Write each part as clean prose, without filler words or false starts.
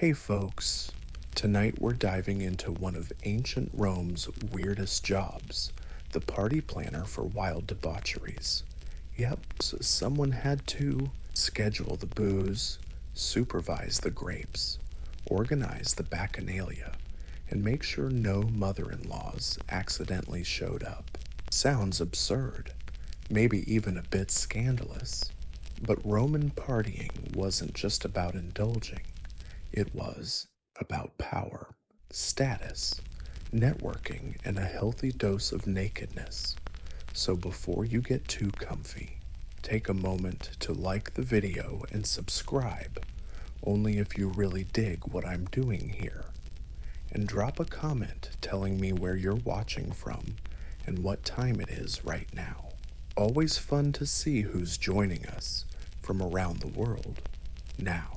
Hey folks, tonight we're diving into one of ancient Rome's weirdest jobs, the party planner for wild debaucheries. Yep, so someone had to schedule the booze, supervise the grapes, organize the bacchanalia, and make sure no mother-in-laws accidentally showed up. Sounds absurd, maybe even a bit scandalous. But Roman partying wasn't just about indulging. It was about power, status, networking, and a healthy dose of nakedness. So before you get too comfy, take a moment to like the video and subscribe, only if you really dig what I'm doing here. And drop a comment telling me where you're watching from and what time it is right now. Always fun to see who's joining us from around the world. Now,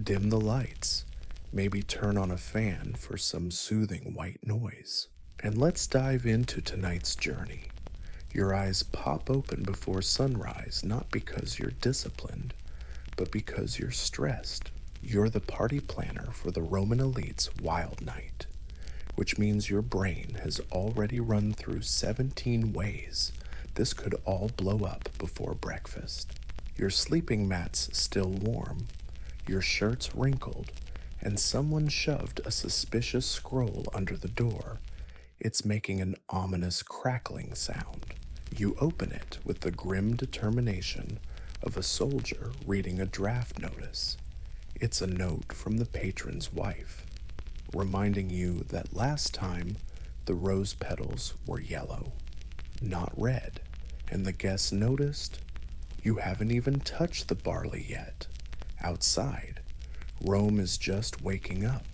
dim the lights, maybe turn on a fan for some soothing white noise. And let's dive into tonight's journey. Your eyes pop open before sunrise, not because you're disciplined, but because you're stressed. You're the party planner for the Roman elite's wild night, which means your brain has already run through 17 ways this could all blow up before breakfast. Your sleeping mat's still warm, your shirt's wrinkled, and someone shoved a suspicious scroll under the door. It's making an ominous crackling sound. You open it with the grim determination of a soldier reading a draft notice. It's a note from the patron's wife, reminding you that last time the rose petals were yellow, not red, and the guests noticed you haven't even touched the barley yet. Outside, Rome is just waking up,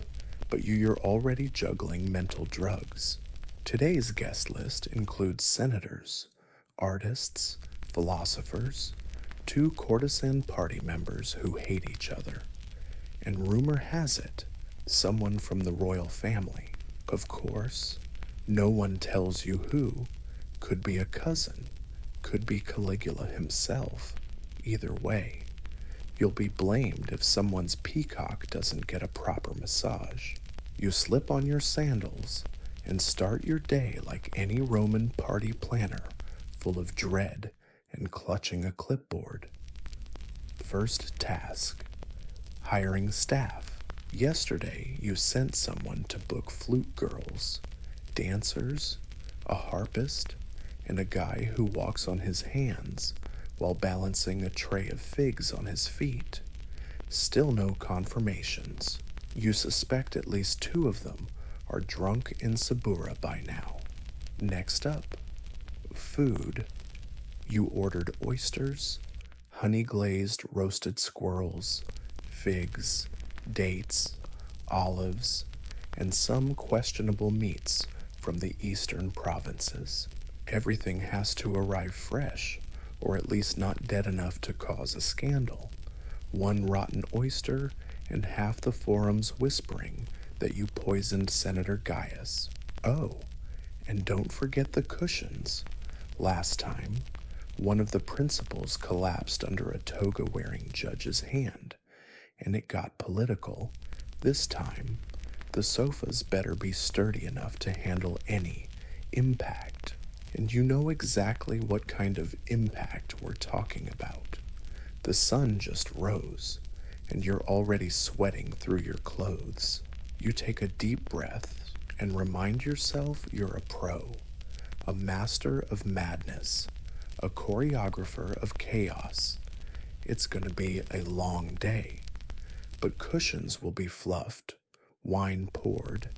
but you're already juggling mental drugs. Today's guest list includes senators, artists, philosophers, two courtesan party members who hate each other, and rumor has it, someone from the royal family. Of course, no one tells you who. Could be a cousin, could be Caligula himself. Either way, you'll be blamed if someone's peacock doesn't get a proper massage. You slip on your sandals and start your day like any Roman party planner, full of dread and clutching a clipboard. First task, hiring staff. Yesterday, you sent someone to book flute girls, dancers, a harpist, and a guy who walks on his hands while balancing a tray of figs on his feet. Still no confirmations. You suspect at least two of them are drunk in Sabura by now. Next up, food. You ordered oysters, honey-glazed roasted squirrels, figs, dates, olives, and some questionable meats from the eastern provinces. Everything has to arrive fresh, or at least not dead enough to cause a scandal. One rotten oyster and half the forum's whispering that you poisoned Senator Gaius. Oh, and don't forget the cushions. Last time, one of the principals collapsed under a toga-wearing judge's hand, and it got political. This time, the sofas better be sturdy enough to handle any impact. And you know exactly what kind of impact we're talking about. The sun just rose, and you're already sweating through your clothes. You take a deep breath and remind yourself you're a pro, a master of madness, a choreographer of chaos. It's going to be a long day, but cushions will be fluffed, wine poured,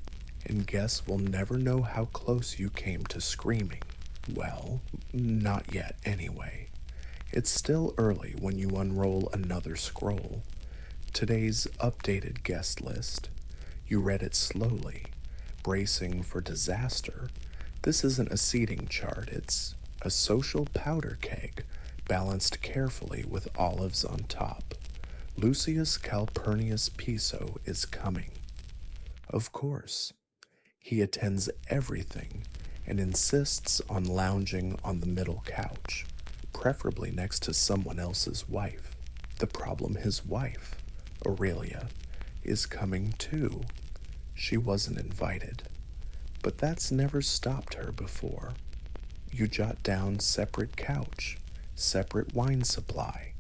and guests will never know how close you came to screaming. Well, not yet anyway. It's still early when you unroll another scroll. Today's updated guest list. You read it slowly, bracing for disaster. This isn't a seating chart, it's a social powder keg, balanced carefully with olives on top. Lucius Calpurnius Piso is coming. Of course, he attends everything and insists on lounging on the middle couch, preferably next to someone else's wife. The problem his wife, Aurelia, is coming too. She wasn't invited, but that's never stopped her before. You jot down separate couch, separate wine supply,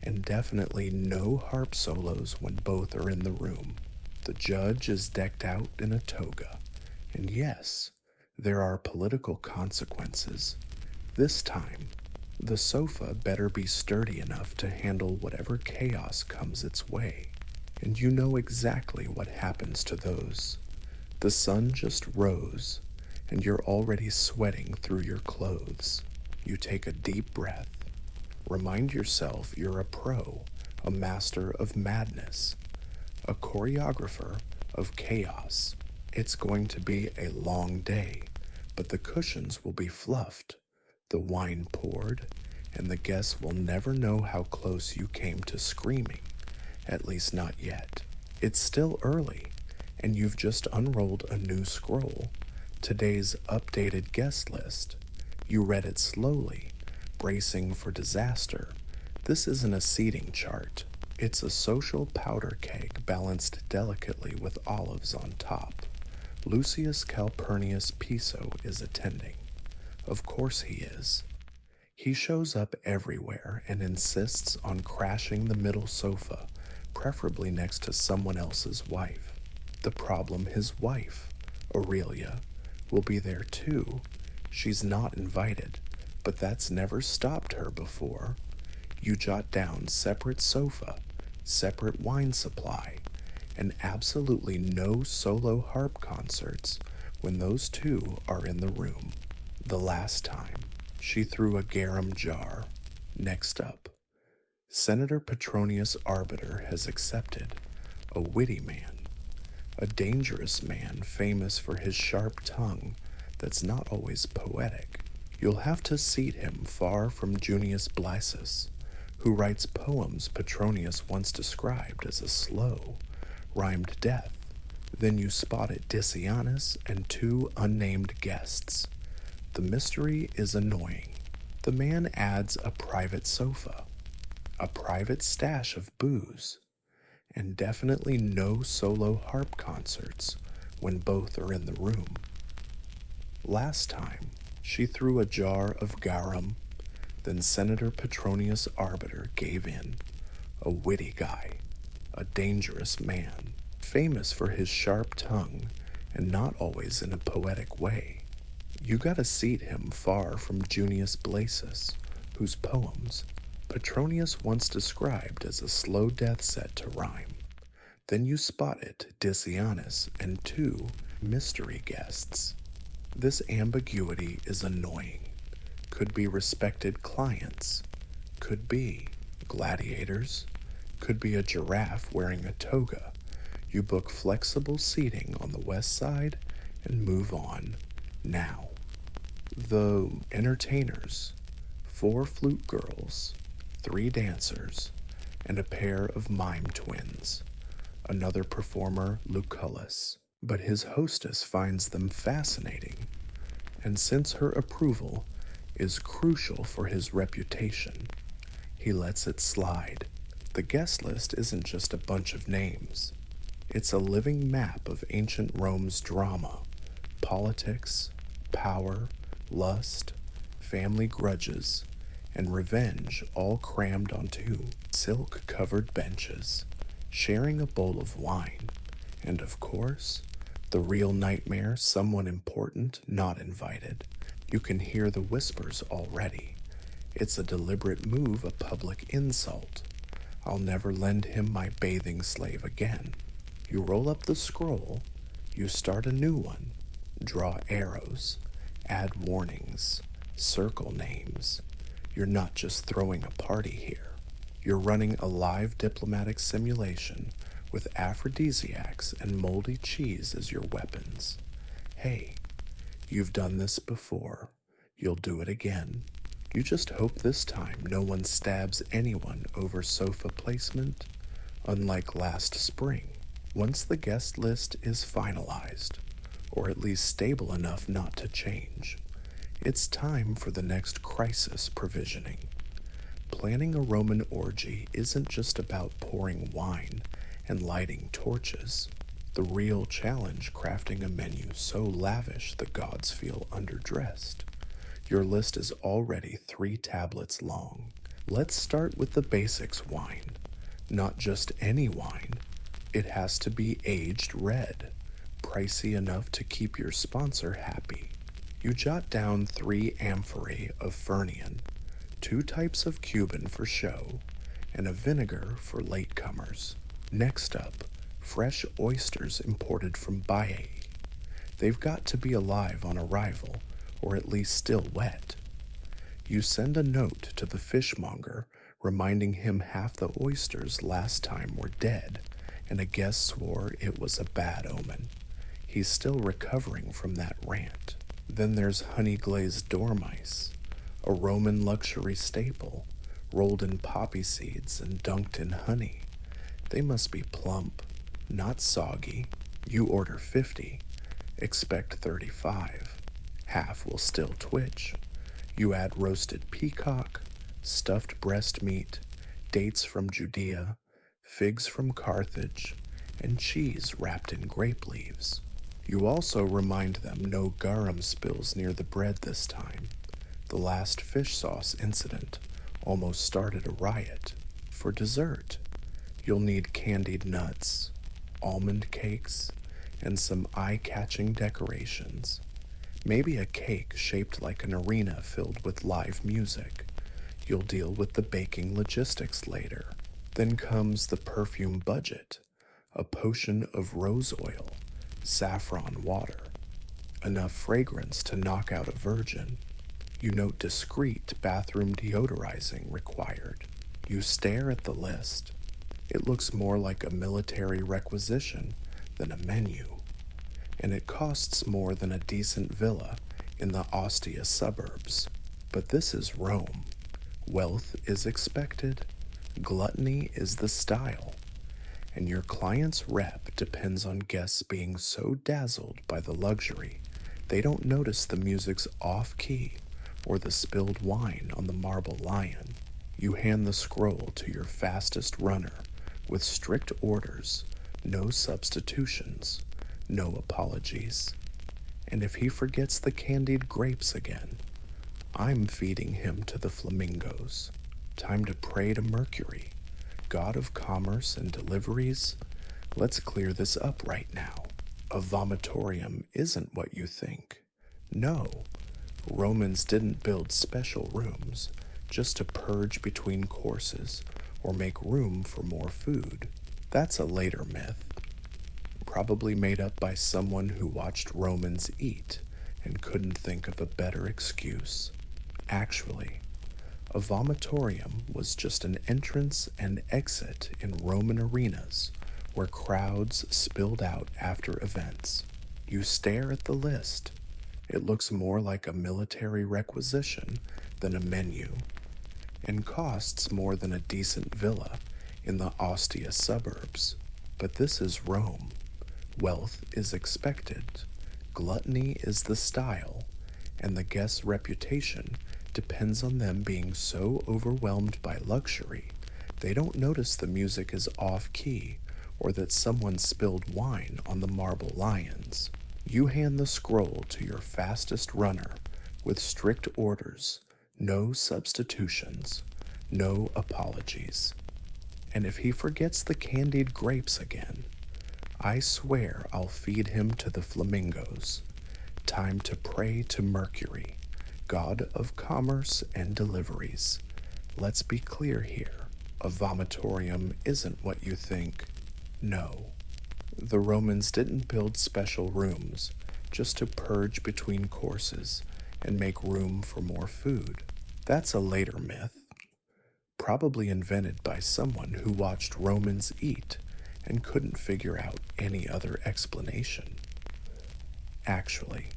and definitely no harp solos when both are in the room. The judge is decked out in a toga, and yes, there are political consequences. This time, the sofa better be sturdy enough to handle whatever chaos comes its way. And you know exactly what happens to those. The sun just rose, and you're already sweating through your clothes. You take a deep breath. Remind yourself you're a pro, a master of madness, a choreographer of chaos. It's going to be a long day, but the cushions will be fluffed, the wine poured, and the guests will never know how close you came to screaming, at least not yet. It's still early, and you've just unrolled a new scroll, today's updated guest list. You read it slowly, bracing for disaster. This isn't a seating chart. It's a social powder keg balanced delicately with olives on top. Lucius Calpurnius Piso is attending. Of course he is. He shows up everywhere and insists on crashing the middle sofa, preferably next to someone else's wife. The problem, his wife, Aurelia, will be there too. She's not invited, but that's never stopped her before. You jot down separate sofa, separate wine supply, and absolutely no solo harp concerts when those two are in the room. The last time, she threw a garum jar. Next up, Senator Petronius Arbiter has accepted, a witty man, a dangerous man famous for his sharp tongue that's not always poetic. You'll have to seat him far from Junius Blisus, who writes poems Petronius once described as a slow, rhymed death. Then you spotted Decianus and two unnamed guests. The mystery is annoying. The man adds a private sofa, a private stash of booze, and definitely no solo harp concerts when both are in the room. Last time, she threw a jar of garum, then Senator Petronius Arbiter gave in, a witty guy, a dangerous man, famous for his sharp tongue and not always in a poetic way. You gotta seat him far from Junius Blisus, whose poems Petronius once described as a slow death set to rhyme. Then you spotted Decianus and two mystery guests. This ambiguity is annoying. Could be respected clients, could be gladiators, could be a giraffe wearing a toga. You book flexible seating on the west side and move on now. The entertainers, 4 flute girls, 3 dancers, and a pair of mime twins. Another performer, Lucullus, but his hostess finds them fascinating, and since her approval is crucial for his reputation, he lets it slide. The guest list isn't just a bunch of names. It's a living map of ancient Rome's drama, politics, power, lust, family grudges, and revenge all crammed onto silk-covered benches, sharing a bowl of wine, and of course, the real nightmare, someone important not invited. You can hear the whispers already. It's a deliberate move, a public insult. I'll never lend him my bathing slave again. You roll up the scroll, you start a new one, draw arrows, add warnings, circle names. You're not just throwing a party here. You're running a live diplomatic simulation with aphrodisiacs and moldy cheese as your weapons. Hey, you've done this before. You'll do it again. You just hope this time no one stabs anyone over sofa placement, unlike last spring. Once the guest list is finalized, or at least stable enough not to change, it's time for the next crisis provisioning. Planning a Roman orgy isn't just about pouring wine and lighting torches. The real challenge, crafting a menu so lavish the gods feel underdressed. Your list is already 3 tablets long. Let's start with the basics wine. Not just any wine, it has to be aged red, pricey enough to keep your sponsor happy. You jot down 3 amphorae of Fernian, 2 types of Cuban for show, and a vinegar for latecomers. Next up, fresh oysters imported from Baiae. They've got to be alive on arrival, or at least still wet. You send a note to the fishmonger reminding him half the oysters last time were dead, and a guest swore it was a bad omen. He's still recovering from that rant. Then there's honey-glazed dormice, a Roman luxury staple, rolled in poppy seeds and dunked in honey. They must be plump, not soggy. You order 50, expect 35. Half will still twitch. You add roasted peacock, stuffed breast meat, dates from Judea, figs from Carthage, and cheese wrapped in grape leaves. You also remind them no garum spills near the bread this time. The last fish sauce incident almost started a riot. For dessert, you'll need candied nuts, almond cakes, and some eye-catching decorations. Maybe a cake shaped like an arena filled with live music. You'll deal with the baking logistics later. Then comes the perfume budget, a potion of rose oil, saffron water, enough fragrance to knock out a virgin. You note discreet bathroom deodorizing required. You stare at the list. It looks more like a military requisition than a menu, and it costs more than a decent villa in the Ostia suburbs. But this is Rome. Wealth is expected, gluttony is the style, and your client's rep depends on guests being so dazzled by the luxury they don't notice the music's off-key or the spilled wine on the marble lion. You hand the scroll to your fastest runner with strict orders, no substitutions, no apologies. And if he forgets the candied grapes again, I'm feeding him to the flamingos. Time to pray to Mercury, god of commerce and deliveries. Let's clear this up right now. A vomitorium isn't what you think. No, Romans didn't build special rooms just to purge between courses or make room for more food. That's a later myth, probably made up by someone who watched Romans eat and couldn't think of a better excuse. Actually, a vomitorium was just an entrance and exit in Roman arenas where crowds spilled out after events. You stare at the list. It looks more like a military requisition than a menu, and costs more than a decent villa in the Ostia suburbs. But this is Rome. Wealth is expected, gluttony is the style, and the guest's reputation depends on them being so overwhelmed by luxury they don't notice the music is off-key or that someone spilled wine on the marble lions. You hand the scroll to your fastest runner with strict orders, no substitutions, no apologies. And if he forgets the candied grapes again, I swear I'll feed him to the flamingos. Time to pray to Mercury, god of commerce and deliveries. Let's be clear here. A vomitorium isn't what you think. No. The Romans didn't build special rooms just to purge between courses and make room for more food. That's a later myth, probably invented by someone who watched Romans eat and couldn't figure out any other explanation. Actually,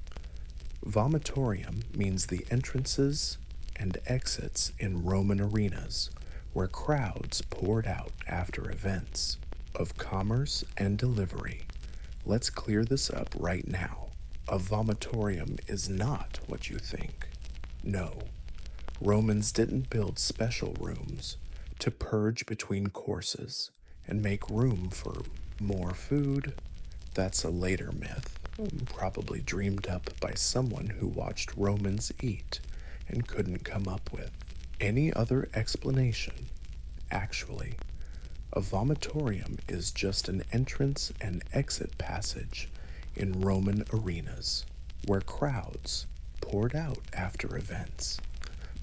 vomitorium means the entrances and exits in Roman arenas where crowds poured out after events of commerce and delivery. Let's clear this up right now. A vomitorium is not what you think. No, Romans didn't build special rooms to purge between courses and make room for more food. That's a later myth, probably dreamed up by someone who watched Romans eat and couldn't come up with any other explanation. Actually, a vomitorium is just an entrance and exit passage in Roman arenas where crowds poured out after events.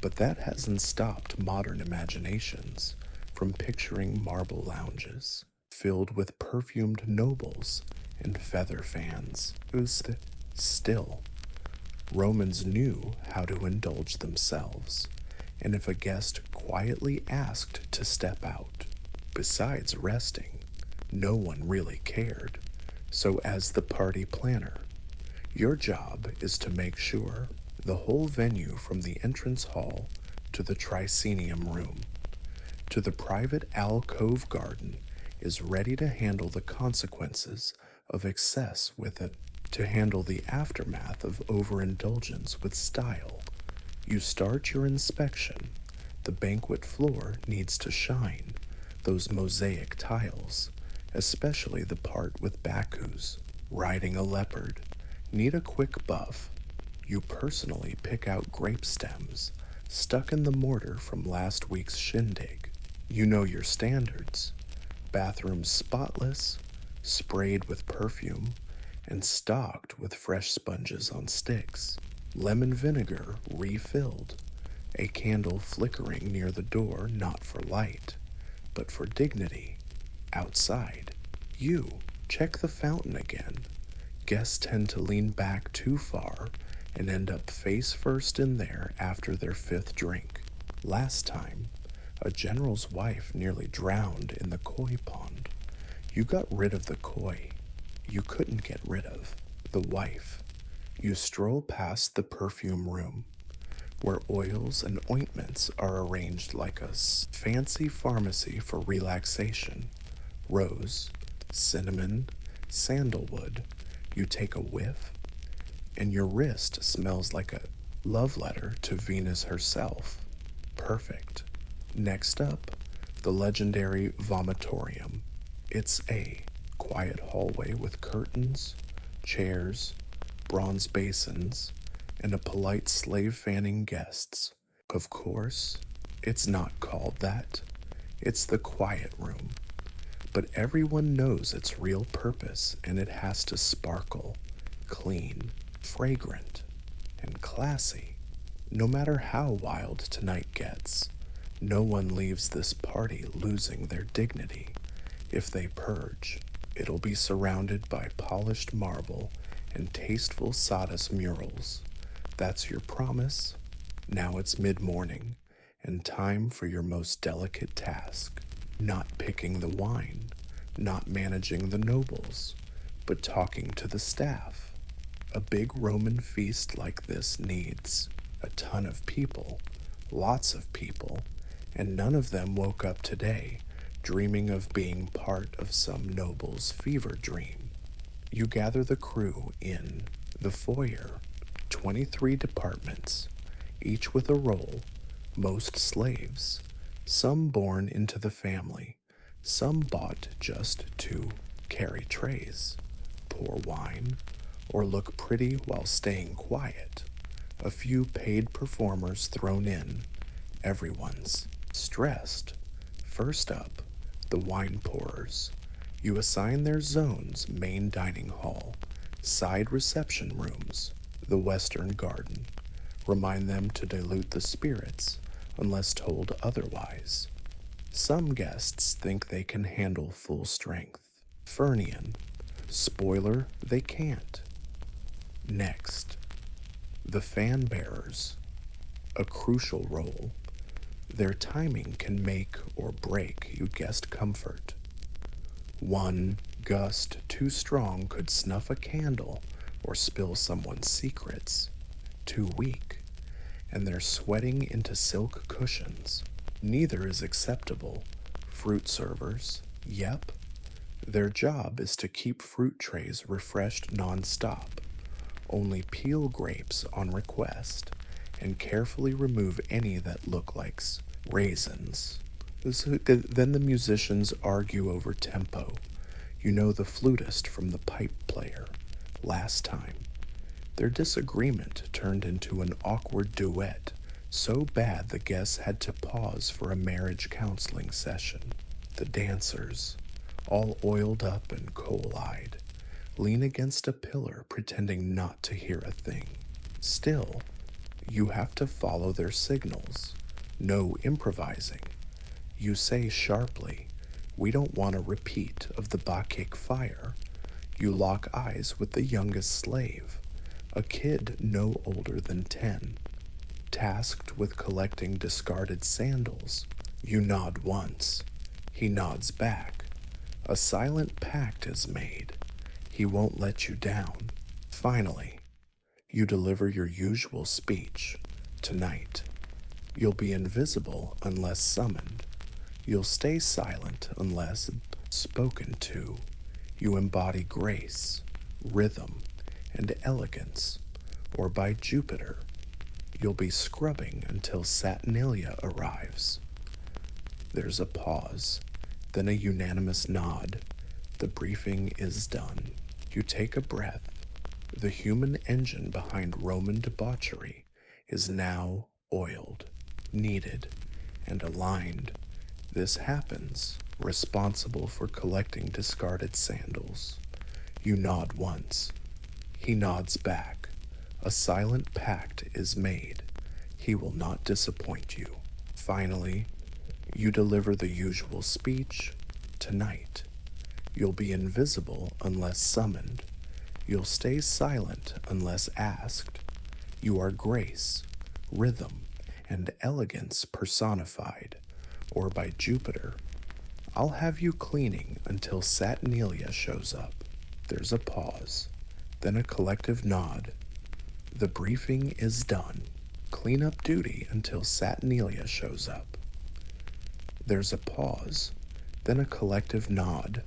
But that hasn't stopped modern imaginations from picturing marble lounges filled with perfumed nobles and feather fans. Still, Romans knew how to indulge themselves, and if a guest quietly asked to step out, besides resting, no one really cared. So, as the party planner, your job is to make sure the whole venue from the entrance hall to the Tricenium room to the private alcove garden is ready to handle the consequences of excess with it, to handle the aftermath of overindulgence with style. You start your inspection. The banquet floor needs to shine. Those mosaic tiles, especially the part with Bacchus riding a leopard, need a quick buff. You personally pick out grape stems stuck in the mortar from last week's shindig. You know your standards. Bathrooms spotless, sprayed with perfume, and stocked with fresh sponges on sticks. Lemon vinegar refilled. A candle flickering near the door, not for light, but for dignity. Outside, you check the fountain again. Guests tend to lean back too far and end up face first in there after their fifth drink. Last time, a general's wife nearly drowned in the koi pond. You got rid of the koi. You couldn't get rid of the wife. You stroll past the perfume room, where oils and ointments are arranged like a fancy pharmacy for relaxation. Rose, cinnamon, sandalwood. You take a whiff, and your wrist smells like a love letter to Venus herself. Perfect. Next up, the legendary vomitorium. It's a quiet hallway with curtains, chairs, bronze basins, and a polite slave fanning guests. Of course, it's not called that. It's the quiet room. But everyone knows its real purpose, and it has to sparkle, clean, fragrant, and classy. No matter how wild tonight gets, no one leaves this party losing their dignity. If they purge, it'll be surrounded by polished marble and tasteful sawdust murals. That's your promise. Now it's mid-morning, and time for your most delicate task. Not picking the wine, not managing the nobles, but talking to the staff. A big Roman feast like this needs a ton of people, lots of people, and none of them woke up today dreaming of being part of some noble's fever dream. You gather the crew in the foyer, 23 departments, each with a role, most slaves, some born into the family, some bought just to carry trays, pour wine, or look pretty while staying quiet. A few paid performers thrown in. Everyone's stressed. First up, the wine pourers. You assign their zones: main dining hall, side reception rooms, the western garden. Remind them to dilute the spirits unless told otherwise. Some guests think they can handle full strength. Fernian. Spoiler, they can't. Next, the fan bearers. A crucial role. Their timing can make or break you guest comfort. One gust too strong could snuff a candle or spill someone's secrets. Too weak, and they're sweating into silk cushions. Neither is acceptable. Fruit servers, yep. Their job is to keep fruit trays refreshed non-stop. Only peel grapes on request, and carefully remove any that look like raisins. Then the musicians argue over tempo. You know the flutist from the pipe player. Last time, their disagreement turned into an awkward duet, so bad the guests had to pause for a marriage counseling session. The dancers, all oiled up and coal-eyed, lean against a pillar pretending not to hear a thing. Still, you have to follow their signals. No improvising. You say sharply, "We don't want a repeat of the Bacchic fire." You lock eyes with the youngest slave, a kid no older than 10, tasked with collecting discarded sandals. You nod once. He nods back. A silent pact is made. He won't let you down. Finally, you deliver your usual speech. Tonight, you'll be invisible unless summoned. You'll stay silent unless spoken to. You embody grace, rhythm, and elegance, or by Jupiter, you'll be scrubbing until Saturnalia arrives. There's a pause, then a unanimous nod. The briefing is done. You take a breath. The human engine behind Roman debauchery is now oiled, kneaded, and aligned. This happens, responsible for collecting discarded sandals. You nod once. He nods back. A silent pact is made. He will not disappoint you. Finally, you deliver the usual speech. Tonight, you'll be invisible unless summoned. You'll stay silent unless asked. You are grace, rhythm, and elegance personified, or by Jupiter, I'll have you cleaning until Saturnalia shows up. There's a pause, then a collective nod. The briefing is done. Clean up duty until Saturnalia shows up. There's a pause, then a collective nod.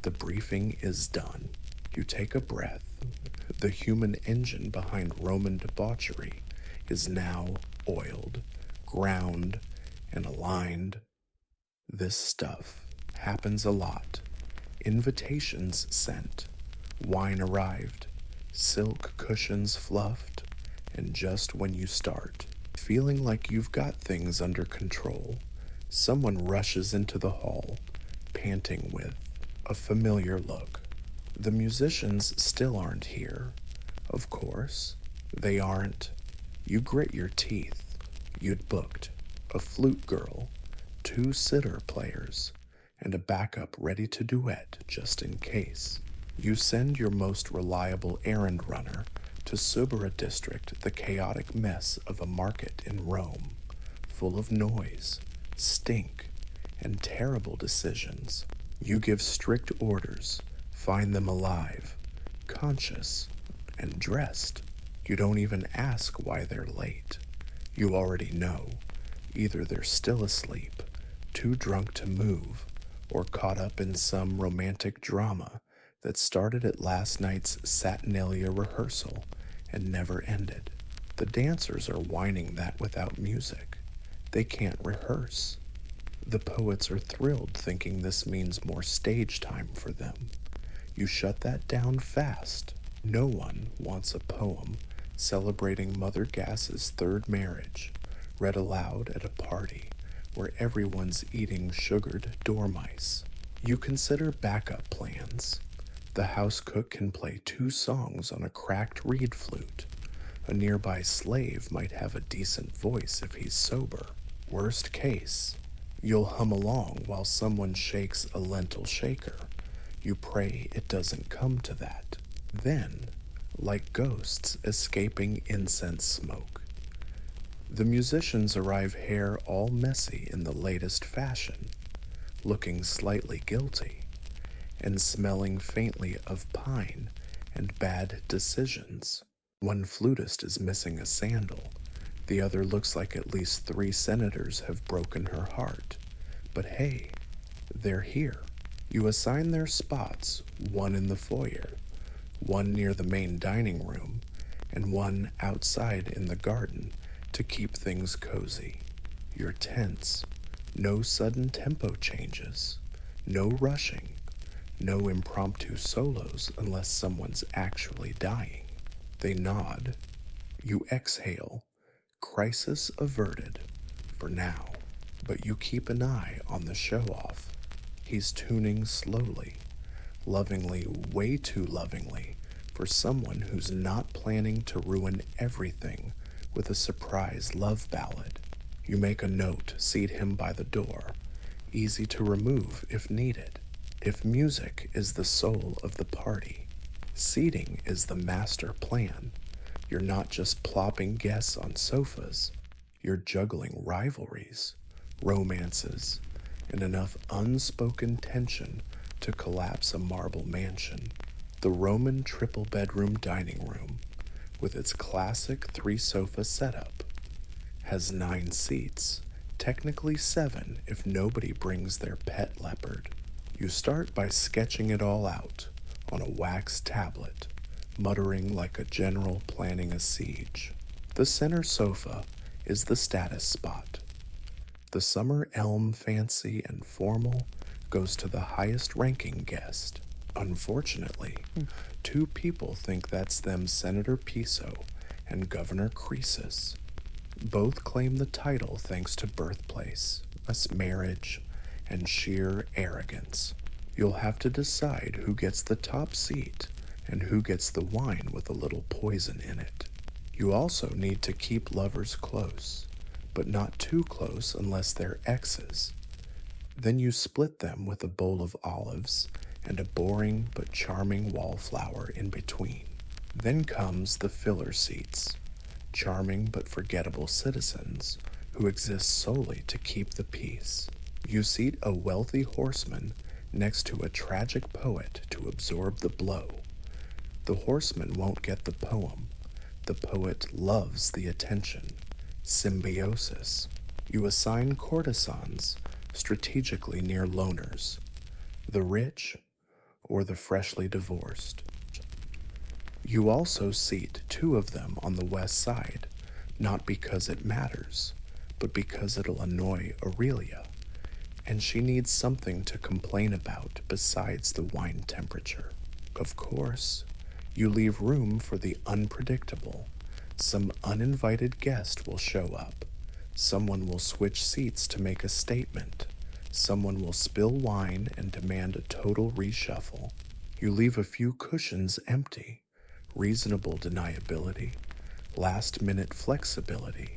The briefing is done. You take a breath. The human engine behind Roman debauchery is now oiled, ground, and aligned. This stuff happens a lot. Invitations sent, wine arrived, silk cushions fluffed, and just when you start, feeling like you've got things under control, someone rushes into the hall, panting with a familiar look. The musicians still aren't here. Of course, they aren't. You grit your teeth. You'd booked a flute girl, 2 sitar players, and a backup ready to duet just in case. You send your most reliable errand runner to Subura district, the chaotic mess of a market in Rome, full of noise, stink, and terrible decisions. You give strict orders. Find them alive, conscious, and dressed. You don't even ask why they're late. You already know. Either they're still asleep, too drunk to move, or caught up in some romantic drama that started at last night's Saturnalia rehearsal and never ended. The dancers are whining that without music, they can't rehearse. The poets are thrilled thinking this means more stage time for them. You shut that down fast. No one wants a poem celebrating Mother Gas's 3rd marriage, read aloud at a party where everyone's eating sugared dormice. You consider backup plans. The house cook can play 2 songs on a cracked reed flute. A nearby slave might have a decent voice if he's sober. Worst case, you'll hum along while someone shakes a lentil shaker. You pray it doesn't come to that. Then, like ghosts escaping incense smoke, the musicians arrive hair all messy in the latest fashion, looking slightly guilty, and smelling faintly of pine and bad decisions. One flutist is missing a sandal. The other looks like at least 3 senators have broken her heart. But hey, they're here. You assign their spots, one in the foyer, one near the main dining room, and one outside in the garden to keep things cozy. You're tense, No sudden tempo changes, no rushing, no impromptu solos unless someone's actually dying. They nod. You exhale. Crisis averted. For now. But you keep an eye on the show-off. He's tuning slowly, lovingly, way too lovingly, for someone who's not planning to ruin everything with a surprise love ballad. You make a note, seat him by the door, easy to remove if needed. If music is the soul of the party, seating is the master plan. You're not just plopping guests on sofas, you're juggling rivalries, romances, and enough unspoken tension to collapse a marble mansion. The Roman triple bedroom dining room, with its classic 3-sofa setup, has 9 seats, technically 7 if nobody brings their pet leopard. You start by sketching it all out on a wax tablet, muttering like a general planning a siege. The center sofa is the status spot. The summer elm fancy and formal goes to the highest ranking guest. Unfortunately, 2 people think that's them Senator Piso and Governor Croesus. Both claim the title thanks to birthplace, marriage, and sheer arrogance. You'll have to decide who gets the top seat and who gets the wine with a little poison in it. You also need to keep lovers close, but not too close unless they're exes. Then you split them with a bowl of olives and a boring but charming wallflower in between. Then comes the filler seats, charming but forgettable citizens who exist solely to keep the peace. You seat a wealthy horseman next to a tragic poet to absorb the blow. The horseman won't get the poem. The poet loves the attention. Symbiosis. You assign courtesans strategically near loners, the rich or the freshly divorced. You also seat 2 of them on the west side, not because it matters, but because it'll annoy Aurelia, and she needs something to complain about besides the wine temperature. Of course, you leave room for the unpredictable. Some uninvited guest will show up. Someone will switch seats to make a statement. Someone will spill wine and demand a total reshuffle. You leave a few cushions empty. Reasonable deniability, last-minute flexibility,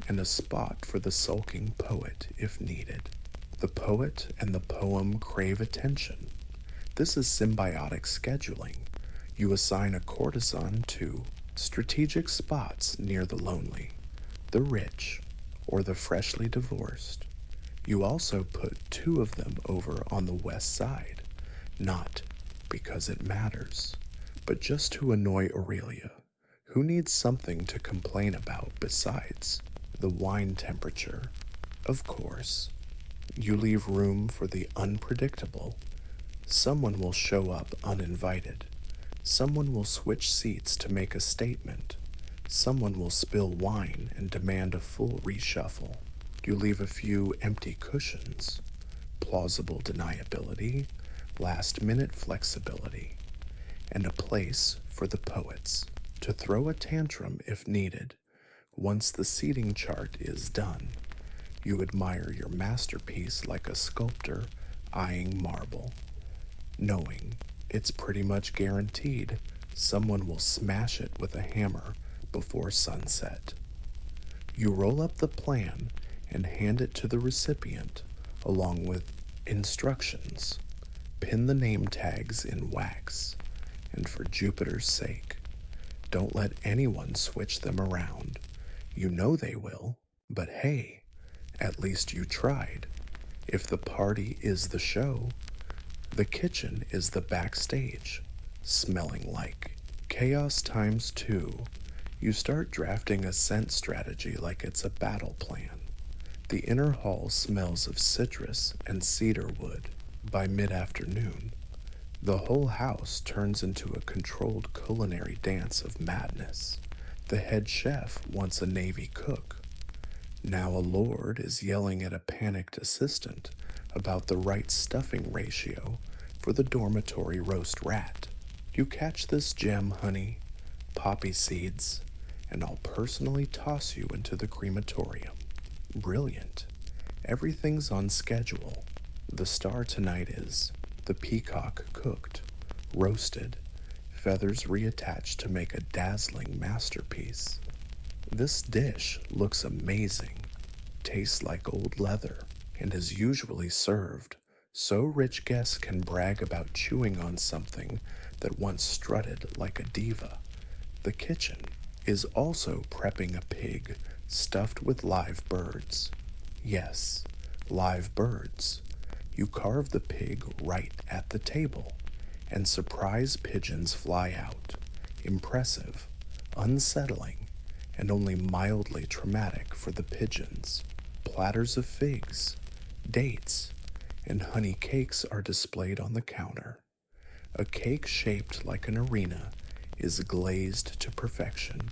and a spot for the sulking poet if needed. The poet and the poem crave attention. This is symbiotic scheduling. You assign a courtesan to strategic spots near the lonely, the rich, or the freshly divorced. You also put 2 of them over on the west side, not because it matters, but just to annoy Aurelia, who needs something to complain about besides the wine temperature. Of course, you leave room for the unpredictable. Someone will show up uninvited. Someone will switch seats to make a statement. Someone will spill wine and demand a full reshuffle. You leave a few empty cushions. Plausible deniability, last-minute flexibility, and a place for the poets to throw a tantrum if needed. Once the seating chart is done, you admire your masterpiece like a sculptor eyeing marble, knowing it's pretty much guaranteed someone will smash it with a hammer before sunset. You roll up the plan and hand it to the recipient along with instructions. Pin the name tags in wax, and for Jupiter's sake, don't let anyone switch them around. You know they will, but hey, at least you tried. If the party is the show, the kitchen is the backstage, smelling like chaos times 2. You start drafting a scent strategy like it's a battle plan. The inner hall smells of citrus and cedar wood. By mid-afternoon, the whole house turns into a controlled culinary dance of madness. The head chef wants a Navy cook. Now a lord is yelling at a panicked assistant about the right stuffing ratio for the dormitory roast rat. You catch this gem, honey, poppy seeds, and I'll personally toss you into the crematorium. Brilliant. Everything's on schedule. The star tonight is the peacock cooked, roasted, feathers reattached to make a dazzling masterpiece. This dish looks amazing, tastes like old leather, and is usually served so rich guests can brag about chewing on something that once strutted like a diva. The kitchen is also prepping a pig stuffed with live birds. Yes, live birds. You carve the pig right at the table, and surprise pigeons fly out. Impressive, unsettling, and only mildly traumatic for the pigeons. Platters of figs, dates, and honey cakes are displayed on the counter. A cake shaped like an arena is glazed to perfection.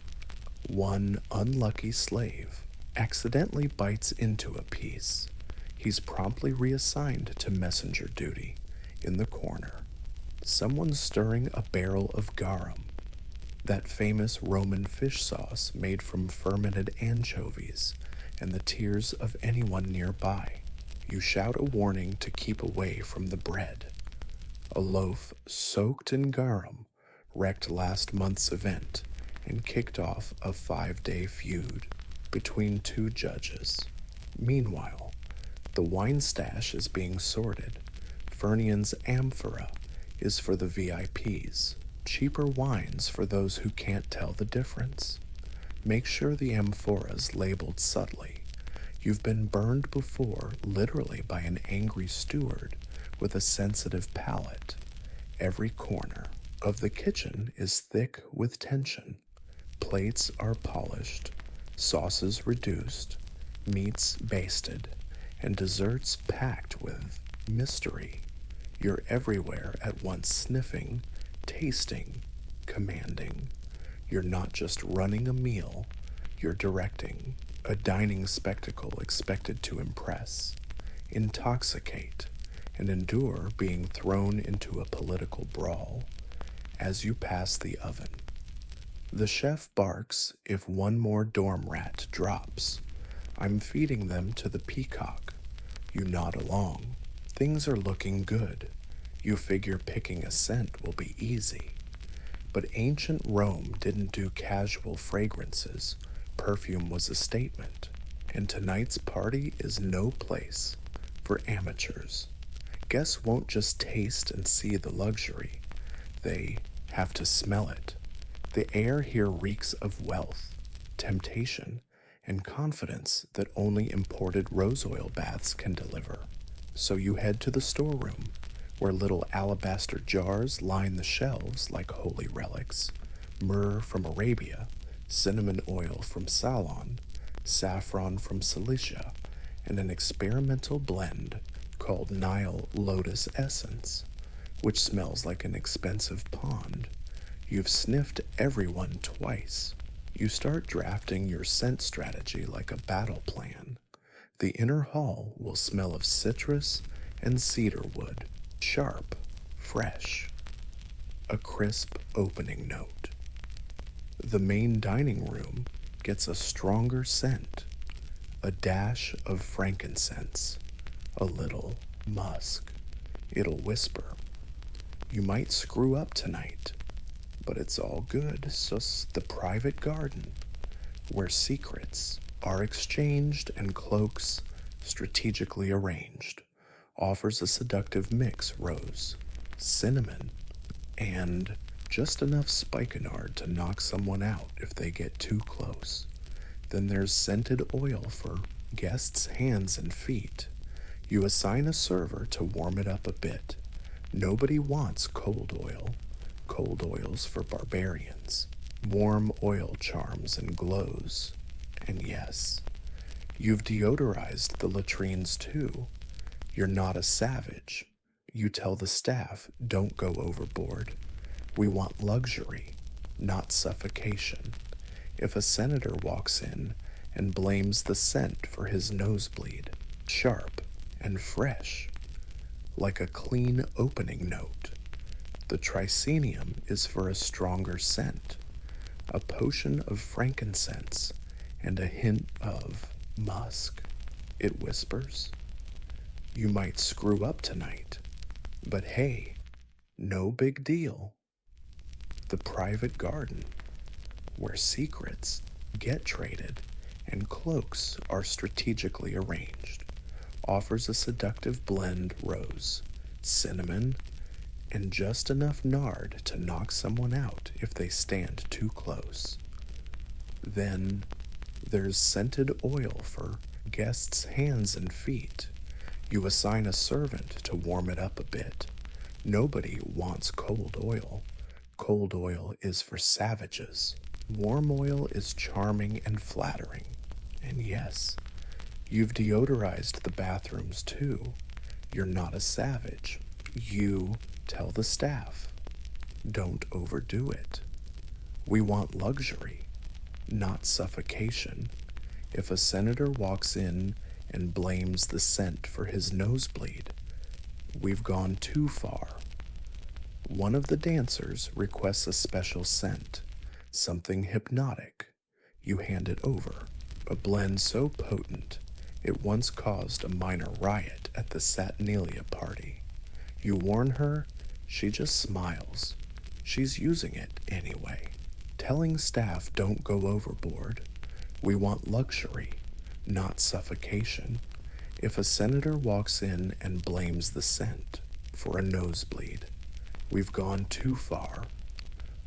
One unlucky slave accidentally bites into a piece. He's promptly reassigned to messenger duty in the corner. Someone's stirring a barrel of garum, that famous Roman fish sauce made from fermented anchovies and the tears of anyone nearby. You shout a warning to keep away from the bread. A loaf soaked in garum wrecked last month's event and kicked off a 5-day feud between two judges. Meanwhile, the wine stash is being sorted. Fernion's amphora is for the VIPs, cheaper wines for those who can't tell the difference. Make sure the amphora's labeled subtly. You've been burned before, literally by an angry steward with a sensitive palate. Every corner of the kitchen is thick with tension. Plates are polished, sauces reduced, meats basted, and desserts packed with mystery. You're everywhere at once, sniffing, tasting, commanding. You're not just running a meal, you're directing a dining spectacle expected to impress, intoxicate, and endure being thrown into a political brawl. As you pass the oven, the chef barks if one more dorm rat drops. I'm feeding them to the peacock. You nod along. Things are looking good. You figure picking a scent will be easy. But ancient Rome didn't do casual fragrances. Perfume was a statement. And tonight's party is no place for amateurs. Guests won't just taste and see the luxury. They have to smell it. The air here reeks of wealth, temptation, and confidence that only imported rose oil baths can deliver. So you head to the storeroom, where little alabaster jars line the shelves like holy relics. Myrrh from Arabia, cinnamon oil from Ceylon, saffron from Cilicia, and an experimental blend called Nile Lotus Essence, which smells like an expensive pond. You've sniffed everyone twice. You start drafting your scent strategy like a battle plan. The inner hall will smell of citrus and cedar wood, sharp, fresh. A crisp opening note. The main dining room gets a stronger scent, a dash of frankincense, a little musk. It'll whisper, "You might screw up tonight, but it's all good." So the private garden, where secrets are exchanged and cloaks strategically arranged, offers a seductive mix: rose, cinnamon, and just enough spikenard to knock someone out if they get too close. Then there's scented oil for guests' hands and feet. You assign a server to warm it up a bit. Nobody wants cold oil. Cold oil's for barbarians. Warm oil charms and glows. And yes, you've deodorized the latrines too. You're not a savage. You tell the staff, don't go overboard. We want luxury, not suffocation. If a senator walks in and blames the scent for his nosebleed. Sharp and fresh, like a clean opening note. The tricenium is for a stronger scent, a potion of frankincense, and a hint of musk. It whispers, "You might screw up tonight, but hey, no big deal." The private garden, where secrets get traded and cloaks are strategically arranged, offers a seductive blend rose, cinnamon, and just enough nard to knock someone out if they stand too close. Then there's scented oil for guests' hands and feet. You assign a servant to warm it up a bit. Nobody wants cold oil. Cold oil is for savages. Warm oil is charming and flattering. And yes, you've deodorized the bathrooms too. You're not a savage. You tell the staff, don't overdo it. We want luxury, not suffocation. If a senator walks in and blames the scent for his nosebleed, we've gone too far. One of the dancers requests a special scent, something hypnotic. You hand it over, a blend so potent it once caused a minor riot at the Saturnalia party. You warn her, she just smiles. She's using it anyway. Telling staff don't go overboard. We want luxury, not suffocation. If a senator walks in and blames the scent for a nosebleed, we've gone too far.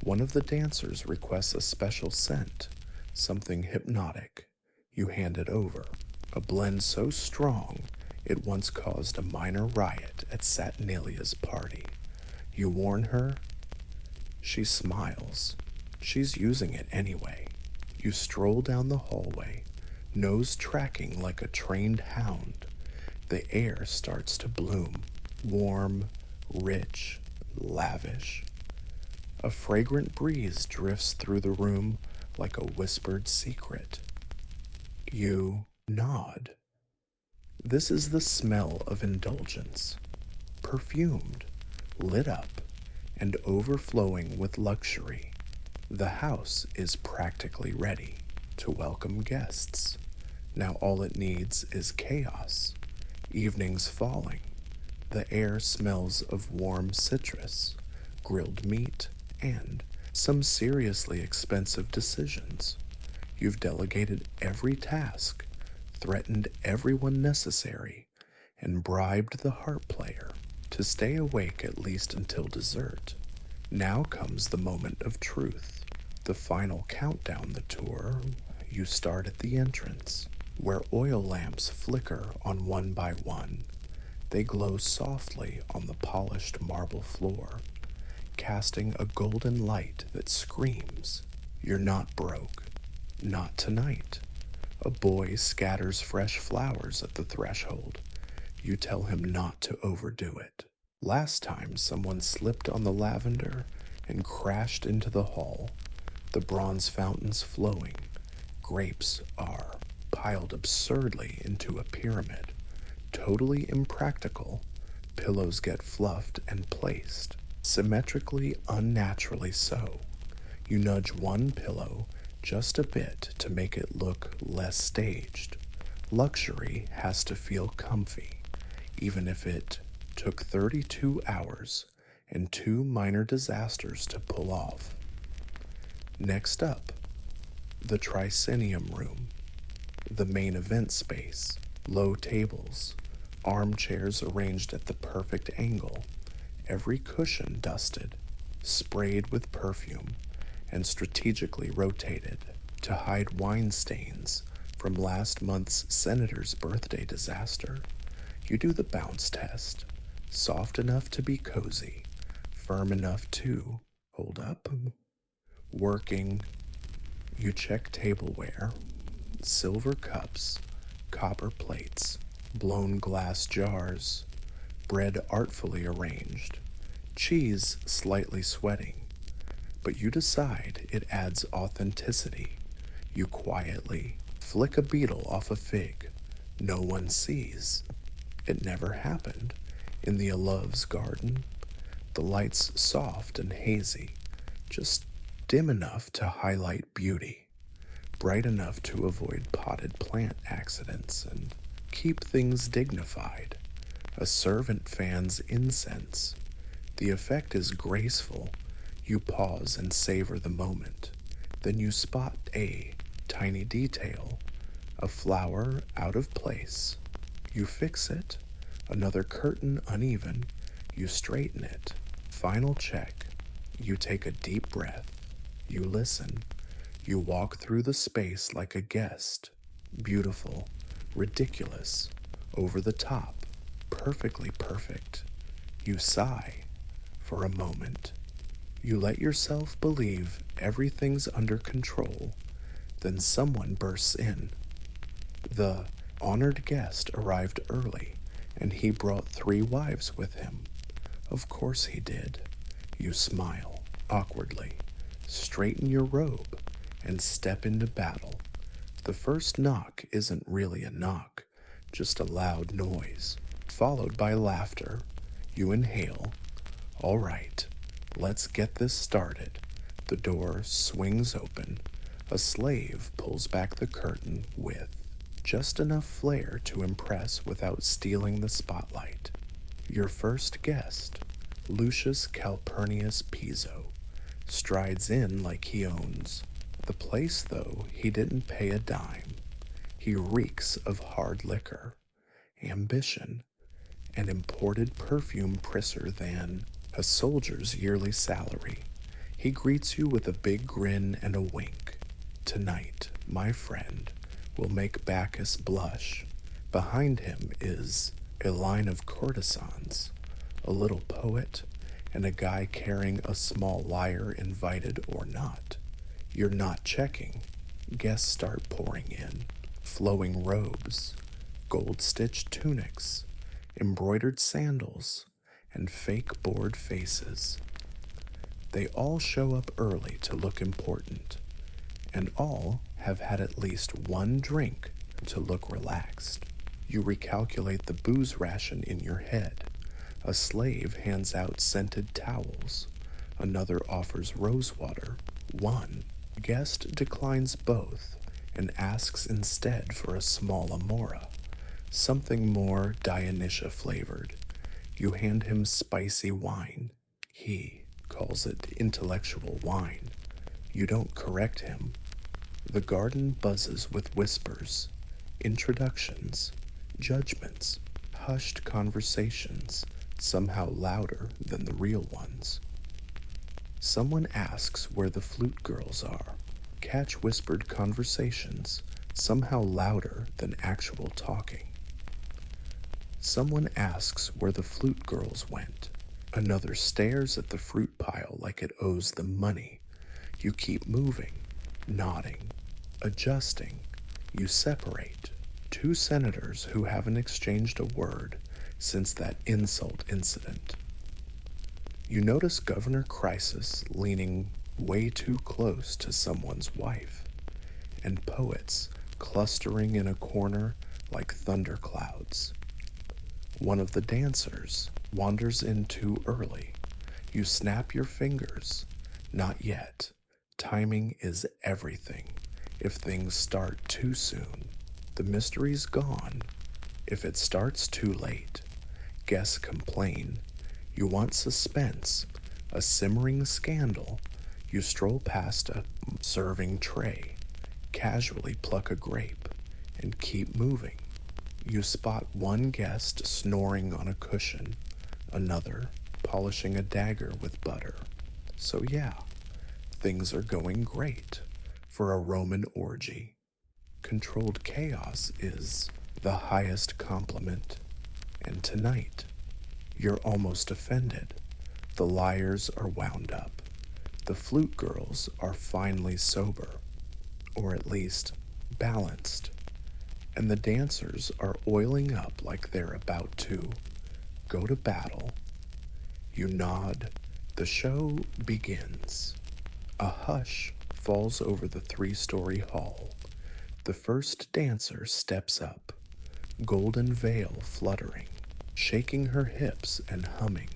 One of the dancers requests a special scent, something hypnotic. You hand it over, a blend so strong it once caused a minor riot at Saturnalia's party. You warn her, she smiles. She's using it anyway. You stroll down the hallway, nose tracking like a trained hound. The air starts to bloom, warm, rich, lavish. A fragrant breeze drifts through the room like a whispered secret. You nod. This is the smell of indulgence, perfumed, lit up, and overflowing with luxury. The house is practically ready to welcome guests. Now all it needs is chaos. Evening's falling. The air smells of warm citrus, grilled meat, and some seriously expensive decisions. You've delegated every task, threatened everyone necessary, and bribed the harp player to stay awake at least until dessert. Now comes the moment of truth, the final countdown the tour. You start at the entrance, where oil lamps flicker on one by one. They glow softly on the polished marble floor, casting a golden light that screams, "You're not broke. Not tonight." A boy scatters fresh flowers at the threshold. You tell him not to overdo it. Last time someone slipped on the lavender and crashed into the hall. The bronze fountains flowing. Grapes are piled absurdly into a pyramid. Totally impractical. Pillows get fluffed and placed, symmetrically, unnaturally so. You nudge one pillow just a bit to make it look less staged. Luxury has to feel comfy, even if it took 32 hours and 2 minor disasters to pull off. Next up, the tricenium room, the main event space, low tables, armchairs arranged at the perfect angle, every cushion dusted, sprayed with perfume, and strategically rotated to hide wine stains from last month's senator's birthday disaster. You do the bounce test, soft enough to be cozy, firm enough to hold up, working. You check tableware, silver cups, copper plates, blown glass jars, bread artfully arranged, cheese slightly sweating. But you decide it adds authenticity. You quietly Flick a beetle off a fig. No one sees. It never happened. In the love's garden, the lights soft and hazy, just dim enough to highlight beauty, bright enough to avoid potted plant accidents and keep things dignified. A servant fans incense. The effect is graceful. You pause and savor the moment. Then you spot a tiny detail, a flower out of place. You fix it. Another curtain uneven. You straighten it. Final check. You take a deep breath. You listen. You walk through the space like a guest. Beautiful, ridiculous, over the top, perfectly perfect. You sigh for a moment. You let yourself believe everything's under control. Then someone bursts in. The honored guest arrived early, and he brought 3 wives with him. Of course he did. You smile awkwardly, straighten your robe, and step into battle. The first knock isn't really a knock, just a loud noise, followed by laughter. You inhale. All right, let's get this started. The door swings open. A slave pulls back the curtain with just enough flair to impress without stealing the spotlight. Your first guest, Lucius Calpurnius Piso, strides in like he owns the place, though he didn't pay a dime. He reeks of hard liquor, ambition, and imported perfume prisser than a soldier's yearly salary. He greets you with a big grin and a wink. Tonight, my friend, will make Bacchus blush. Behind him is a line of courtesans, a little poet, and a guy carrying a small lyre, invited or not. You're not checking. Guests start pouring in. Flowing robes, gold-stitched tunics, embroidered sandals, and fake bored faces. They all show up early to look important, and all have had at least one drink to look relaxed. You recalculate the booze ration in your head. A slave hands out scented towels. Another offers rosewater. One guest declines both and asks instead for a small amora, something more Dionysia flavored. You hand him spicy wine. He calls it intellectual wine. You don't correct him. The garden buzzes with whispers, introductions, judgments, hushed conversations, somehow louder than the real ones. Someone asks where the flute girls are. Catch whispered conversations, somehow louder than actual talking. Someone asks where the flute girls went. Another stares at the fruit pile like it owes them money. You keep moving, nodding, adjusting. You separate. 2 senators who haven't exchanged a word since that insult incident. You notice Governor Crisis leaning way too close to someone's wife, and poets clustering in a corner like thunderclouds. One of the dancers wanders in too early. You snap your fingers. Not yet. Timing is everything. If things start too soon, the mystery's gone. If it starts too late, guests complain. You want suspense, a simmering scandal. You stroll past a serving tray, casually pluck a grape, and keep moving. You spot one guest snoring on a cushion, another polishing a dagger with butter. So yeah, things are going great for a Roman orgy. Controlled chaos is the highest compliment. And tonight, you're almost offended. The liars are wound up. The flute girls are finally sober, or at least balanced. And the dancers are oiling up like they're about to go to battle. You nod. The show begins. A hush falls over the 3-story hall. The first dancer steps up, golden veil fluttering, shaking her hips and humming,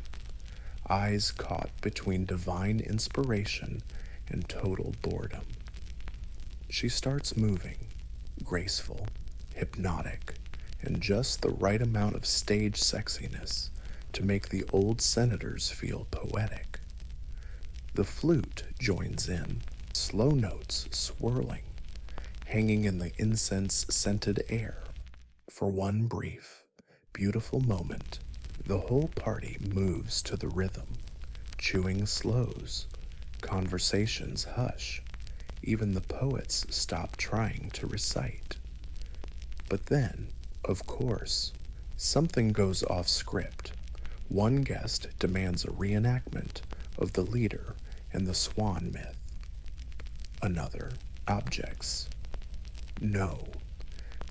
eyes caught between divine inspiration and total boredom. She starts moving, graceful, hypnotic, and just the right amount of stage sexiness to make the old senators feel poetic. The flute joins in, slow notes swirling, hanging in the incense-scented air. For one brief, beautiful moment, the whole party moves to the rhythm. Chewing slows, conversations hush, even the poets stop trying to recite. But then, of course, something goes off script. One guest demands a reenactment of the leader and the swan myth. Another objects. No,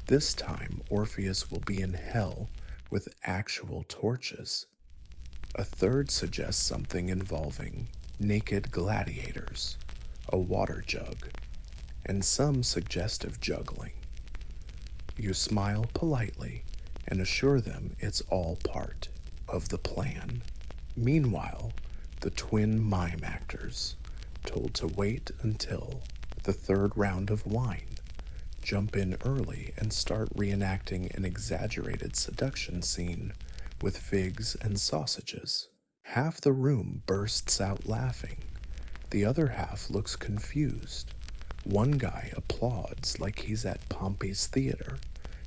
this time Orpheus will be in hell with actual torches. A third suggests something involving naked gladiators, a water jug, and some suggestive juggling. You smile politely and assure them it's all part of the plan. Meanwhile, the twin mime actors, told to wait until the third round of wine, jump in early and start reenacting an exaggerated seduction scene with figs and sausages. Half the room bursts out laughing. The other half looks confused. One guy applauds like he's at Pompey's theater.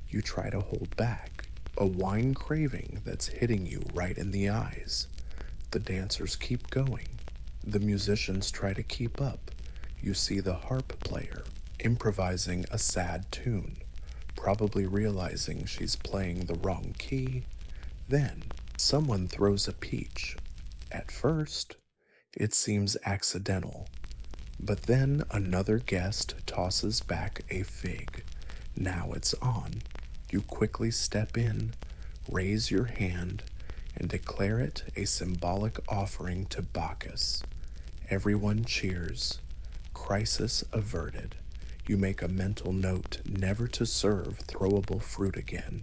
You try to hold back, a wine craving that's hitting you right in the eyes. The dancers keep going. The musicians try to keep up. You see the harp player improvising a sad tune, probably realizing she's playing the wrong key. Then, someone throws a peach. At first, it seems accidental, but then another guest tosses back a fig. Now it's on. You quickly step in, raise your hand, and declare it a symbolic offering to Bacchus. Everyone cheers. Crisis averted. You make a mental note never to serve throwable fruit again.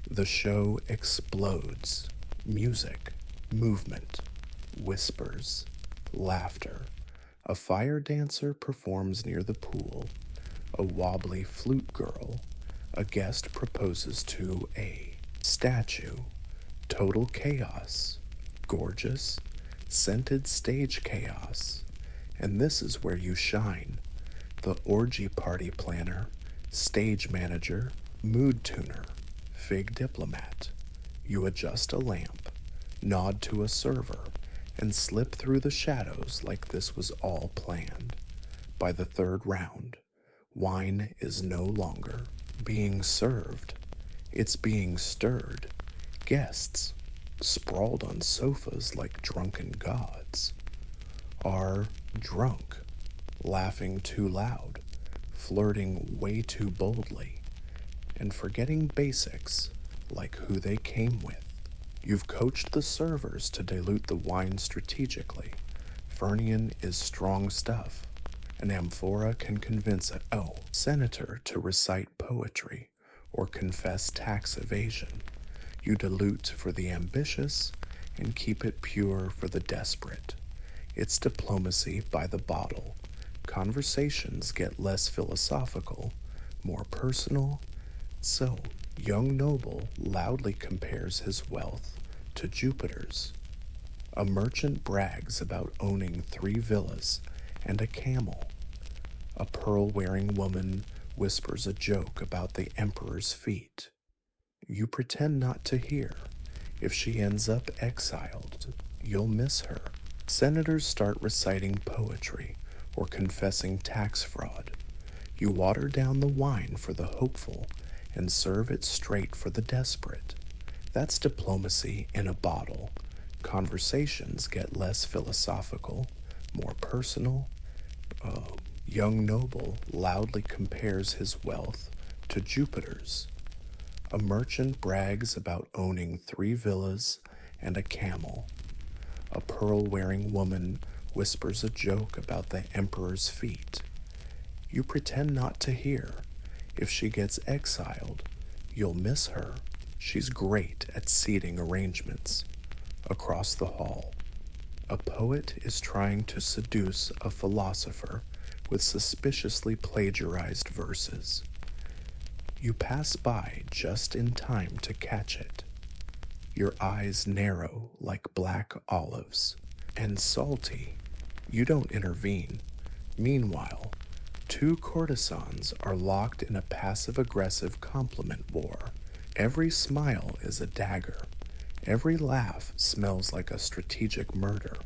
The show explodes. Music, movement, whispers, laughter. A fire dancer performs near the pool. A wobbly flute girl. A guest proposes to a statue. Total chaos. Gorgeous, scented stage chaos. And this is where you shine. The orgy party planner, stage manager, mood tuner, fig diplomat. You adjust a lamp, nod to a server, and slip through the shadows like this was all planned. By the third round, wine is no longer being served. It's being stirred. Guests, sprawled on sofas like drunken gods, are drunk, laughing too loud, flirting way too boldly, and forgetting basics like who they came with. You've coached the servers to dilute the wine strategically. Fernian is strong stuff. An amphora can convince a senator to recite poetry or confess tax evasion. You dilute for the ambitious and keep it pure for the desperate. It's diplomacy by the bottle. Conversations get less philosophical, more personal. So, young noble loudly compares his wealth to Jupiter's. A merchant brags about owning 3 villas and a camel. A pearl-wearing woman whispers a joke about the emperor's feet. You pretend not to hear. If she ends up exiled, you'll miss her. Senators start reciting poetry or confessing tax fraud. You water down the wine for the hopeful and serve it straight for the desperate. That's diplomacy in a bottle. Conversations get less philosophical, more personal. Young noble loudly compares his wealth to Jupiter's. A merchant brags about owning 3 villas and a camel. A pearl-wearing woman whispers a joke about the emperor's feet. You pretend not to hear. If she gets exiled, you'll miss her. She's great at seating arrangements. Across the hall, a poet is trying to seduce a philosopher with suspiciously plagiarized verses. You pass by just in time to catch it. Your eyes narrow like black olives, and salty. You don't intervene. Meanwhile, two courtesans are locked in a passive-aggressive compliment war. Every smile is a dagger. Every laugh smells like a strategic murder.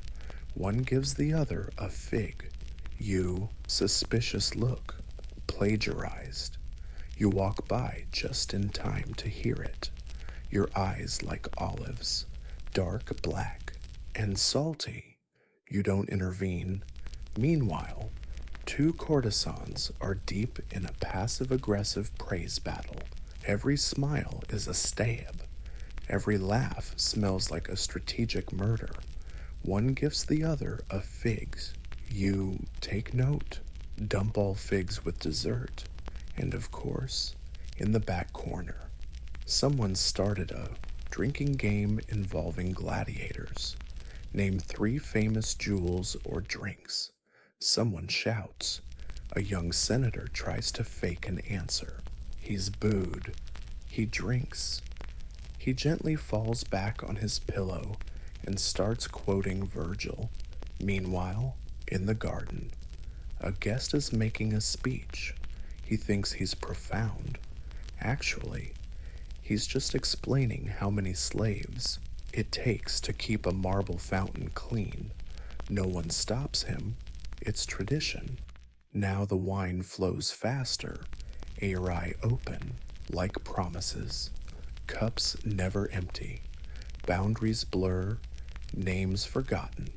One gives the other a fig. You, suspicious look, plagiarized. You walk by just in time to hear it. Your eyes like olives, dark black, and salty. You don't intervene. Meanwhile, two courtesans are deep in a passive-aggressive praise battle. Every smile is a stab. Every laugh smells like a strategic murder. One gives the other a figs. You take note, dump all figs with dessert. And of course, in the back corner, someone started a drinking game involving gladiators. Name 3 famous jewels or drinks. Someone shouts. A young senator tries to fake an answer. He's booed. He drinks. He gently falls back on his pillow and starts quoting Virgil. Meanwhile, in the garden, a guest is making a speech. He thinks he's profound. Actually, he's just explaining how many slaves it takes to keep a marble fountain clean. No one stops him. It's tradition. Now the wine flows faster, ari open, like promises. Cups never empty. Boundaries blur, names forgotten,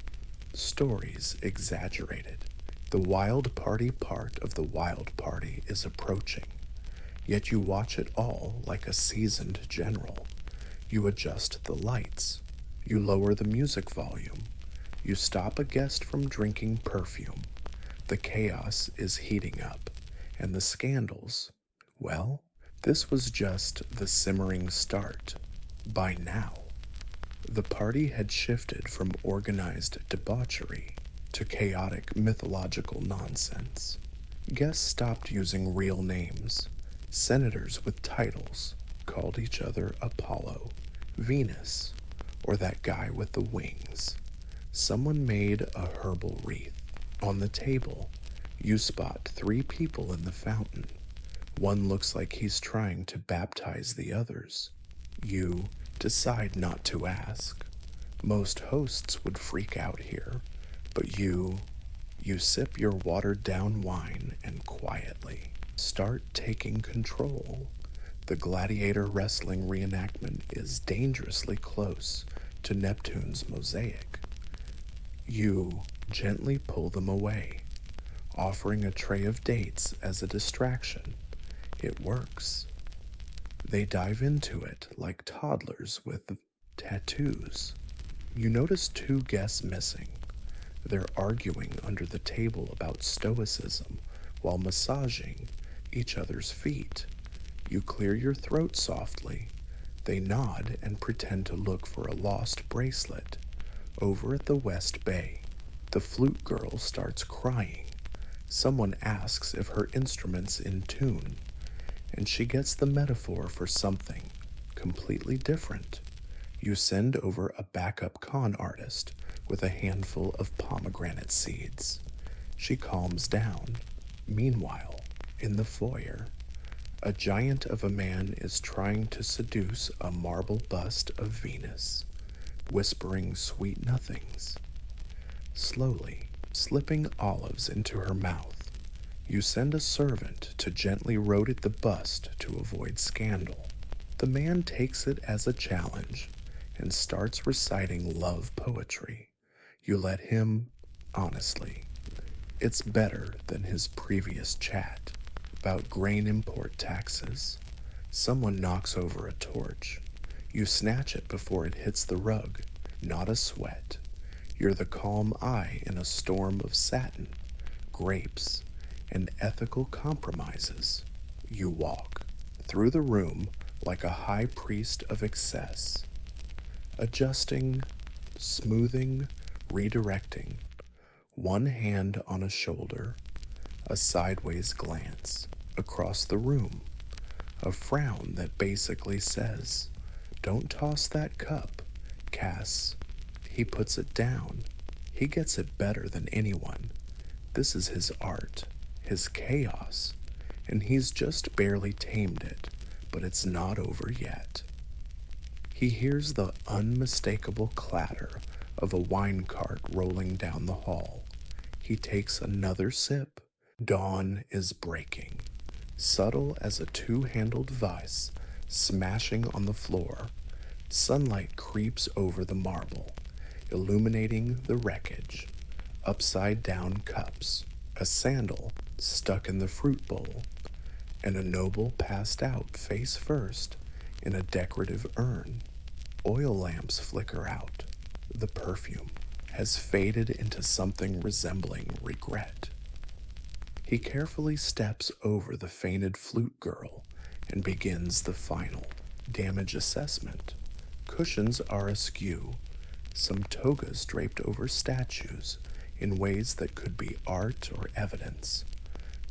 stories exaggerated. The wild party part of the wild party is approaching. Yet you watch it all like a seasoned general. You adjust the lights. You lower the music volume. You stop a guest from drinking perfume. The chaos is heating up, and the scandals, well, this was just the simmering start. By now, the party had shifted from organized debauchery to chaotic mythological nonsense. Guests stopped using real names. Senators with titles called each other Apollo, Venus, or that guy with the wings. Someone made a herbal wreath. On the table, you spot 3 people in the fountain. One looks like he's trying to baptize the others. You decide not to ask. Most hosts would freak out here, but you sip your watered-down wine and quietly start taking control. The gladiator wrestling reenactment is dangerously close to Neptune's mosaic. You gently pull them away, offering a tray of dates as a distraction. It works. They dive into it like toddlers with tattoos. You notice 2 guests missing. They're arguing under the table about stoicism while massaging each other's feet. You clear your throat softly. They nod and pretend to look for a lost bracelet. Over at the West Bay, the flute girl starts crying. Someone asks if her instrument's in tune, and she gets the metaphor for something completely different. You send over a backup con artist with a handful of pomegranate seeds. She calms down. Meanwhile, in the foyer, a giant of a man is trying to seduce a marble bust of Venus, whispering sweet nothings. Slowly, slipping olives into her mouth, you send a servant to gently rotate the bust to avoid scandal. The man takes it as a challenge and starts reciting love poetry. You let him, honestly. It's better than his previous chat about grain import taxes. Someone knocks over a torch. You snatch it before it hits the rug. Not a sweat. You're the calm eye in a storm of satin, grapes, and ethical compromises. You walk through the room like a high priest of excess, adjusting, smoothing, redirecting, one hand on a shoulder, a sideways glance across the room, a frown that basically says, "Don't toss that cup, Cass." He puts it down. He gets it better than anyone. This is his art, his chaos, and he's just barely tamed it, but it's not over yet. He hears the unmistakable clatter of a wine cart rolling down the hall. He takes another sip. Dawn is breaking, subtle as a two-handled vice smashing on the floor. Sunlight creeps over the marble, illuminating the wreckage. Upside-down cups, a sandal stuck in the fruit bowl, and a noble passed out face first in a decorative urn. Oil lamps flicker out. The perfume has faded into something resembling regret. He carefully steps over the fainted flute girl and begins the final damage assessment. Cushions are askew, some togas draped over statues in ways that could be art or evidence.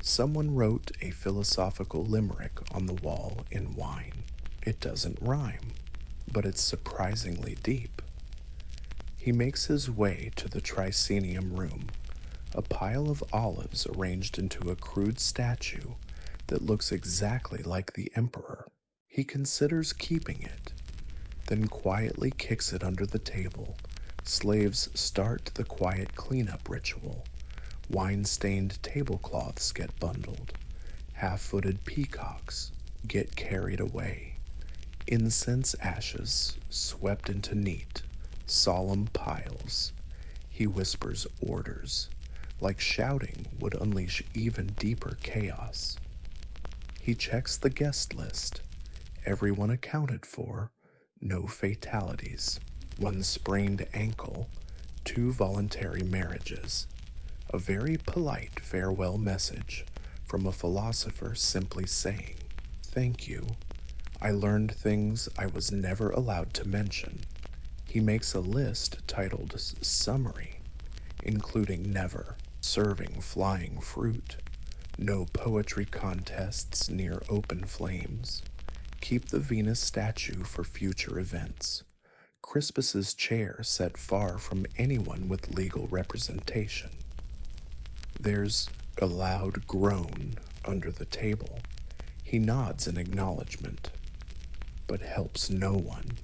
Someone wrote a philosophical limerick on the wall in wine. It doesn't rhyme, but it's surprisingly deep. He makes his way to the Tricenium room, a pile of olives arranged into a crude statue that looks exactly like the emperor. He considers keeping it, then quietly kicks it under the table. Slaves start the quiet cleanup ritual. Wine-stained tablecloths get bundled. Half-footed peacocks get carried away. Incense ashes swept into neat, solemn piles. He whispers orders, like shouting would unleash even deeper chaos. He checks the guest list. Everyone accounted for, no fatalities. One sprained ankle, 2 voluntary marriages. A very polite farewell message from a philosopher simply saying, "Thank you. I learned things I was never allowed to mention." He makes a list titled Summary, including never serving flying fruit, no poetry contests near open flames, keep the Venus statue for future events, Crispus's chair set far from anyone with legal representation. There's a loud groan under the table. He nods in acknowledgement, but helps no one.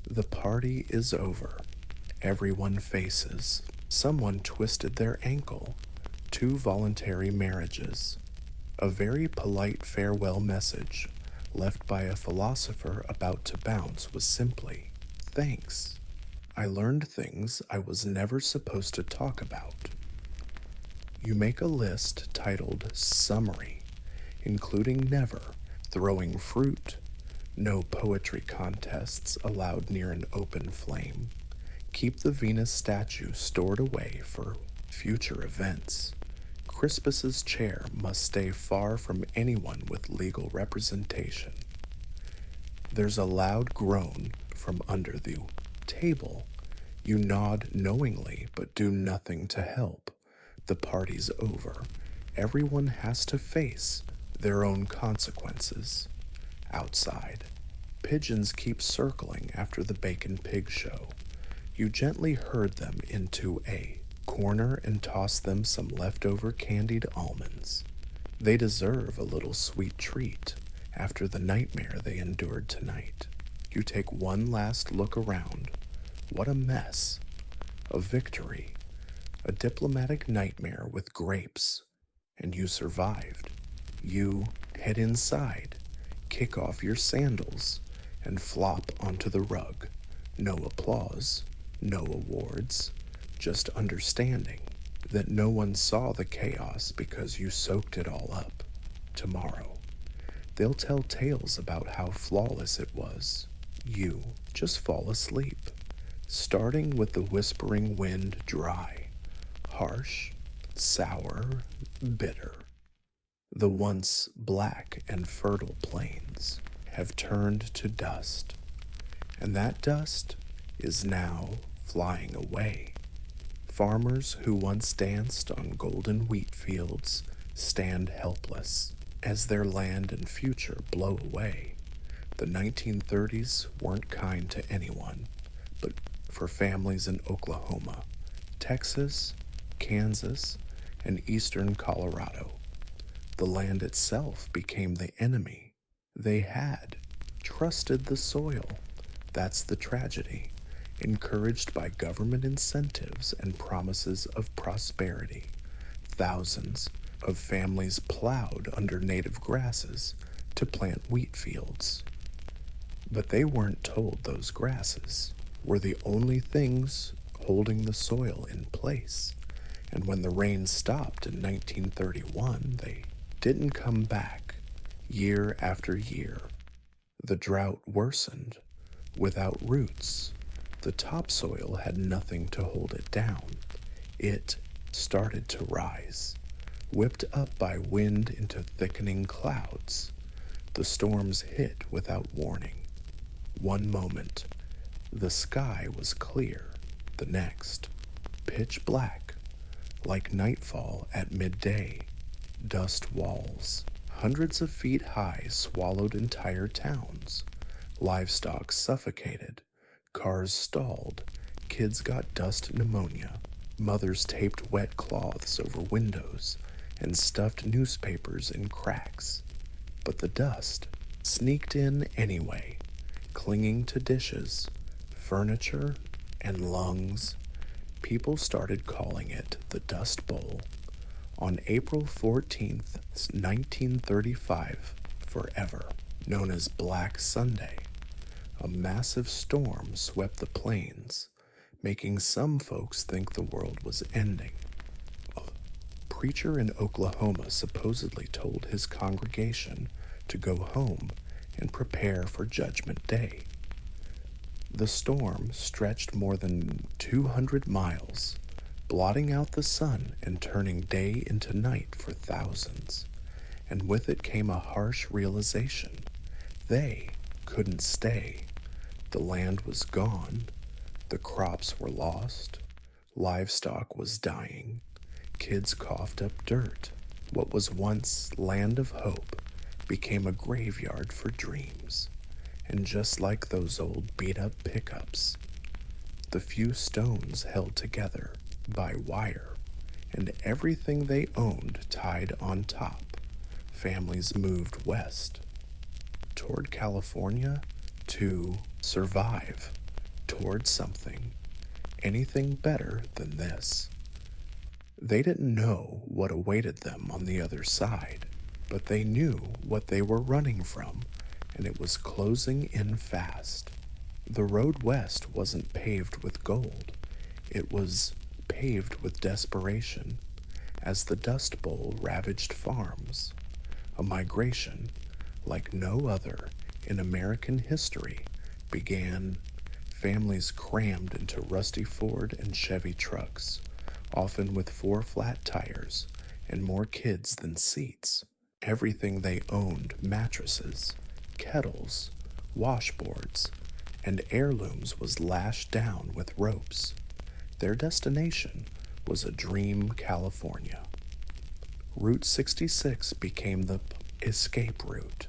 The party is over. Everyone faces. Someone twisted their ankle. 2 voluntary marriages. A very polite farewell message left by a philosopher about to bounce was simply, "Thanks. I learned things I was never supposed to talk about." You make a list titled Summary, including never throwing fruit, no poetry contests allowed near an open flame, keep the Venus statue stored away for future events, Crispus's chair must stay far from anyone with legal representation. There's a loud groan from under the table. You nod knowingly but do nothing to help. The party's over. Everyone has to face their own consequences. Outside, pigeons keep circling after the bacon pig show. You gently herd them into a corner and toss them some leftover candied almonds. They deserve a little sweet treat after the nightmare they endured tonight. You take one last look around. What a mess. A victory. A diplomatic nightmare with grapes. And you survived. You head inside, kick off your sandals, and flop onto the rug. No applause, no awards, just understanding that no one saw the chaos because you soaked it all up. Tomorrow, they'll tell tales about how flawless it was. You just fall asleep, starting with the whispering wind dry, harsh, sour, bitter. The once black and fertile plains have turned to dust, and that dust is now flying away. Farmers who once danced on golden wheat fields stand helpless as their land and future blow away. The 1930s weren't kind to anyone, but for families in Oklahoma, Texas, Kansas, and eastern Colorado, the land itself became the enemy. They had trusted the soil. That's the tragedy. Encouraged by government incentives and promises of prosperity, thousands of families plowed under native grasses to plant wheat fields. But they weren't told those grasses were the only things holding the soil in place. And when the rain stopped in 1931, they didn't come back year after year. The drought worsened. Without roots, the topsoil had nothing to hold it down. It started to rise, whipped up by wind into thickening clouds. The storms hit without warning. One moment, the sky was clear. The next, pitch black, like nightfall at midday. Dust walls, hundreds of feet high, swallowed entire towns. Livestock suffocated. Cars stalled. Kids got dust pneumonia. Mothers taped wet cloths over windows and stuffed newspapers in cracks. But the dust sneaked in anyway, clinging to dishes, furniture, and lungs. People started calling it the Dust Bowl. On April 14th, 1935, forever, known as Black Sunday, a massive storm swept the plains, making some folks think the world was ending. A preacher in Oklahoma supposedly told his congregation to go home and prepare for Judgment Day. The storm stretched more than 200 miles, blotting out the sun and turning day into night for thousands. And with it came a harsh realization. They couldn't stay. The land was gone. The crops were lost. Livestock was dying. Kids coughed up dirt. What was once land of hope became a graveyard for dreams. And just like those old beat-up pickups, the few stones held together by wire and everything they owned tied on top, families moved west, toward California, to survive, toward something, anything better than this. They didn't know what awaited them on the other side, but they knew what they were running from, and it was closing in fast. The road west wasn't paved with gold. It was paved with desperation as the Dust Bowl ravaged farms. A migration like no other in American history began. Families crammed into rusty Ford and Chevy trucks, often with 4 flat tires and more kids than seats. Everything they owned, mattresses, kettles, washboards, and heirlooms, was lashed down with ropes. Their destination was a dream California. Route 66 became the escape route,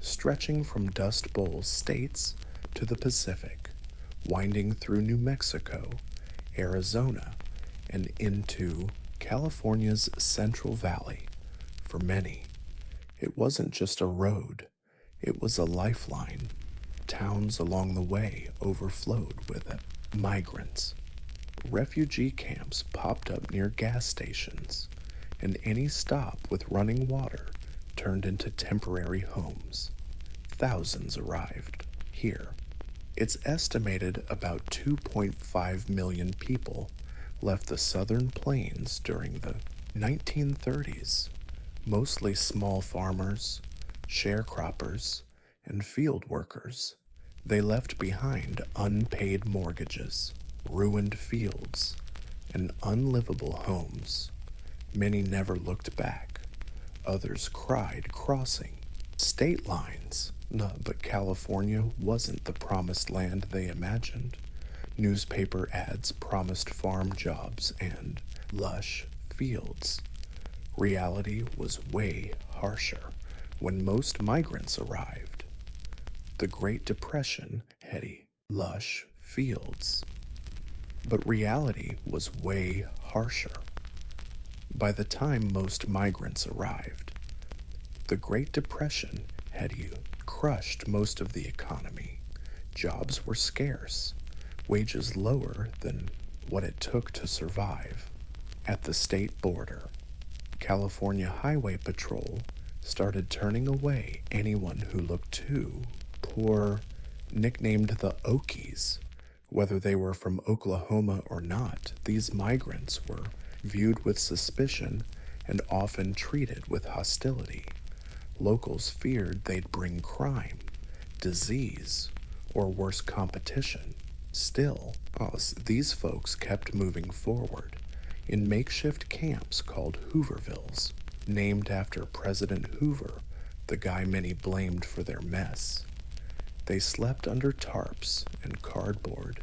stretching from Dust Bowl states to the Pacific, winding through New Mexico, Arizona, and into California's Central Valley. For many, it wasn't just a road, it was a lifeline. Towns along the way overflowed with migrants. Refugee camps popped up near gas stations, and any stop with running water turned into temporary homes. Thousands arrived here. It's estimated about 2.5 million people left the southern plains during the 1930s, mostly small farmers, sharecroppers, and field workers. They left behind unpaid mortgages, ruined fields, and unlivable homes. Many never looked back. others cried crossing state lines. No, but California wasn't the promised land they imagined. Newspaper ads promised farm jobs and lush fields. Reality was way harsher when most migrants arrived. The Great Depression had lush fields. But reality was way harsher. By the time most migrants arrived, the Great Depression had crushed most of the economy. Jobs were scarce, wages lower than what it took to survive. At the state border, California Highway Patrol started turning away anyone who looked too poor, nicknamed the Okies. Whether they were from Oklahoma or not, these migrants were viewed with suspicion and often treated with hostility. Locals feared they'd bring crime, disease, or worse, competition. Still, these folks kept moving forward in makeshift camps called Hoovervilles, named after President Hoover, the guy many blamed for their mess. They slept under tarps and cardboard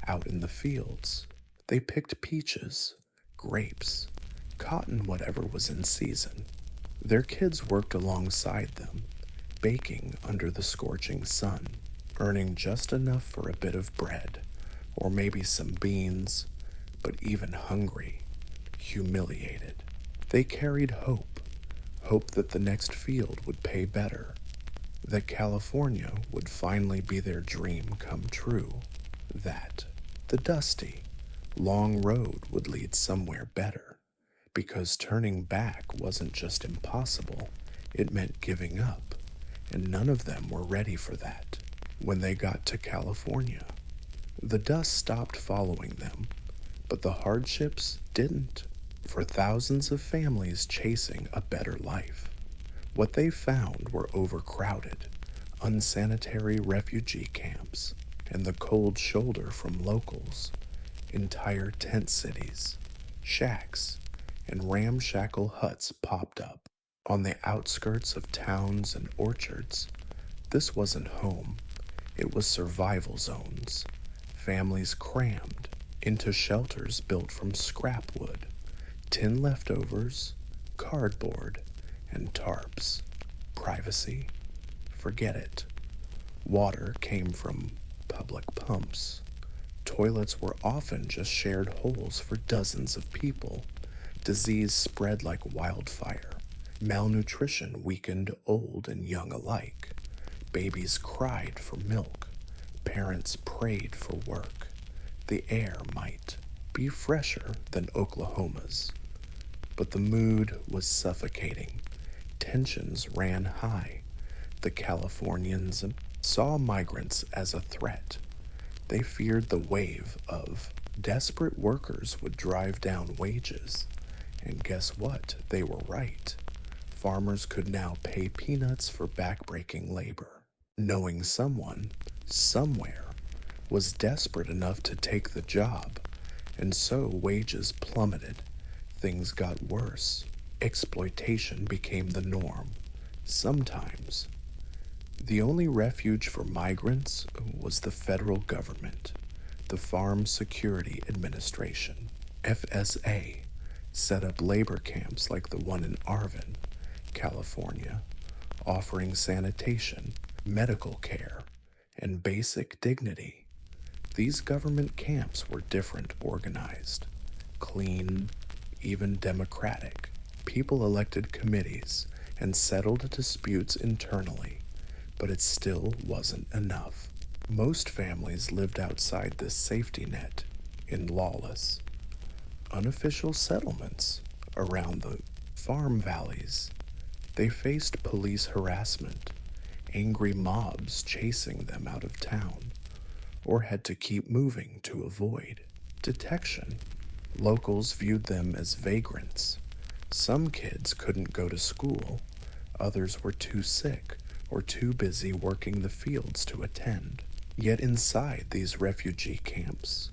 out in the fields. They picked peaches, grapes, cotton, whatever was in season. Their kids worked alongside them, baking under the scorching sun, earning just enough for a bit of bread, or maybe some beans, but even hungry, humiliated. They carried hope that the next field would pay better, that California would finally be their dream come true, that the dusty, long road would lead somewhere better, because turning back wasn't just impossible, it meant giving up, and none of them were ready for that. When they got to California, the dust stopped following them, but the hardships didn't. For thousands of families chasing a better life, what they found were overcrowded, unsanitary refugee camps, and the cold shoulder from locals. Entire tent cities, shacks, and ramshackle huts popped up on the outskirts of towns and orchards. This wasn't home, it was survival zones. Families crammed into shelters built from scrap wood, tin leftovers, cardboard, and tarps. Privacy? Forget it. Water came from public pumps. Toilets were often just shared holes for dozens of people. Disease spread like wildfire. Malnutrition weakened old and young alike. Babies cried for milk. Parents prayed for work. The air might be fresher than Oklahoma's, but the mood was suffocating. Tensions ran high. The Californians saw migrants as a threat. They feared the wave of desperate workers would drive down wages. And guess what? They were right. Farmers could now pay peanuts for backbreaking labor. Knowing someone, somewhere, was desperate enough to take the job, and so wages plummeted. Things got worse. Exploitation became the norm. Sometimes, the only refuge for migrants was the federal government. The Farm Security Administration, FSA, set up labor camps like the one in Arvin, California, offering sanitation, medical care, and basic dignity. These government camps were different organized, clean, even democratic. People elected committees and settled disputes internally, but it still wasn't enough. Most families lived outside this safety net in lawless, unofficial settlements around the farm valleys. They faced police harassment, angry mobs chasing them out of town, or had to keep moving to avoid detection. Locals viewed them as vagrants. Some kids couldn't go to school, others were too sick or too busy working the fields to attend. Yet inside these refugee camps,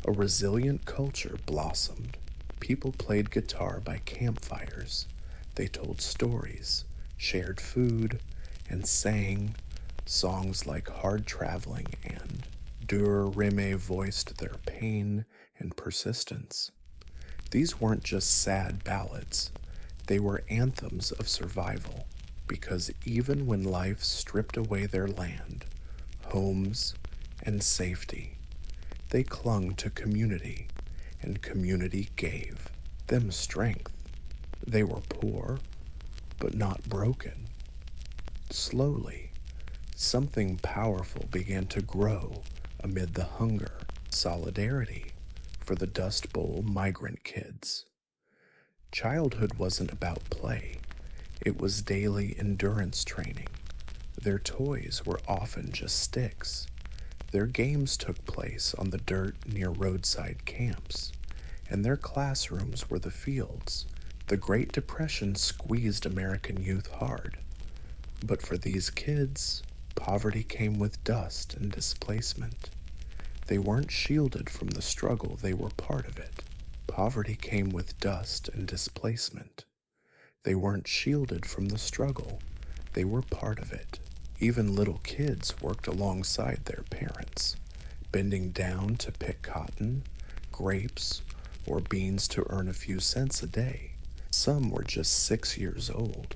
a resilient culture blossomed. People played guitar by campfires, They told stories, shared food, and sang songs like Hard Traveling and Dur Rime voiced their pain and persistence. These weren't just sad ballads, they were anthems of survival, because even when life stripped away their land, homes, and safety, they clung to community, and community gave them strength. They were poor, but not broken. Slowly, something powerful began to grow amid the hunger, solidarity for the Dust Bowl migrant kids. Childhood wasn't about play, it was daily endurance training. Their toys were often just sticks. Their games took place on the dirt near roadside camps, and their classrooms were the fields. The Great Depression squeezed American youth hard, but for these kids, poverty came with dust and displacement. They weren't shielded from the struggle, they were part of it. Poverty came with dust and displacement. They weren't shielded from the struggle, they were part of it. Even little kids worked alongside their parents, bending down to pick cotton, grapes, or beans to earn a few cents a day. Some were just 6 years old.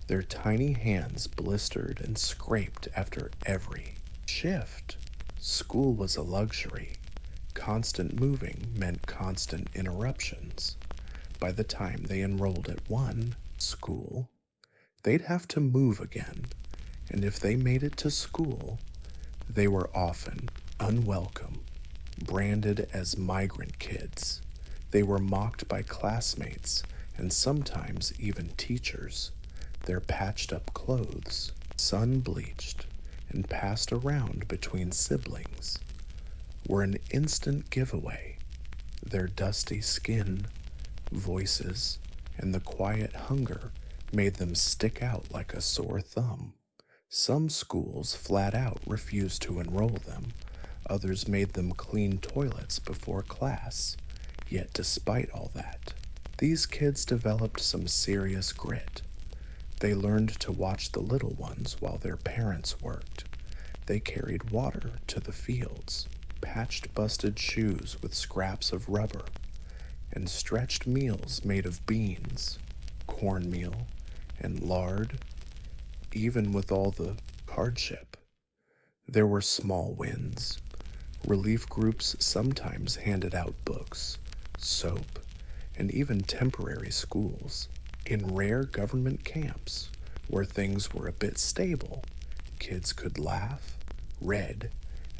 Their tiny hands blistered and scraped after every shift. School was a luxury. Constant moving meant constant interruptions. By the time they enrolled at one school, they'd have to move again, and if they made it to school, they were often unwelcome, branded as migrant kids. They were mocked by classmates and sometimes even teachers. Their patched up clothes, sun bleached, and passed around between siblings, were an instant giveaway. Their dusty skin, voices, and the quiet hunger made them stick out like a sore thumb. Some schools flat out refused to enroll them, others made them clean toilets before class. Yet despite all that, these kids developed some serious grit. They learned to watch the little ones while their parents worked. They carried water to the fields, patched busted shoes with scraps of rubber, and stretched meals made of beans, cornmeal, and lard. Even with all the hardship, there were small wins. Relief groups sometimes handed out books, soap, and even temporary schools. In rare government camps, where things were a bit stable, kids could laugh, read,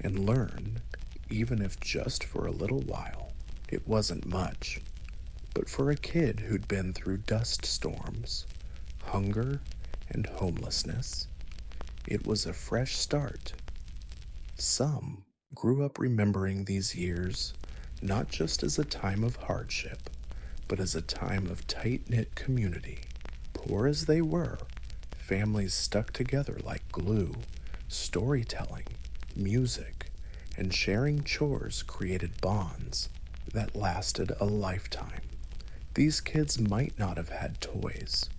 and learn, even if just for a little while. It wasn't much, but for a kid who'd been through dust storms, hunger, and homelessness, it was a fresh start. Some grew up remembering these years not just as a time of hardship, but as a time of tight-knit community. Poor as they were, families stuck together like glue. Storytelling, music, and sharing chores created bonds that lasted a lifetime. These kids might not have had toys,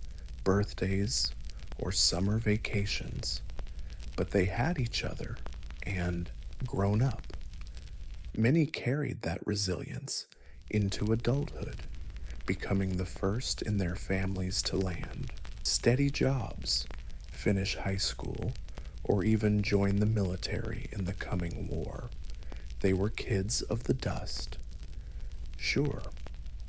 birthdays, or summer vacations, but they had each other and grown up. Many carried that resilience into adulthood, becoming the first in their families to land steady jobs, finish high school, or even join the military in the coming war. They were kids of the dust, sure,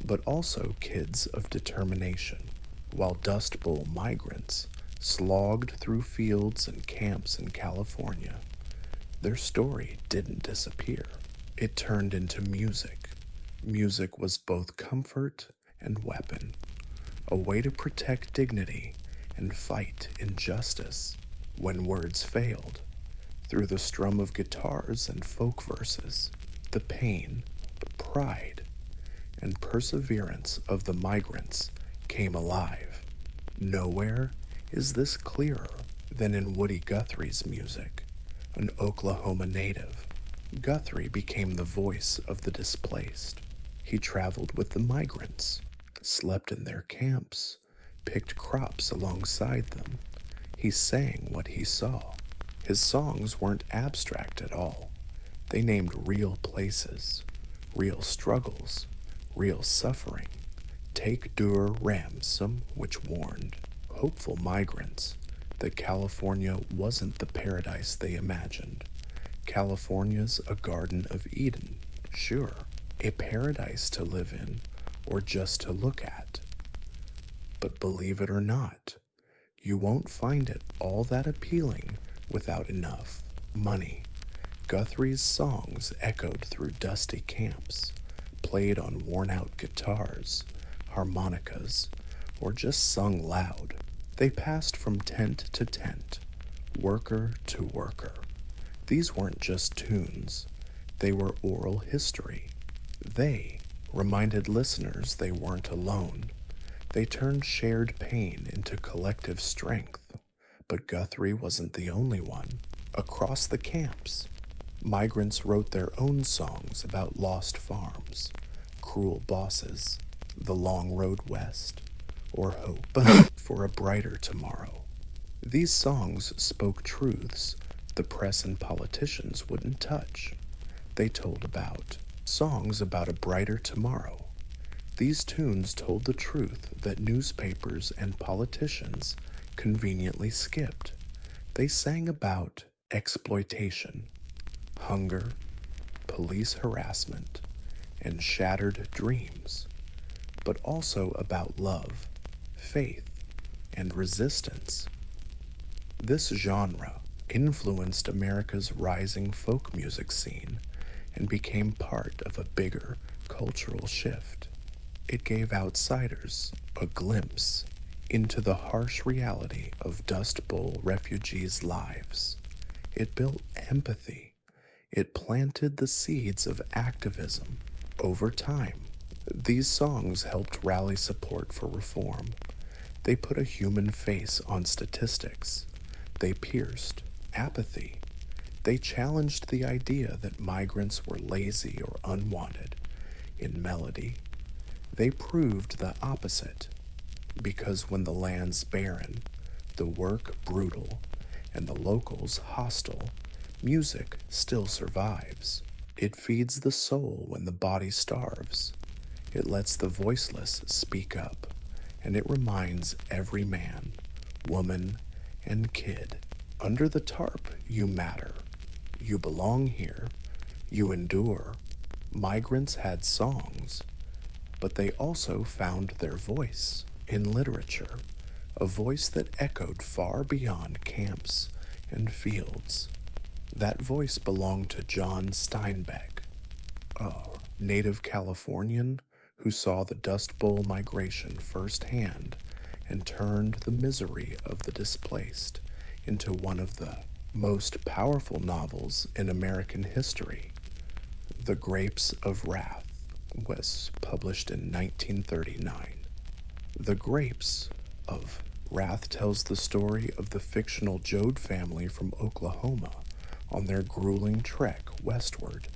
but also kids of determination. While Dust Bowl migrants slogged through fields and camps in California, their story didn't disappear. It turned into music. Music was both comfort and weapon, a way to protect dignity and fight injustice when words failed. Through the strum of guitars and folk verses, the pain, pride, and perseverance of the migrants came alive. Nowhere is this clearer than in Woody Guthrie's music, an Oklahoma native. Guthrie became the voice of the displaced. He traveled with the migrants, slept in their camps, picked crops alongside them. He sang what he saw. His songs weren't abstract at all. They named real places, real struggles, real suffering. Take Dur Ramsum, which warned hopeful migrants that California wasn't the paradise they imagined. California's a Garden of Eden, sure, a paradise to live in or just to look at. But believe it or not, you won't find it all that appealing without enough money. Guthrie's songs echoed through dusty camps, played on worn-out guitars, harmonicas, or just sung loud. They passed from tent to tent, worker to worker. These weren't just tunes, they were oral history. They reminded listeners they weren't alone. They turned shared pain into collective strength. But Guthrie wasn't the only one. Across the camps, migrants wrote their own songs about lost farms, cruel bosses, the long road west, or hope for a brighter tomorrow. These songs spoke truths the press and politicians wouldn't touch. They told about songs about a brighter tomorrow. These tunes told the truth that newspapers and politicians conveniently skipped. They sang about exploitation, hunger, police harassment, and shattered dreams, but also about love, faith, and resistance. This genre influenced America's rising folk music scene and became part of a bigger cultural shift. It gave outsiders a glimpse into the harsh reality of Dust Bowl refugees' lives. It built empathy. It planted the seeds of activism. Over time, these songs helped rally support for reform. They put a human face on statistics. They pierced apathy. They challenged the idea that migrants were lazy or unwanted. In melody, they proved the opposite, because when the land's barren, the work brutal, and the locals hostile, music still survives. It feeds the soul when the body starves. It lets the voiceless speak up, and it reminds every man, woman, and kid, under the tarp, you matter. You belong here. You endure. Migrants had songs, but they also found their voice in literature, a voice that echoed far beyond camps and fields. That voice belonged to John Steinbeck, a native Californian who saw the Dust Bowl migration firsthand and turned the misery of the displaced into one of the most powerful novels in American history. The Grapes of Wrath was published in 1939. The Grapes of Wrath tells the story of the fictional Joad family from Oklahoma on their grueling trek westward,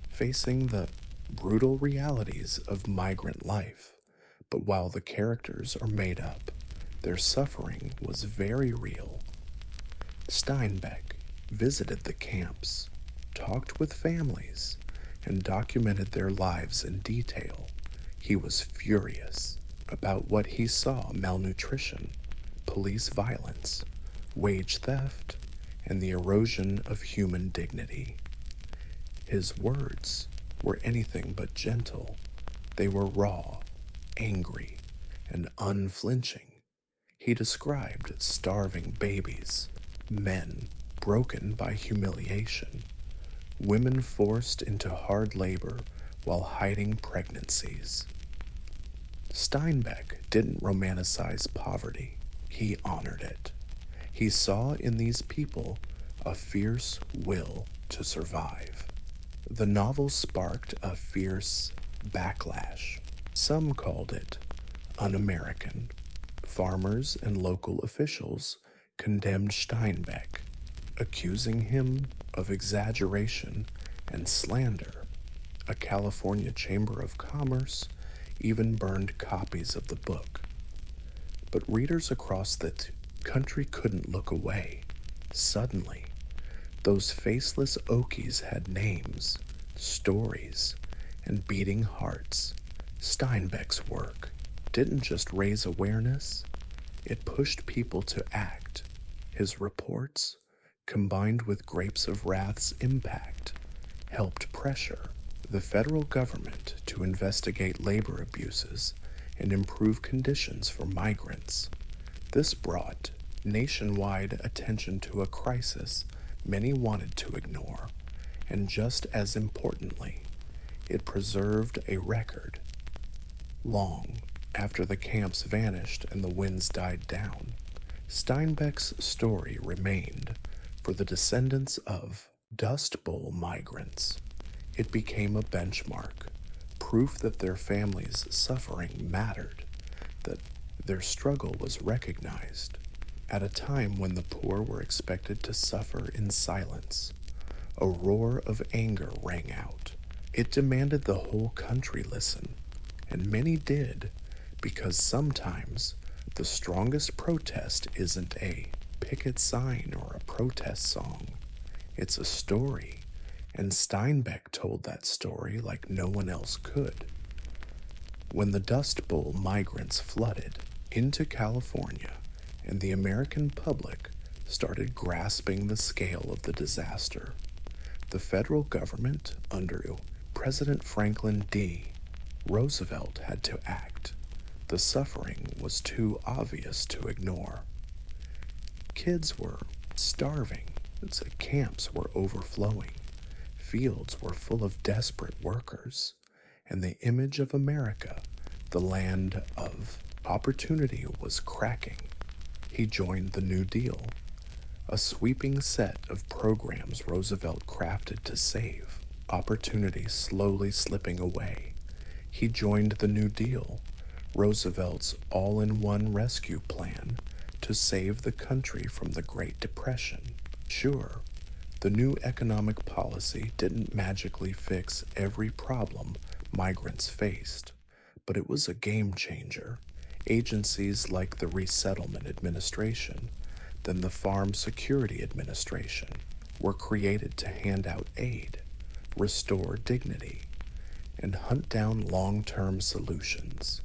facing the brutal realities of migrant life. But while the characters are made up, their suffering was very real. Steinbeck visited the camps, talked with families, and documented their lives in detail. He was furious about what he saw: malnutrition, police violence, wage theft, and the erosion of human dignity. His words were anything but gentle. They were raw, angry, and unflinching. He described starving babies, men broken by humiliation, women forced into hard labor while hiding pregnancies. Steinbeck didn't romanticize poverty. He honored it. He saw in these people a fierce will to survive. The novel sparked a fierce backlash. Some called it un-American. Farmers and local officials condemned Steinbeck, accusing him of exaggeration and slander. A California Chamber of Commerce even burned copies of the book. But readers across the country couldn't look away. Suddenly, those faceless Okies had names, stories, and beating hearts. Steinbeck's work didn't just raise awareness, it pushed people to act. His reports, combined with Grapes of Wrath's impact, helped pressure the federal government to investigate labor abuses and improve conditions for migrants. This brought nationwide attention to a crisis many wanted to ignore, and just as importantly, it preserved a record. Long after the camps vanished and the winds died down, Steinbeck's story remained for the descendants of Dust Bowl migrants. It became a benchmark, proof that their families' suffering mattered, that their struggle was recognized. At a time when the poor were expected to suffer in silence, a roar of anger rang out. It demanded the whole country listen, and many did, because sometimes the strongest protest isn't a picket sign or a protest song. It's a story, and Steinbeck told that story like no one else could. When the Dust Bowl migrants flooded into California, and the American public started grasping the scale of the disaster, the federal government, under President Franklin D. Roosevelt, had to act. The suffering was too obvious to ignore. Kids were starving, camps were overflowing, fields were full of desperate workers, and the image of America, the land of opportunity, was cracking. He joined the New Deal, a sweeping set of programs Roosevelt crafted to save opportunity slowly slipping away. He joined the New Deal, Roosevelt's all-in-one rescue plan to save the country from the Great Depression. Sure, the new economic policy didn't magically fix every problem migrants faced, but it was a game changer. Agencies like the Resettlement Administration, then the Farm Security Administration, were created to hand out aid, restore dignity, and hunt down long-term solutions.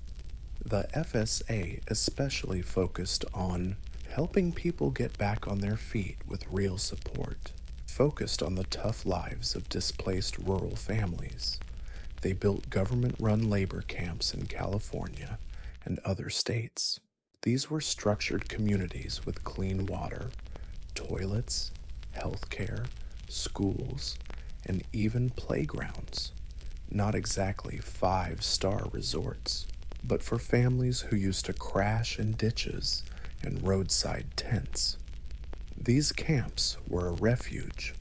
The FSA especially focused on helping people get back on their feet with real support, focused on the tough lives of displaced rural families. They built government-run labor camps in California and other states. These were structured communities with clean water, toilets, healthcare, schools, and even playgrounds. Not exactly five-star resorts, but for families who used to crash in ditches and roadside tents. These camps were a refuge.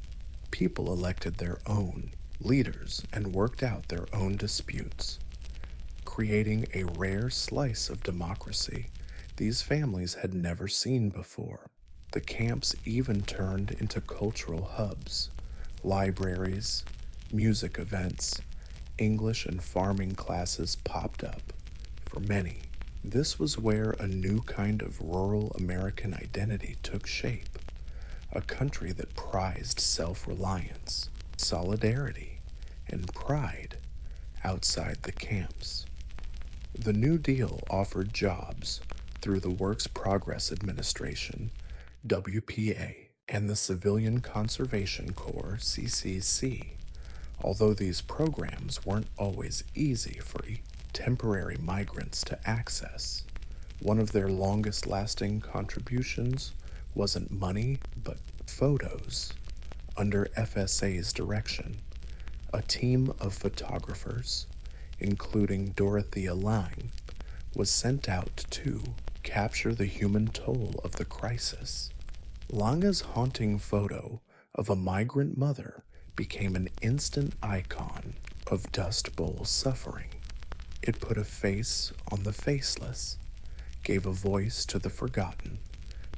People elected their own leaders and worked out their own disputes, creating a rare slice of democracy these families had never seen before. The camps even turned into cultural hubs, libraries, music events, English and farming classes popped up. For many, this was where a new kind of rural American identity took shape, a country that prized self-reliance, solidarity, and pride outside the camps. The New Deal offered jobs through the Works Progress Administration, WPA, and the Civilian Conservation Corps, CCC, although these programs weren't always easy for temporary migrants to access. One of their longest-lasting contributions wasn't money, but photos. Under FSA's direction, a team of photographers, including Dorothea Lange, was sent out to capture the human toll of the crisis. Lange's haunting photo of a migrant mother became an instant icon of Dust Bowl suffering. It put a face on the faceless, gave a voice to the forgotten,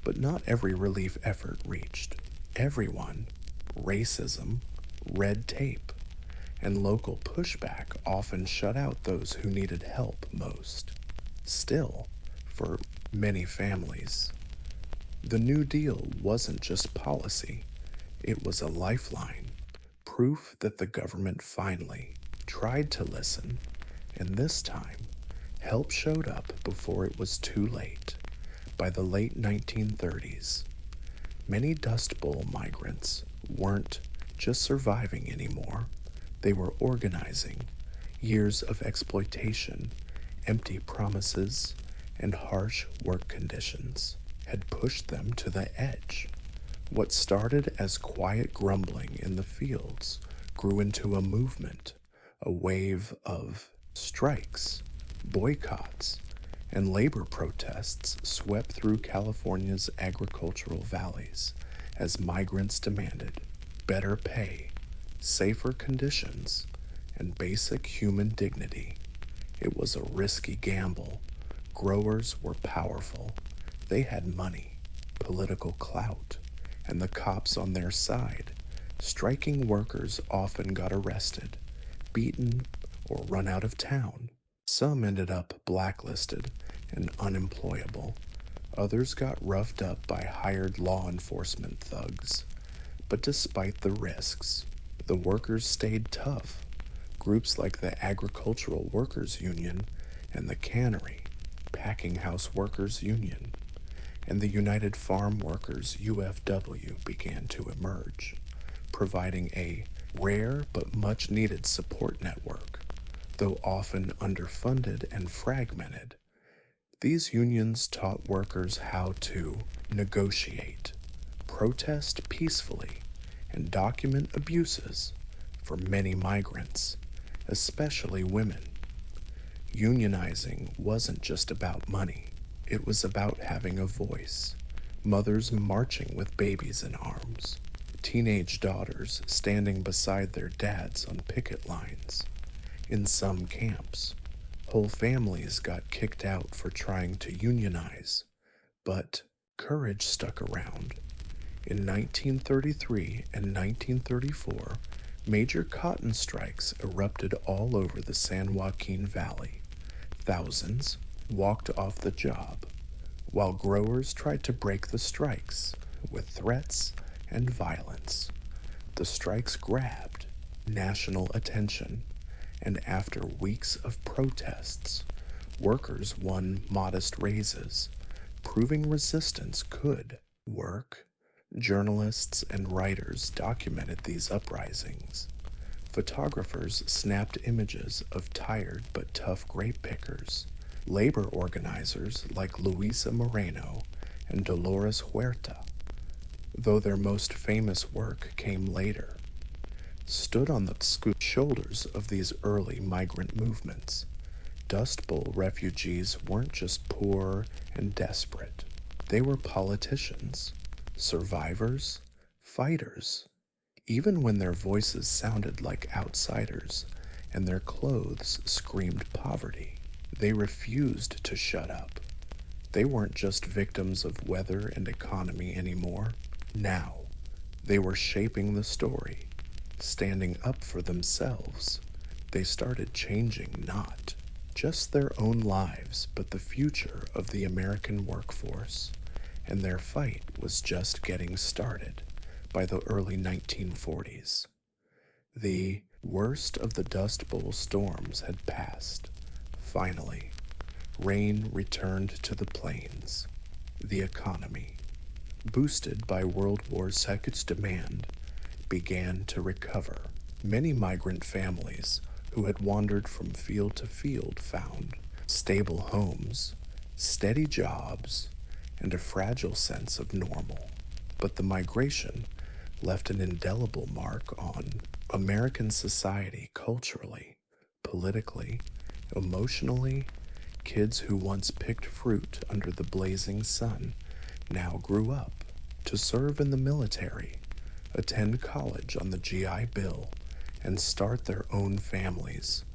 but not every relief effort reached everyone. Racism, red tape, and local pushback often shut out those who needed help most. Still, for many families. The New Deal wasn't just policy, it was a lifeline, proof that the government finally tried to listen, and this time, help showed up before it was too late. By the late 1930s, many Dust Bowl migrants weren't just surviving anymore, they were organizing. Years of exploitation, empty promises, and harsh work conditions had pushed them to the edge. What started as quiet grumbling in the fields grew into a movement, a wave of strikes, boycotts, and labor protests swept through California's agricultural valleys as migrants demanded better pay, safer conditions, and basic human dignity. It was a risky gamble. Growers were powerful. They had money, political clout, and the cops on their side. Striking workers often got arrested, beaten, or run out of town. Some ended up blacklisted and unemployable. Others got roughed up by hired law enforcement thugs. But despite the risks, the workers stayed tough. Groups like the Agricultural Workers Union and the Cannery, Packing House Workers Union, and the United Farm Workers UFW began to emerge, providing a rare but much needed support network. Though often underfunded and fragmented, these unions taught workers how to negotiate, protest peacefully, and document abuses for many migrants, especially women. Unionizing wasn't just about money, it was about having a voice. Mothers marching with babies in arms, teenage daughters standing beside their dads on picket lines. In some camps, whole families got kicked out for trying to unionize, but courage stuck around. In 1933 and 1934, major cotton strikes erupted all over the San Joaquin Valley. Thousands walked off the job, while growers tried to break the strikes with threats and violence. The strikes grabbed national attention, and after weeks of protests, workers won modest raises, proving resistance could work. Journalists and writers documented these uprisings. Photographers snapped images of tired but tough grape pickers. Labor organizers like Luisa Moreno and Dolores Huerta, though their most famous work came later, stood on the shoulders of these early migrant movements. Dust Bowl refugees weren't just poor and desperate. They were politicians, survivors, fighters. Even when their voices sounded like outsiders and their clothes screamed poverty, they refused to shut up. They weren't just victims of weather and economy anymore. Now, they were shaping the story, standing up for themselves. They started changing not just their own lives, but the future of the American workforce. And their fight was just getting started by the early 1940s. The worst of the Dust Bowl storms had passed. Finally, rain returned to the plains. The economy, boosted by World War II's demand, began to recover. Many migrant families who had wandered from field to field found stable homes, steady jobs, and a fragile sense of normal. But the migration left an indelible mark on American society culturally, politically, emotionally. Kids who once picked fruit under the blazing sun now grew up to serve in the military, attend college on the GI Bill, and start their own families.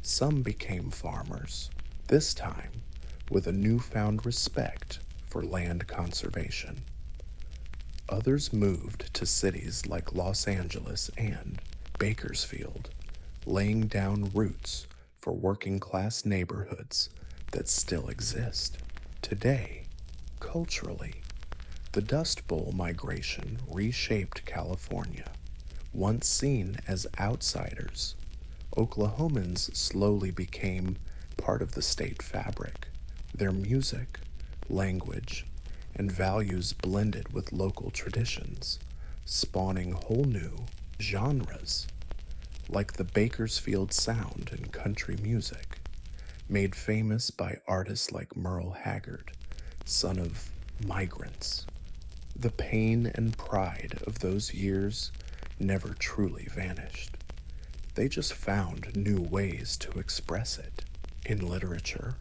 Some became farmers, this time with a newfound respect for land conservation. Others moved to cities like Los Angeles and Bakersfield, laying down roots for working-class neighborhoods that still exist. Today, Culturally, the Dust Bowl migration reshaped California. Once seen as outsiders, Oklahomans slowly became part of the state fabric. Their music, language, and values blended with local traditions, spawning whole new genres like the Bakersfield sound in country music, made famous by artists like Merle Haggard, son of migrants. The pain and pride of those years never truly vanished. They just found new ways to express it. In literature,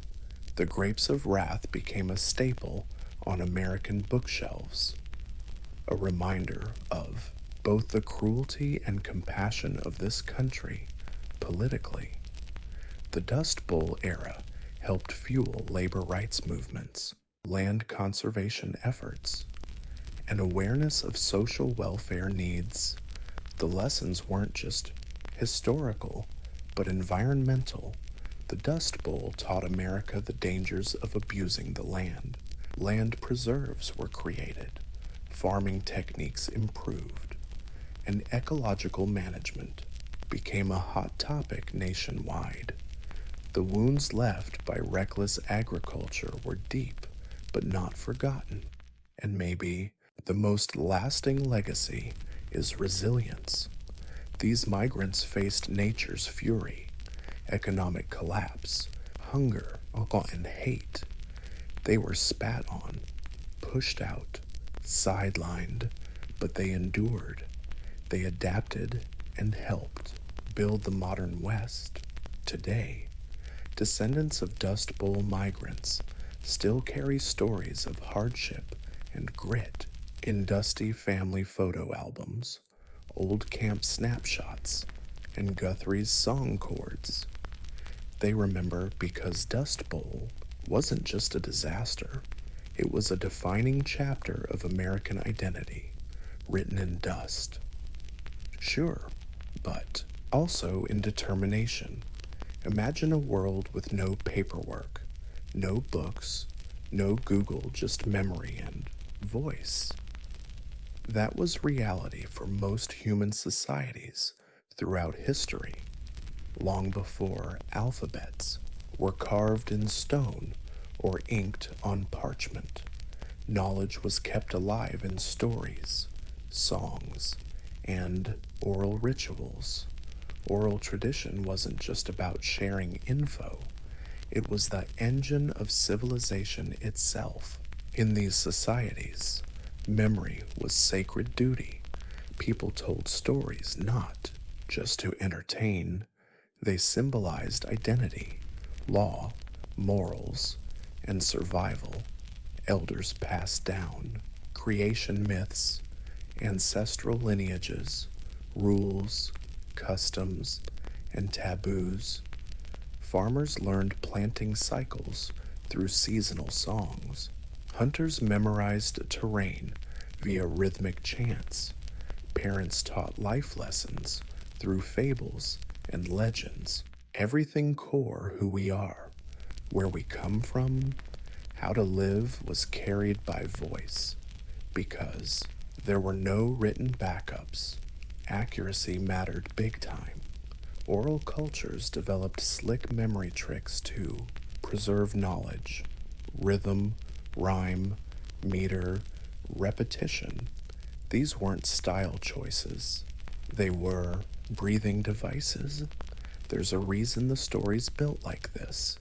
The Grapes of Wrath became a staple on American bookshelves, a reminder of both the cruelty and compassion of this country politically. The Dust Bowl era helped fuel labor rights movements, land conservation efforts, and awareness of social welfare needs. The lessons weren't just historical, but environmental. The Dust Bowl taught America the dangers of abusing the land. Land preserves were created, farming techniques improved, and ecological management became a hot topic nationwide. The wounds left by reckless agriculture were deep, but not forgotten. And maybe the most lasting legacy is resilience. These migrants faced nature's fury, economic collapse, hunger, and hate. They were spat on, pushed out, sidelined, but they endured. They adapted and helped build the modern West. Today, descendants of Dust Bowl migrants still carry stories of hardship and grit in dusty family photo albums, old camp snapshots, and Guthrie's song chords. They remember because Dust Bowl wasn't just a disaster, it was a defining chapter of American identity, written in dust. Sure, but also in determination. Imagine a world with no paperwork, no books, no Google, just memory and voice. That was reality for most human societies throughout history, long before alphabets were carved in stone or inked on parchment. Knowledge was kept alive in stories, songs, and oral rituals. Oral tradition wasn't just about sharing info, it was the engine of civilization itself. In these societies, memory was sacred duty. People told stories not just to entertain, they symbolized identity, law, morals, and survival. Elders passed down creation myths, ancestral lineages, rules, customs, and taboos. Farmers learned planting cycles through seasonal songs. Hunters memorized terrain via rhythmic chants. Parents taught life lessons through fables and legends. Everything core who we are, where we come from, how to live was carried by voice. Because there were no written backups, accuracy mattered big time. Oral cultures developed slick memory tricks to preserve knowledge, rhythm, rhyme, meter, repetition. These weren't style choices. They were breathing devices. There's a reason the story's built like this.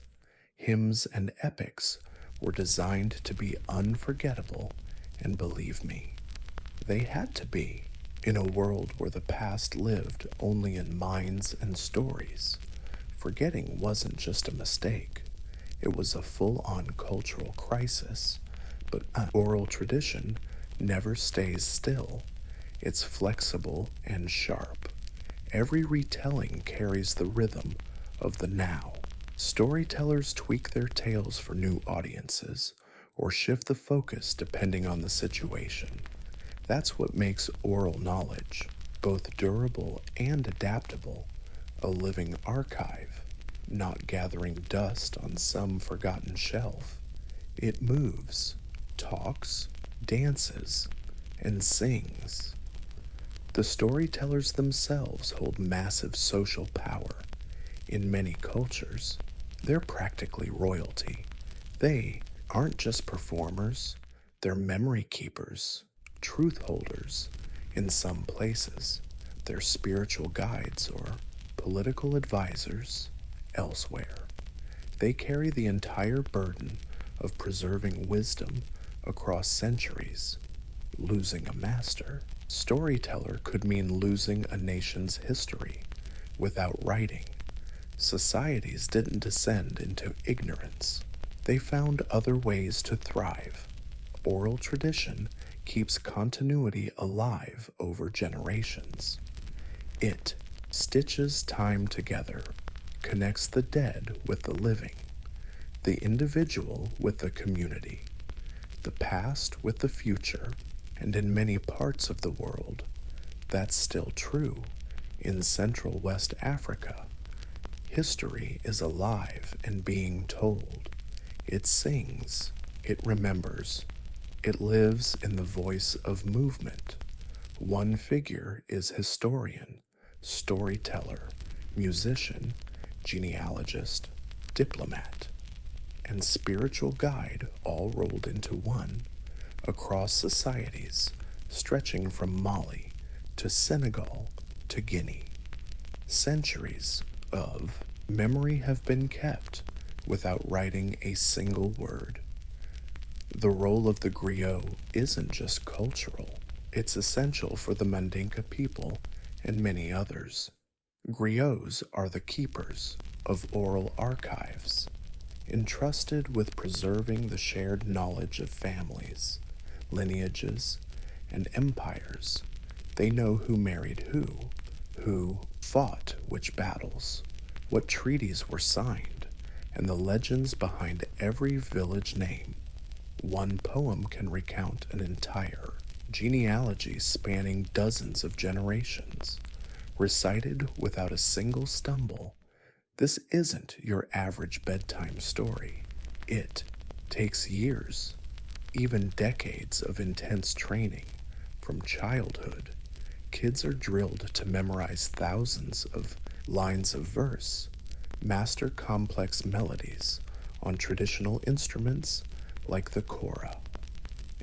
Hymns and epics were designed to be unforgettable, and believe me, they had to be. In a world where the past lived only in minds and stories, forgetting wasn't just a mistake, it was a full-on cultural crisis. But oral tradition never stays still. It's flexible and sharp. Every retelling carries the rhythm of the now. Storytellers tweak their tales for new audiences, or shift the focus depending on the situation. That's what makes oral knowledge both durable and adaptable, a living archive, not gathering dust on some forgotten shelf. It moves, talks, dances, and sings. The storytellers themselves hold massive social power. In many cultures, they're practically royalty. They aren't just performers, they're memory keepers, truth holders. In some places, they're spiritual guides or political advisors elsewhere. They carry the entire burden of preserving wisdom across centuries. Losing a master storyteller could mean losing a nation's history. Without writing, societies didn't descend into ignorance. They found other ways to thrive. Oral tradition keeps continuity alive over generations. It stitches time together, connects the dead with the living, the individual with the community, the past with the future, and in many parts of the world, that's still true. In Central West Africa, history is alive and being told. It sings, it remembers, it lives in the voice of movement. One figure is historian, storyteller, musician, genealogist, diplomat, and spiritual guide all rolled into one, across societies, stretching from Mali to Senegal to Guinea. Centuries of memory have been kept without writing a single word. The role of the griot isn't just cultural, it's essential for the Mandinka people and many others. Griots are the keepers of oral archives, entrusted with preserving the shared knowledge of families, lineages, and empires. They know who married who fought which battles, what treaties were signed, and the legends behind every village name. One poem can recount an entire genealogy spanning dozens of generations, recited without a single stumble. This isn't your average bedtime story. It takes years, even decades of intense training. From childhood, kids are drilled to memorize thousands of lines of verse, master complex melodies on traditional instruments like the kora,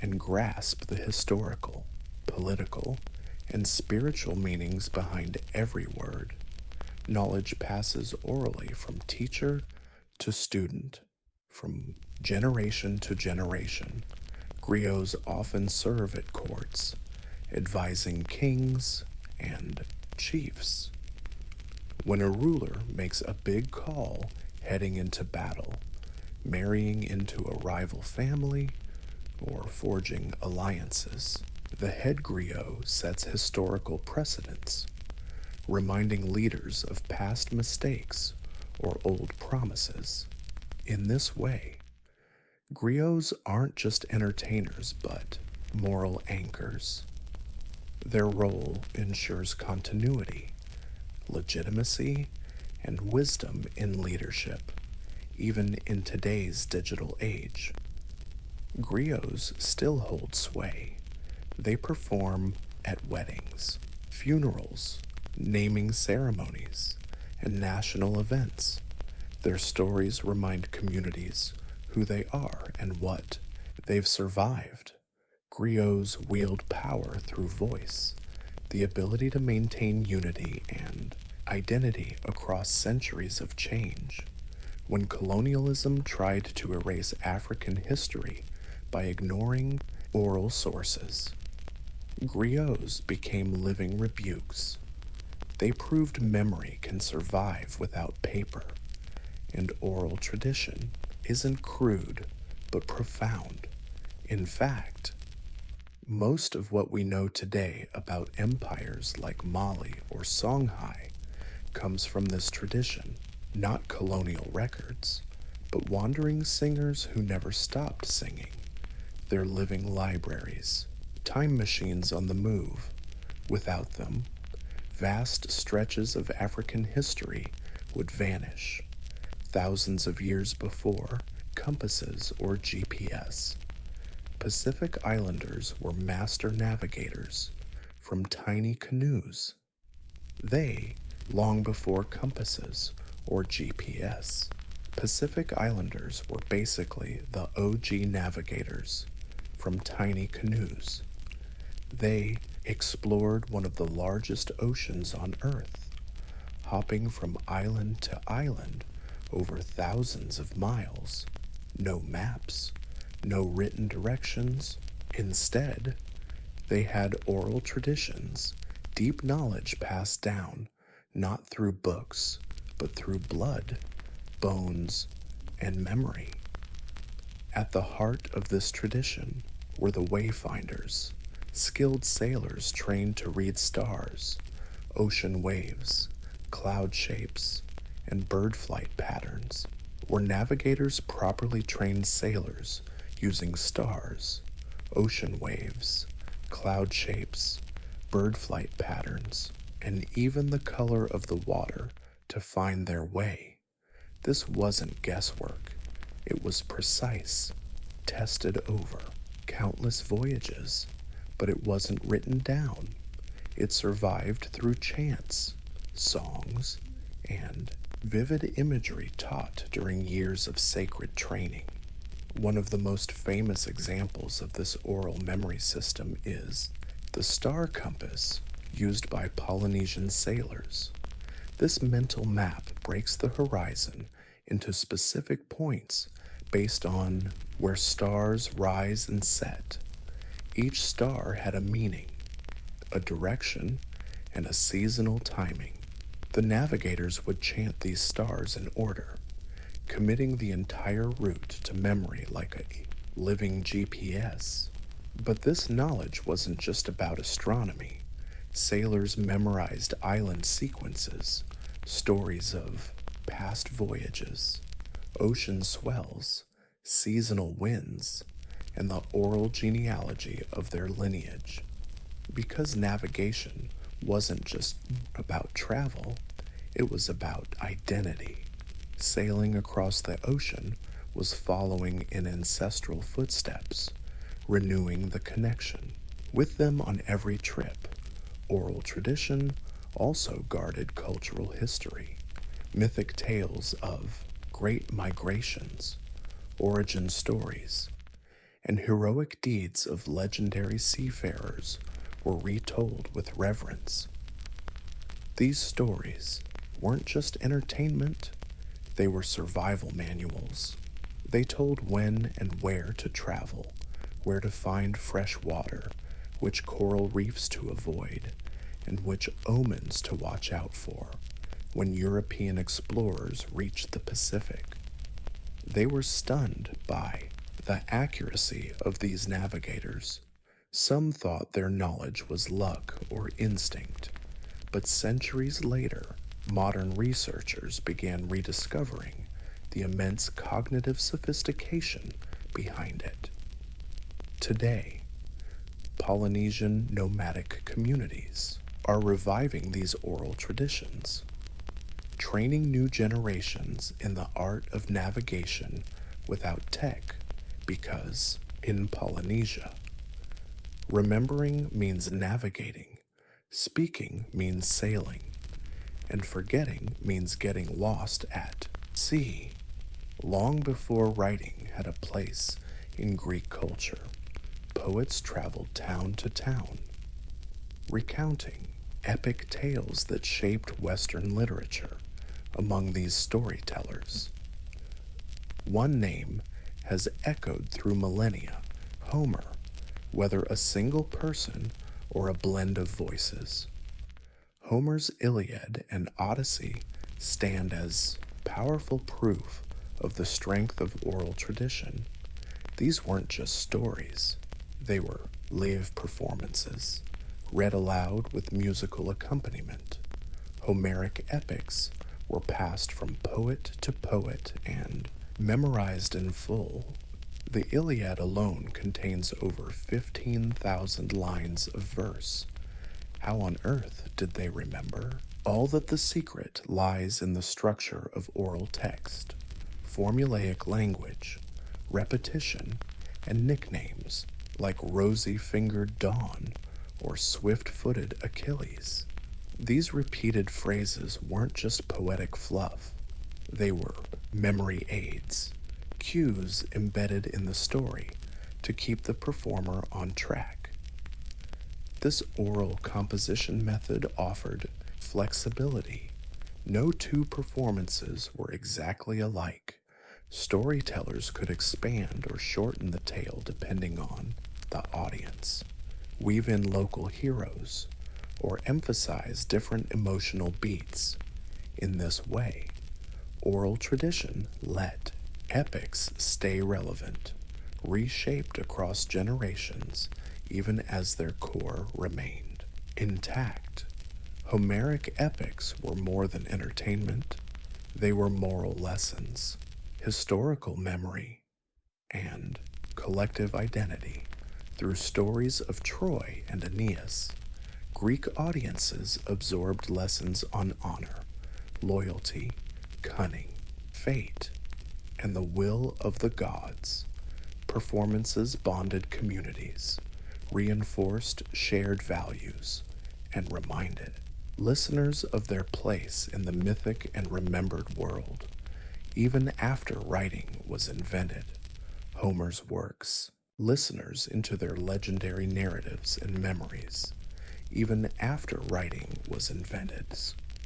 and grasp the historical, political, and spiritual meanings behind every word. Knowledge passes orally from teacher to student, from generation to generation. Griots often serve at courts, advising kings and chiefs. When a ruler makes a big call heading into battle, marrying into a rival family, or forging alliances, the head griot sets historical precedents, reminding leaders of past mistakes or old promises. In this way, griots aren't just entertainers but moral anchors. Their role ensures continuity, legitimacy, and wisdom in leadership, even in today's digital age. Griots still hold sway. They perform at weddings, funerals, naming ceremonies, and national events. Their stories remind communities who they are and what they've survived. Griots wield power through voice, the ability to maintain unity and identity across centuries of change. When colonialism tried to erase African history by ignoring oral sources, griots became living rebukes. They proved memory can survive without paper, and oral tradition isn't crude but profound. In fact, most of what we know today about empires like Mali or Songhai comes from this tradition, not colonial records, but wandering singers who never stopped singing. They're living libraries, time machines on the move. Without them, vast stretches of African history would vanish, thousands of years before compasses or GPS. Pacific Islanders were master navigators from tiny canoes. They, long before compasses or GPS, Pacific Islanders were basically the OG navigators from tiny canoes. They explored one of the largest oceans on Earth, hopping from island to island over thousands of miles. No maps, no written directions. Instead, they had oral traditions, deep knowledge passed down, not through books, but through blood, bones, and memory. At the heart of this tradition were the wayfinders, skilled sailors trained to read stars, ocean waves, cloud shapes, and bird flight patterns. Were navigators properly trained sailors using stars, ocean waves, cloud shapes, bird flight patterns, and even the color of the water to find their way? This wasn't guesswork. It was precise, tested over countless voyages, but it wasn't written down. It survived through chants, songs, and vivid imagery taught during years of sacred training. One of the most famous examples of this oral memory system is the star compass used by Polynesian sailors. This mental map breaks the horizon into specific points based on where stars rise and set. Each star had a meaning, a direction, and a seasonal timing. The navigators would chant these stars in order, committing the entire route to memory like a living GPS. But this knowledge wasn't just about astronomy. Sailors memorized island sequences, stories of past voyages, ocean swells, seasonal winds, and the oral genealogy of their lineage. Because navigation wasn't just about travel, it was about identity. Sailing across the ocean was following in ancestral footsteps, renewing the connection. With them on every trip, oral tradition also guarded cultural history. Mythic tales of great migrations, origin stories, and heroic deeds of legendary seafarers were retold with reverence. These stories weren't just entertainment, they were survival manuals. They told when and where to travel, where to find fresh water, which coral reefs to avoid, and which omens to watch out for when European explorers reached the Pacific. They were stunned by the accuracy of these navigators. Some thought their knowledge was luck or instinct, but centuries later, modern researchers began rediscovering the immense cognitive sophistication behind it. Today, Polynesian nomadic communities are reviving these oral traditions, training new generations in the art of navigation without tech, because in Polynesia, remembering means navigating, speaking means sailing, and forgetting means getting lost at sea. Long before writing had a place in Greek culture, poets traveled town to town, recounting epic tales that shaped Western literature. Among these storytellers, one name has echoed through millennia: Homer, whether a single person or a blend of voices. Homer's Iliad and Odyssey stand as powerful proof of the strength of oral tradition. These weren't just stories, they were live performances, read aloud with musical accompaniment. Homeric epics were passed from poet to poet and memorized in full. The Iliad alone contains over 15,000 lines of verse. How on earth did they remember? All that the secret lies in the structure of oral text, formulaic language, repetition, and nicknames. like rosy-fingered Dawn or swift-footed Achilles. These repeated phrases weren't just poetic fluff, they were memory aids, cues embedded in the story to keep the performer on track. This oral composition method offered flexibility. No two performances were exactly alike. Storytellers could expand or shorten the tale depending on the audience, weave in local heroes, or emphasize different emotional beats. In this way, oral tradition let epics stay relevant, reshaped across generations, even as their core remained intact. Homeric epics were more than entertainment, they were moral lessons, historical memory, and collective identity. Through stories of Troy and Aeneas, Greek audiences absorbed lessons on honor, loyalty, cunning, fate, and the will of the gods. Performances bonded communities, reinforced shared values, and reminded listeners of their place in the mythic and remembered world. Even after writing was invented, Homer's works listeners into their legendary narratives and memories. Even after writing was invented,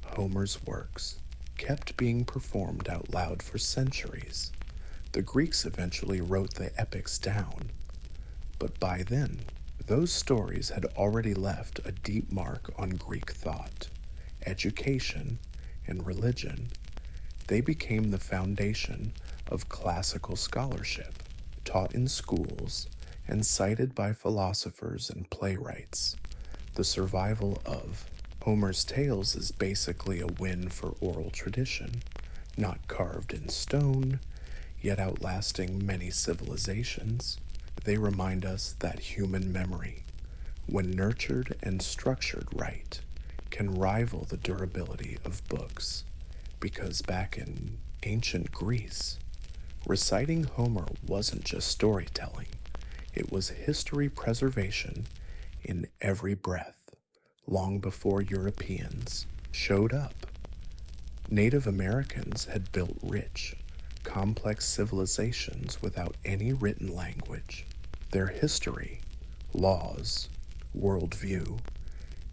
Homer's works kept being performed out loud for centuries. The Greeks eventually wrote the epics down, but by then, those stories had already left a deep mark on Greek thought, education, and religion. They became the foundation of classical scholarship, taught in schools and cited by philosophers and playwrights. The survival of Homer's tales is basically a win for oral tradition, not carved in stone, yet outlasting many civilizations. They remind us that human memory, when nurtured and structured right, can rival the durability of books. Because back in ancient Greece, reciting Homer wasn't just storytelling, it was history preservation in every breath, long before Europeans showed up. Native Americans had built rich, complex civilizations without any written language. Their history, laws, worldview,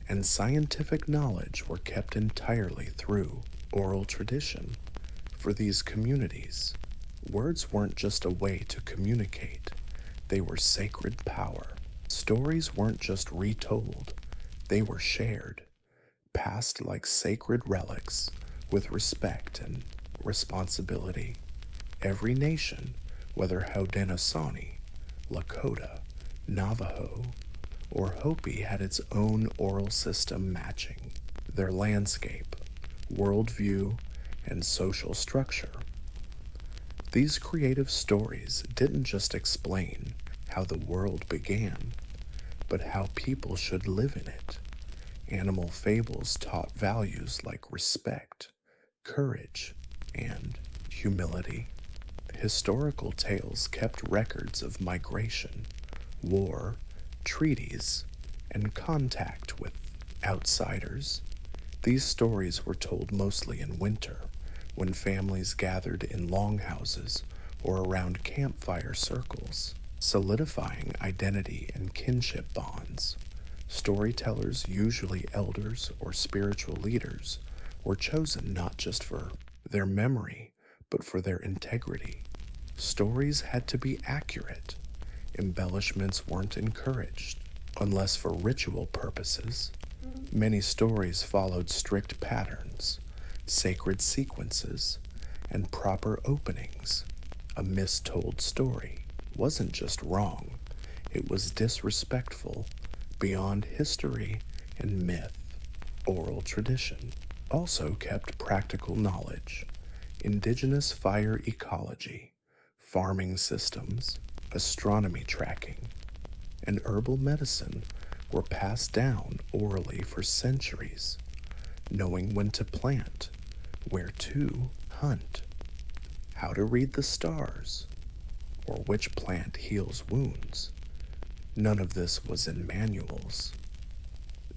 and scientific knowledge were kept entirely through oral tradition. For these communities, words weren't just a way to communicate, they were sacred power. Stories weren't just retold, they were shared, passed like sacred relics with respect and responsibility. Every nation, whether Haudenosaunee, Lakota, Navajo, or Hopi, had its own oral system matching their landscape, worldview, and social structure. These creative stories didn't just explain how the world began, but how people should live in it. Animal fables taught values like respect, courage, and humility. Historical tales kept records of migration, war, treaties, and contact with outsiders. These stories were told mostly in winter, when families gathered in longhouses or around campfire circles, solidifying identity and kinship bonds. Storytellers, usually elders or spiritual leaders, were chosen not just for their memory, but for their integrity. Stories had to be accurate. Embellishments weren't encouraged, unless for ritual purposes. Many stories followed strict patterns, sacred sequences, and proper openings. A mistold story wasn't just wrong, it was disrespectful, beyond history and myth. Oral tradition also kept practical knowledge. Indigenous fire ecology, farming systems, astronomy tracking, and herbal medicine were passed down orally for centuries. Knowing when to plant, where to hunt, how to read the stars, or which plant heals wounds. None of this was in manuals.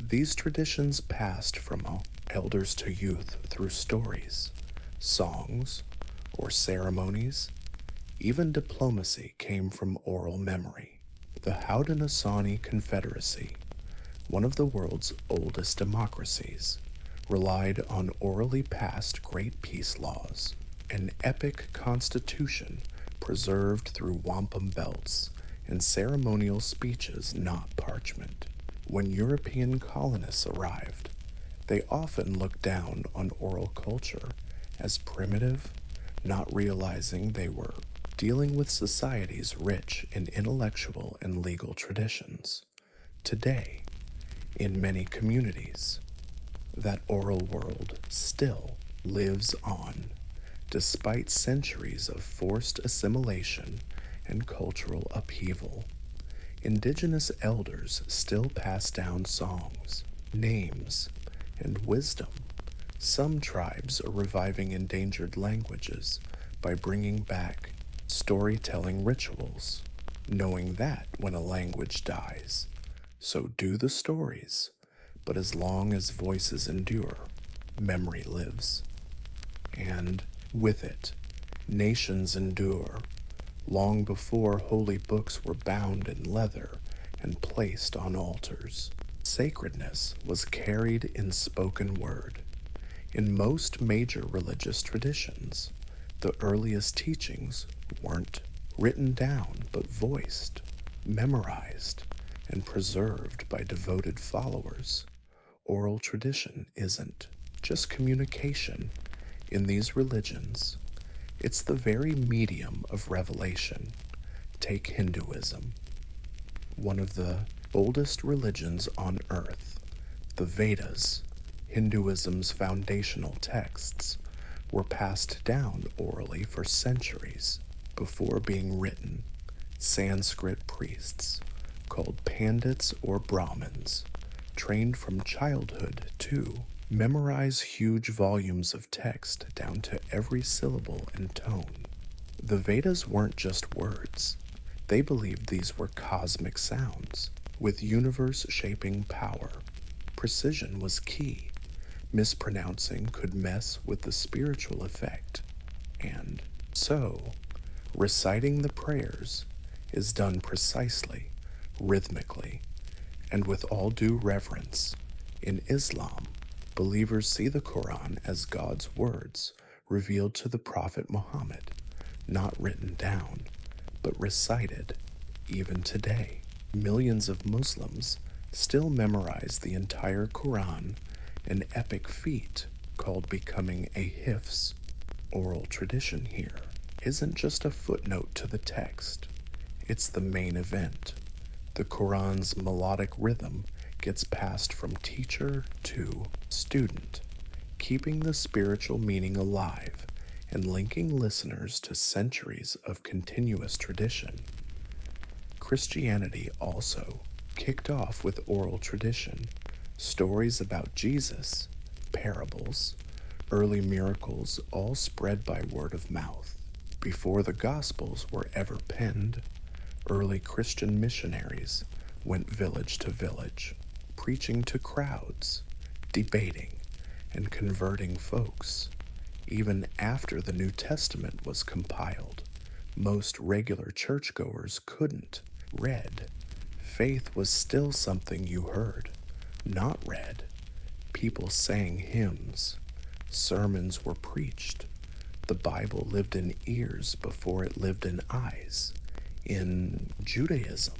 These traditions passed from elders to youth through stories, songs, or ceremonies. Even diplomacy came from oral memory. The Haudenosaunee Confederacy, one of the world's oldest democracies, relied on orally passed Great Peace laws, an epic constitution preserved through wampum belts and ceremonial speeches, not parchment. When European colonists arrived, they often looked down on oral culture as primitive, not realizing they were dealing with societies rich in intellectual and legal traditions. Today, in many communities, that oral world still lives on, despite centuries of forced assimilation and cultural upheaval. Indigenous elders still pass down songs, names, and wisdom. Some tribes are reviving endangered languages by bringing back storytelling rituals, knowing that when a language dies, so do the stories. But as long as voices endure, memory lives. And with it, nations endure. Long before holy books were bound in leather and placed on altars, sacredness was carried in spoken word. In most major religious traditions, the earliest teachings weren't written down but voiced, memorized, and preserved by devoted followers. Oral tradition isn't just communication. In these religions, it's the very medium of revelation. Take Hinduism, one of the oldest religions on earth. The Vedas, Hinduism's foundational texts, were passed down orally for centuries before being written. Sanskrit priests, called pandits or Brahmins, trained from childhood to memorize huge volumes of text down to every syllable and tone. The Vedas weren't just words. They believed these were cosmic sounds with universe-shaping power. Precision was key. Mispronouncing could mess with the spiritual effect. And so, reciting the prayers is done precisely, rhythmically, and with all due reverence. In Islam, believers see the Quran as God's words revealed to the Prophet Muhammad, not written down, but recited. Even today, millions of Muslims still memorize the entire Quran, an epic feat called becoming a hifz. Oral tradition here isn't just a footnote to the text, it's the main event. The Quran's melodic rhythm gets passed from teacher to student, keeping the spiritual meaning alive and linking listeners to centuries of continuous tradition. Christianity also kicked off with oral tradition, stories about Jesus, parables, early miracles, all spread by word of mouth. Before the Gospels were ever penned, early Christian missionaries went village to village, preaching to crowds, debating, and converting folks. Even after the New Testament was compiled, most regular churchgoers couldn't read. Faith was still something you heard, not read. People sang hymns. Sermons were preached. The Bible lived in ears before it lived in eyes. In Judaism,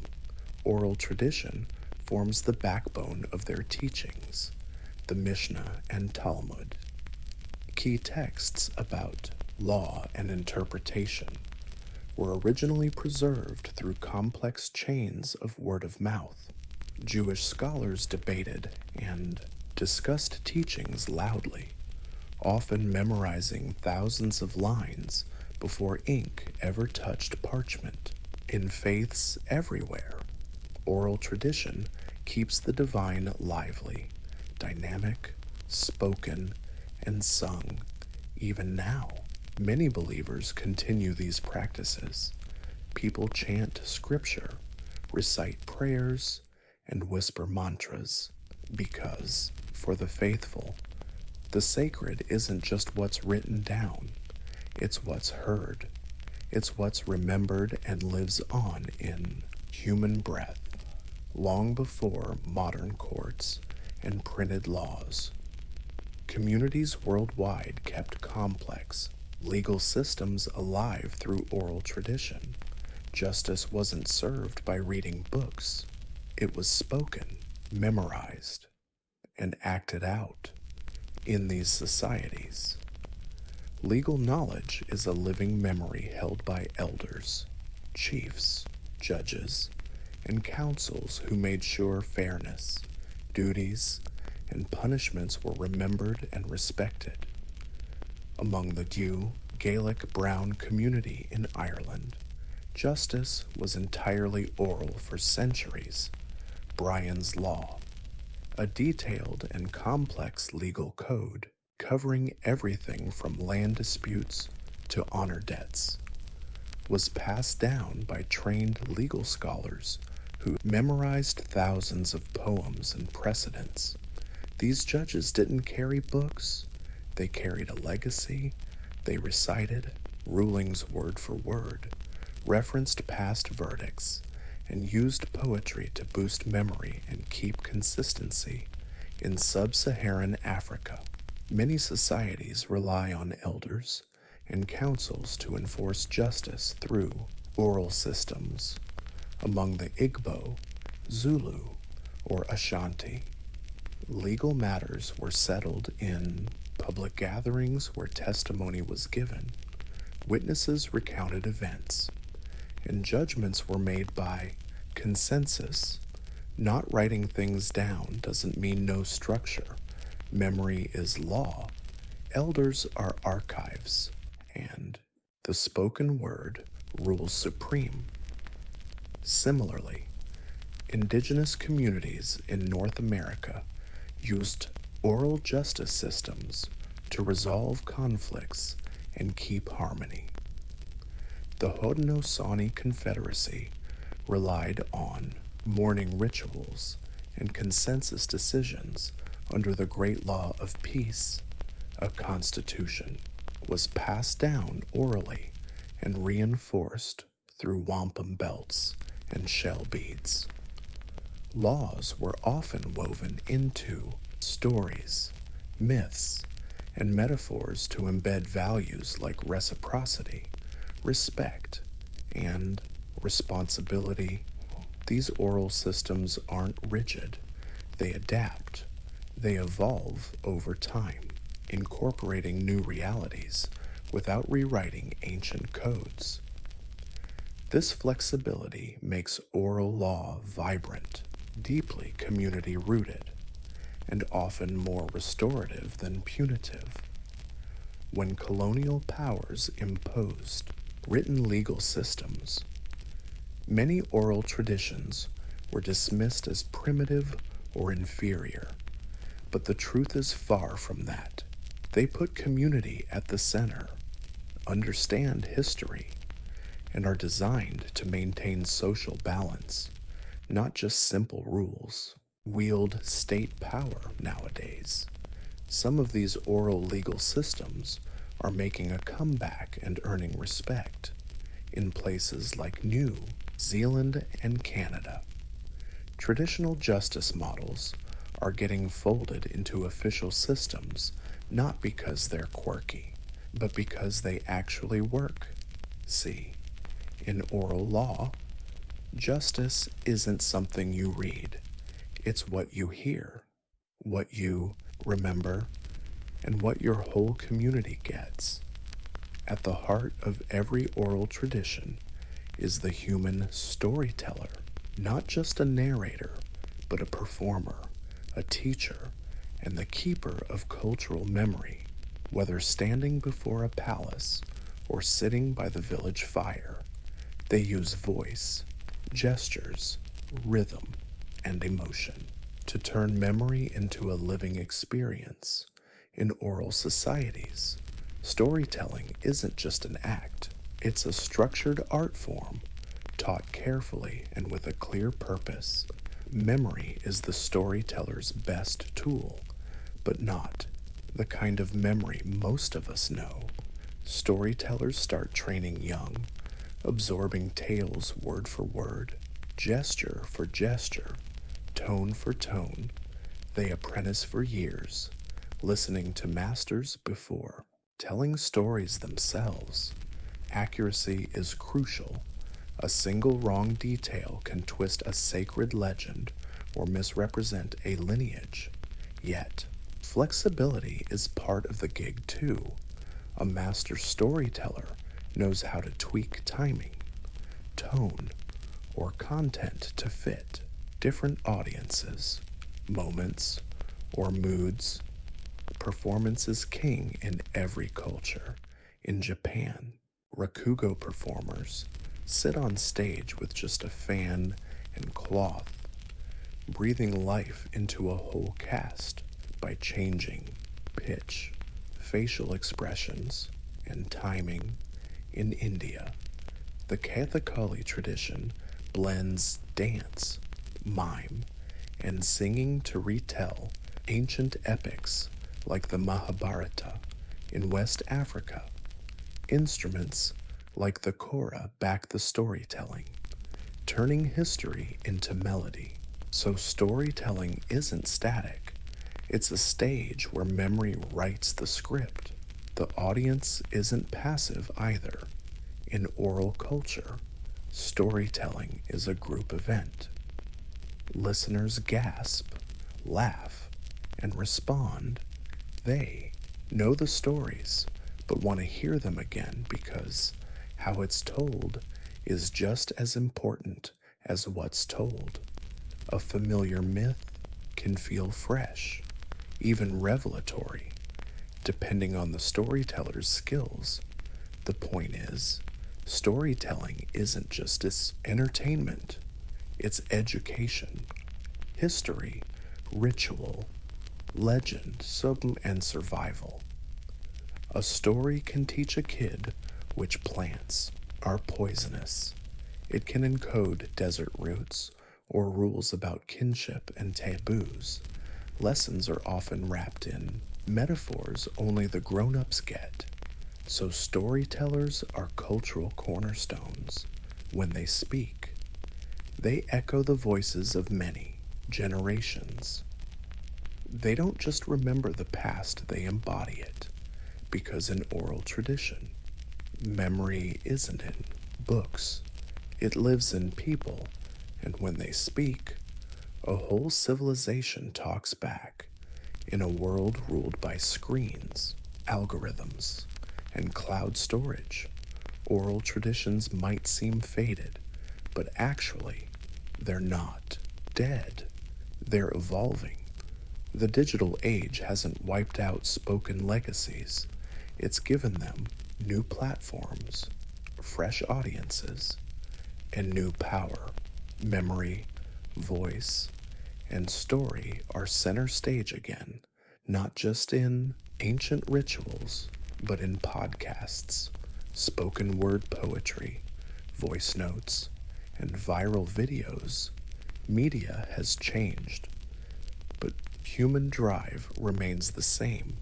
oral tradition forms the backbone of their teachings. The Mishnah and Talmud, key texts about law and interpretation, were originally preserved through complex chains of word of mouth. Jewish scholars debated and discussed teachings loudly, often memorizing thousands of lines before ink ever touched parchment. In faiths everywhere, oral tradition keeps the divine lively, dynamic, spoken, and sung. Even now, many believers continue these practices. People chant scripture, recite prayers, and whisper mantras, because, for the faithful, the sacred isn't just what's written down, it's what's heard. It's what's remembered and lives on in human breath, long before modern courts and printed laws. Communities worldwide kept complex, legal systems alive through oral tradition. Justice wasn't served by reading books, it was spoken, memorized, and acted out in these societies. Legal knowledge is a living memory held by elders, chiefs, judges, and councils who made sure fairness, duties, and punishments were remembered and respected. Among the Gaelic Brown community in Ireland, justice was entirely oral for centuries. Bryan's Law, a detailed and complex legal code covering everything from land disputes to honor debts, was passed down by trained legal scholars who memorized thousands of poems and precedents. These judges didn't carry books, they carried a legacy. They recited rulings word for word, referenced past verdicts, and used poetry to boost memory and keep consistency. In sub-Saharan Africa, many societies rely on elders and councils to enforce justice through oral systems. Among the Igbo, Zulu, or Ashanti, legal matters were settled in public gatherings where testimony was given. Witnesses recounted events, and judgments were made by consensus. Not writing things down doesn't mean no structure. Memory is law. Elders are archives, and the spoken word rules supreme. Similarly, indigenous communities in North America used oral justice systems to resolve conflicts and keep harmony. The Haudenosaunee Confederacy relied on mourning rituals and consensus decisions. Under the Great Law of Peace, a constitution was passed down orally and reinforced through wampum belts and shell beads. Laws were often woven into stories, myths, and metaphors to embed values like reciprocity, respect, and responsibility. These oral systems aren't rigid, they adapt. They evolve over time, incorporating new realities without rewriting ancient codes. This flexibility makes oral law vibrant, deeply community-rooted, and often more restorative than punitive. When colonial powers imposed written legal systems, many oral traditions were dismissed as primitive or inferior. But the truth is far from that. They put community at the center, understand history, and are designed to maintain social balance, not just simple rules. Wield state power nowadays. Some of these oral legal systems are making a comeback and earning respect in places like New Zealand and Canada. Traditional justice models are getting folded into official systems not because they're quirky, but because they actually work. See, in oral law, justice isn't something you read, it's what you hear, what you remember, and what your whole community gets. At the heart of every oral tradition is the human storyteller, not just a narrator, but a performer, a teacher, and the keeper of cultural memory. Whether standing before a palace or sitting by the village fire, they use voice, gestures, rhythm, and emotion to turn memory into a living experience. In oral societies, storytelling isn't just an act, it's a structured art form taught carefully and with a clear purpose. Memory is the storyteller's best tool, but not the kind of memory most of us know. Storytellers start training young, absorbing tales word for word, gesture for gesture, tone for tone. They apprentice for years, listening to masters before telling stories themselves. Accuracy is crucial. A single wrong detail can twist a sacred legend or misrepresent a lineage. Yet, flexibility is part of the gig too. A master storyteller knows how to tweak timing, tone, or content to fit different audiences, moments, or moods. Performance is king in every culture. In Japan, rakugo performers sit on stage with just a fan and cloth, breathing life into a whole cast by changing pitch, facial expressions, and timing. In India, the Kathakali tradition blends dance, mime, and singing to retell ancient epics like the Mahabharata. In West Africa, instruments like the kora back the storytelling, turning history into melody. So storytelling isn't static. It's a stage where memory writes the script. The audience isn't passive either. In oral culture, storytelling is a group event. Listeners gasp, laugh, and respond. They know the stories, but want to hear them again because how it's told is just as important as what's told. A familiar myth can feel fresh, even revelatory, depending on the storyteller's skills. The point is, storytelling isn't just entertainment, it's education, history, ritual, legend, and survival. A story can teach a kid which plants are poisonous. It can encode desert roots or rules about kinship and taboos. Lessons are often wrapped in metaphors only the grown-ups get. So storytellers are cultural cornerstones. When they speak, they echo the voices of many generations. They don't just remember the past, they embody it. Because in oral tradition, memory isn't in books. It lives in people, and when they speak, a whole civilization talks back. In a world ruled by screens, algorithms, and cloud storage, oral traditions might seem faded, but actually, they're not dead. They're evolving. The digital age hasn't wiped out spoken legacies. It's given them new platforms, fresh audiences, and new power. Memory, voice, and story are center stage again, not just in ancient rituals, but in podcasts, spoken word poetry, voice notes, and viral videos. Media has changed, but human drive remains the same,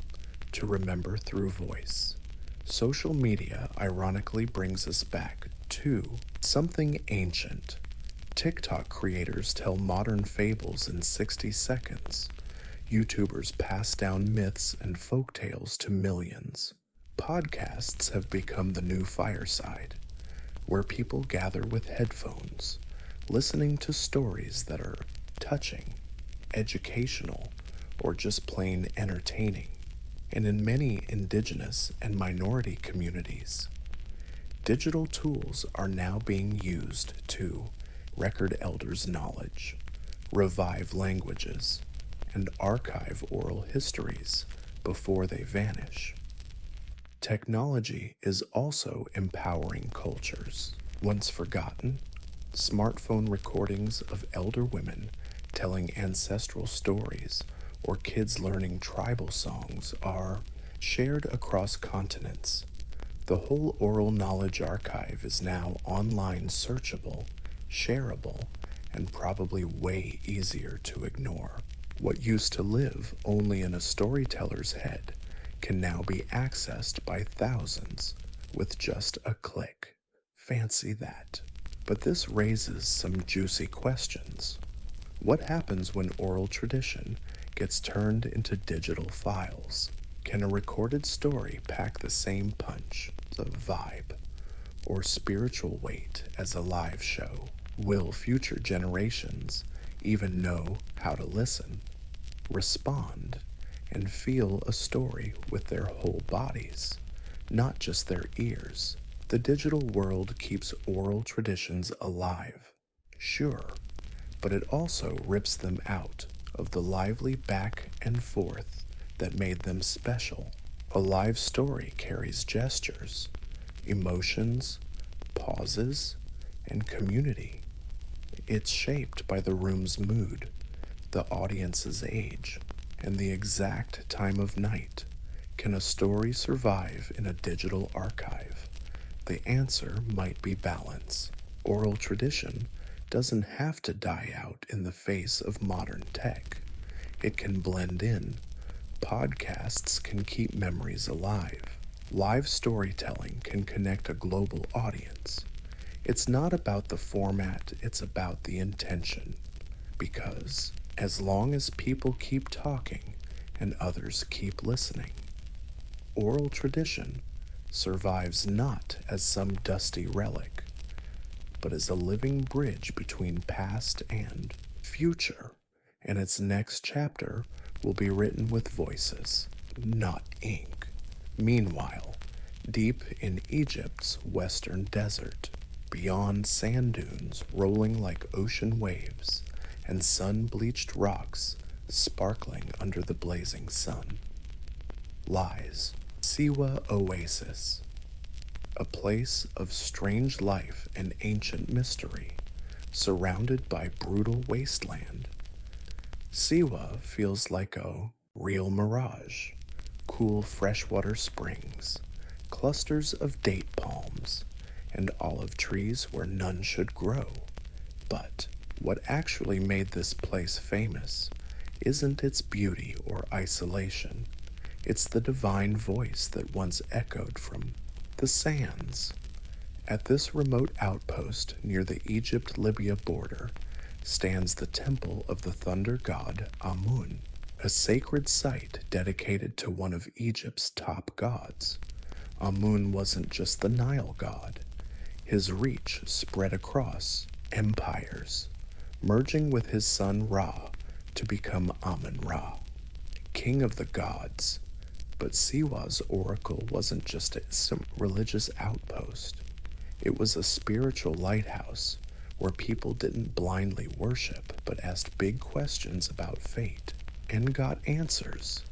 to remember through voice. Social media ironically brings us back to something ancient. TikTok creators tell modern fables in 60 seconds. YouTubers pass down myths and folktales to millions. Podcasts have become the new fireside, where people gather with headphones, listening to stories that are touching, educational, or just plain entertaining. And in many indigenous and minority communities, digital tools are now being used to record elders' knowledge, revive languages, and archive oral histories before they vanish. Technology is also empowering cultures. Once forgotten, smartphone recordings of elder women telling ancestral stories or kids learning tribal songs are shared across continents. The whole oral knowledge archive is now online searchable, shareable, and probably way easier to ignore. What used to live only in a storyteller's head can now be accessed by thousands with just a click. Fancy that. But this raises some juicy questions. What happens when oral tradition gets turned into digital files? Can a recorded story pack the same punch, the vibe, or spiritual weight as a live show? Will future generations even know how to listen, respond, and feel a story with their whole bodies, not just their ears? The digital world keeps oral traditions alive, sure, but it also rips them out of the lively back and forth that made them special. A live story carries gestures, emotions, pauses, and community. It's shaped by the room's mood, the audience's age, and the exact time of night. Can a story survive in a digital archive? The answer might be balance. Oral tradition doesn't have to die out in the face of modern tech. It can blend in. Podcasts can keep memories alive. Live storytelling can connect a global audience. It's not about the format, it's about the intention. Because as long as people keep talking and others keep listening, oral tradition survives not as some dusty relic, but as a living bridge between past and future, and its next chapter will be written with voices, not ink. Meanwhile, deep in Egypt's western desert, beyond sand dunes rolling like ocean waves and sun-bleached rocks sparkling under the blazing sun, lies Siwa Oasis, a place of strange life and ancient mystery, surrounded by brutal wasteland. Siwa feels like a real mirage. Cool freshwater springs, clusters of date palms, and olive trees where none should grow. But what actually made this place famous isn't its beauty or isolation. It's the divine voice that once echoed from the sands. At this remote outpost near the Egypt-Libya border stands the temple of the thunder god Amun, a sacred site dedicated to one of Egypt's top gods. Amun wasn't just the Nile god. His reach spread across empires, merging with his son Ra to become Amun-Ra, king of the gods. But Siwa's oracle wasn't just some religious outpost. It was a spiritual lighthouse where people didn't blindly worship but asked big questions about fate and got answers,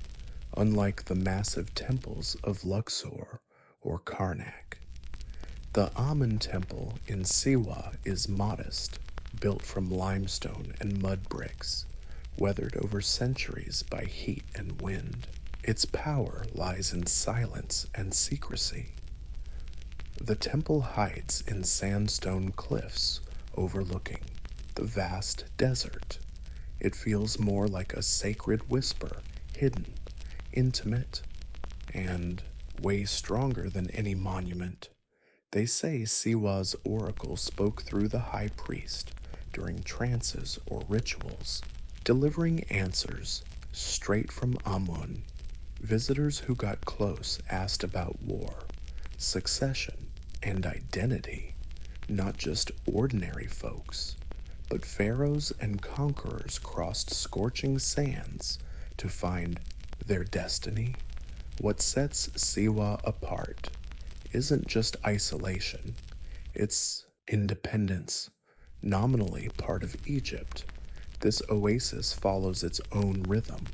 unlike the massive temples of Luxor or Karnak. The Amun temple in Siwa is modest, built from limestone and mud bricks, weathered over centuries by heat and wind. Its power lies in silence and secrecy. The temple hides in sandstone cliffs overlooking the vast desert. It feels more like a sacred whisper, hidden, intimate, and way stronger than any monument. They say Siwa's oracle spoke through the high priest during trances or rituals, delivering answers straight from Amun. Visitors who got close asked about war, succession, and identity, not just ordinary folks, but pharaohs and conquerors crossed scorching sands to find their destiny. What sets Siwa apart isn't just isolation, it's independence. Nominally part of Egypt, this oasis follows its own rhythm.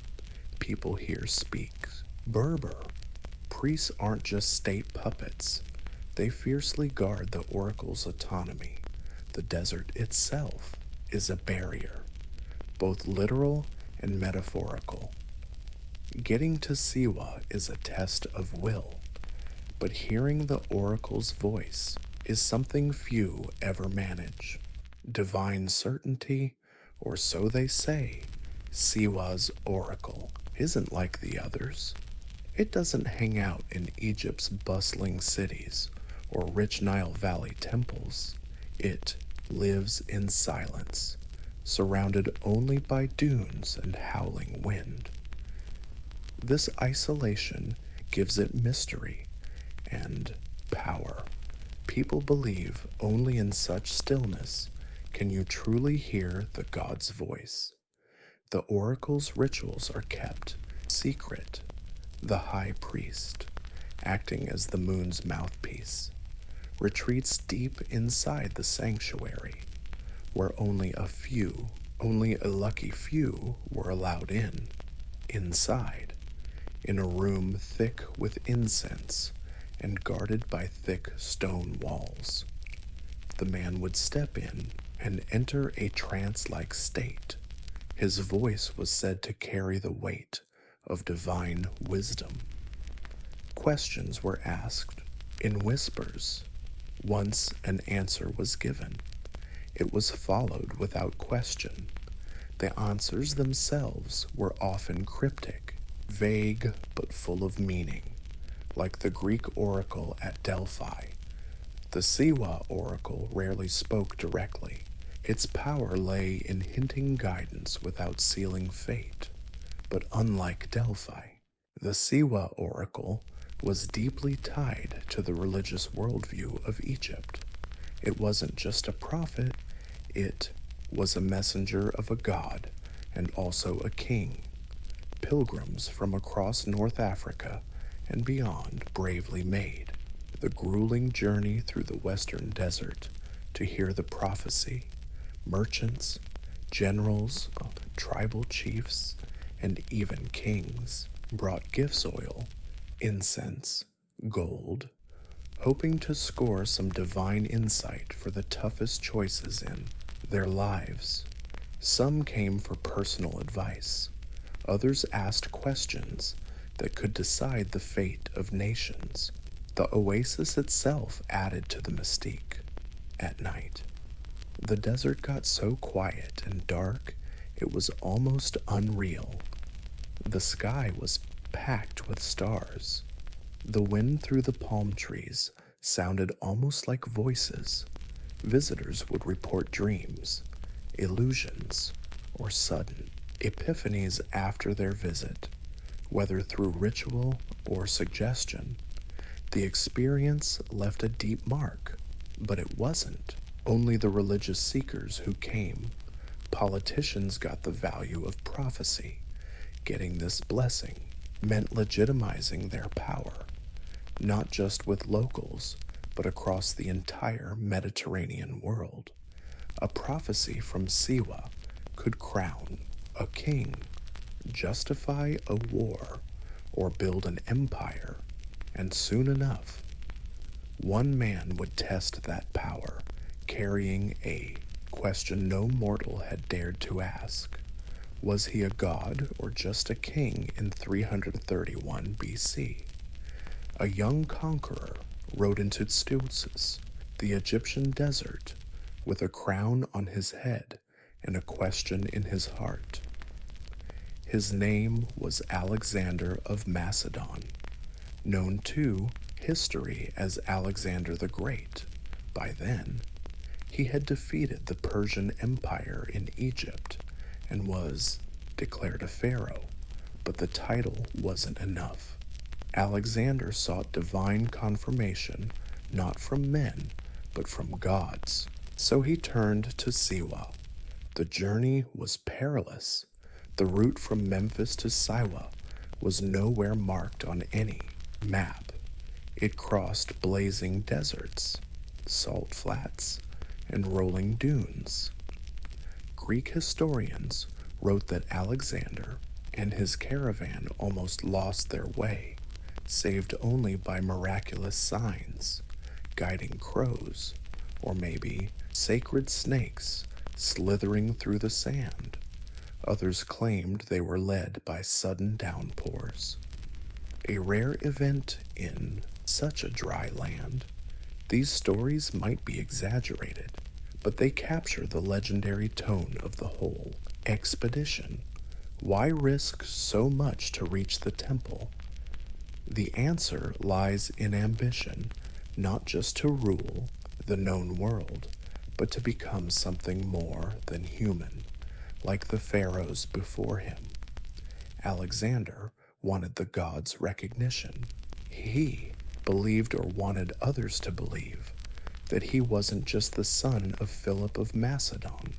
People here speak Berber. Priests aren't just state puppets. They fiercely guard the oracle's autonomy. The desert itself is a barrier, both literal and metaphorical. Getting to Siwa is a test of will, But hearing the oracle's voice is something few ever manage. Divine certainty, or so they say, Siwa's oracle isn't like the others. It doesn't hang out in Egypt's bustling cities or rich Nile Valley temples. It lives in silence, surrounded only by dunes and howling wind. This isolation gives it mystery and power. People believe only in such stillness can you truly hear the god's voice. The oracle's rituals are kept secret. The high priest, acting as the moon's mouthpiece, retreats deep inside the sanctuary, where only a lucky few were allowed in. Inside, in a room thick with incense and guarded by thick stone walls, the man would step in and enter a trance-like state. His voice was said to carry the weight of divine wisdom. Questions were asked in whispers. Once an answer was given, it was followed without question. The answers themselves were often cryptic, vague but full of meaning, like the Greek oracle at Delphi. The Siwa oracle rarely spoke directly. Its power lay in hinting guidance without sealing fate. But unlike Delphi, the Siwa oracle was deeply tied to the religious worldview of Egypt. It wasn't just a prophet, it was a messenger of a god and also a king. Pilgrims from across North Africa and beyond bravely made the grueling journey through the western desert to hear the prophecy. Merchants, generals, tribal chiefs, and even kings brought gifts: oil, incense, gold, hoping to score some divine insight for the toughest choices in their lives. Some came for personal advice. Others asked questions that could decide the fate of nations. The oasis itself added to the mystique. At night, the desert got so quiet and dark it was almost unreal. The sky was packed with stars. The wind through the palm trees sounded almost like voices. Visitors would report dreams, illusions, or sudden epiphanies after their visit, whether through ritual or suggestion. The experience left a deep mark, but it wasn't only the religious seekers who came. Politicians got the value of prophecy. Getting this blessing meant legitimizing their power, not just with locals, but across the entire Mediterranean world. A prophecy from Siwa could crown a king, justify a war, or build an empire, and soon enough, one man would test that power, carrying a question no mortal had dared to ask. Was he a god or just a king in 331 BC? A young conqueror rode into Stultus, the Egyptian desert, with a crown on his head and a question in his heart. His name was Alexander of Macedon, known to history as Alexander the Great. By then, he had defeated the Persian Empire in Egypt and was declared a pharaoh, but the title wasn't enough. Alexander sought divine confirmation not from men, but from gods. So he turned to Siwa. The journey was perilous. The route from Memphis to Siwa was nowhere marked on any map. It crossed blazing deserts, salt flats, and rolling dunes. Greek historians wrote that Alexander and his caravan almost lost their way, saved only by miraculous signs, guiding crows, or maybe sacred snakes slithering through the sand. Others claimed they were led by sudden downpours. A rare event in Such a dry land. These stories might be exaggerated, but they capture the legendary tone of the whole expedition. Why risk so much to reach the temple? The answer lies in ambition, not just to rule the known world, but to become something more than human, like the pharaohs before him. Alexander wanted the gods' recognition. He believed or wanted others to believe that he wasn't just the son of Philip of Macedon,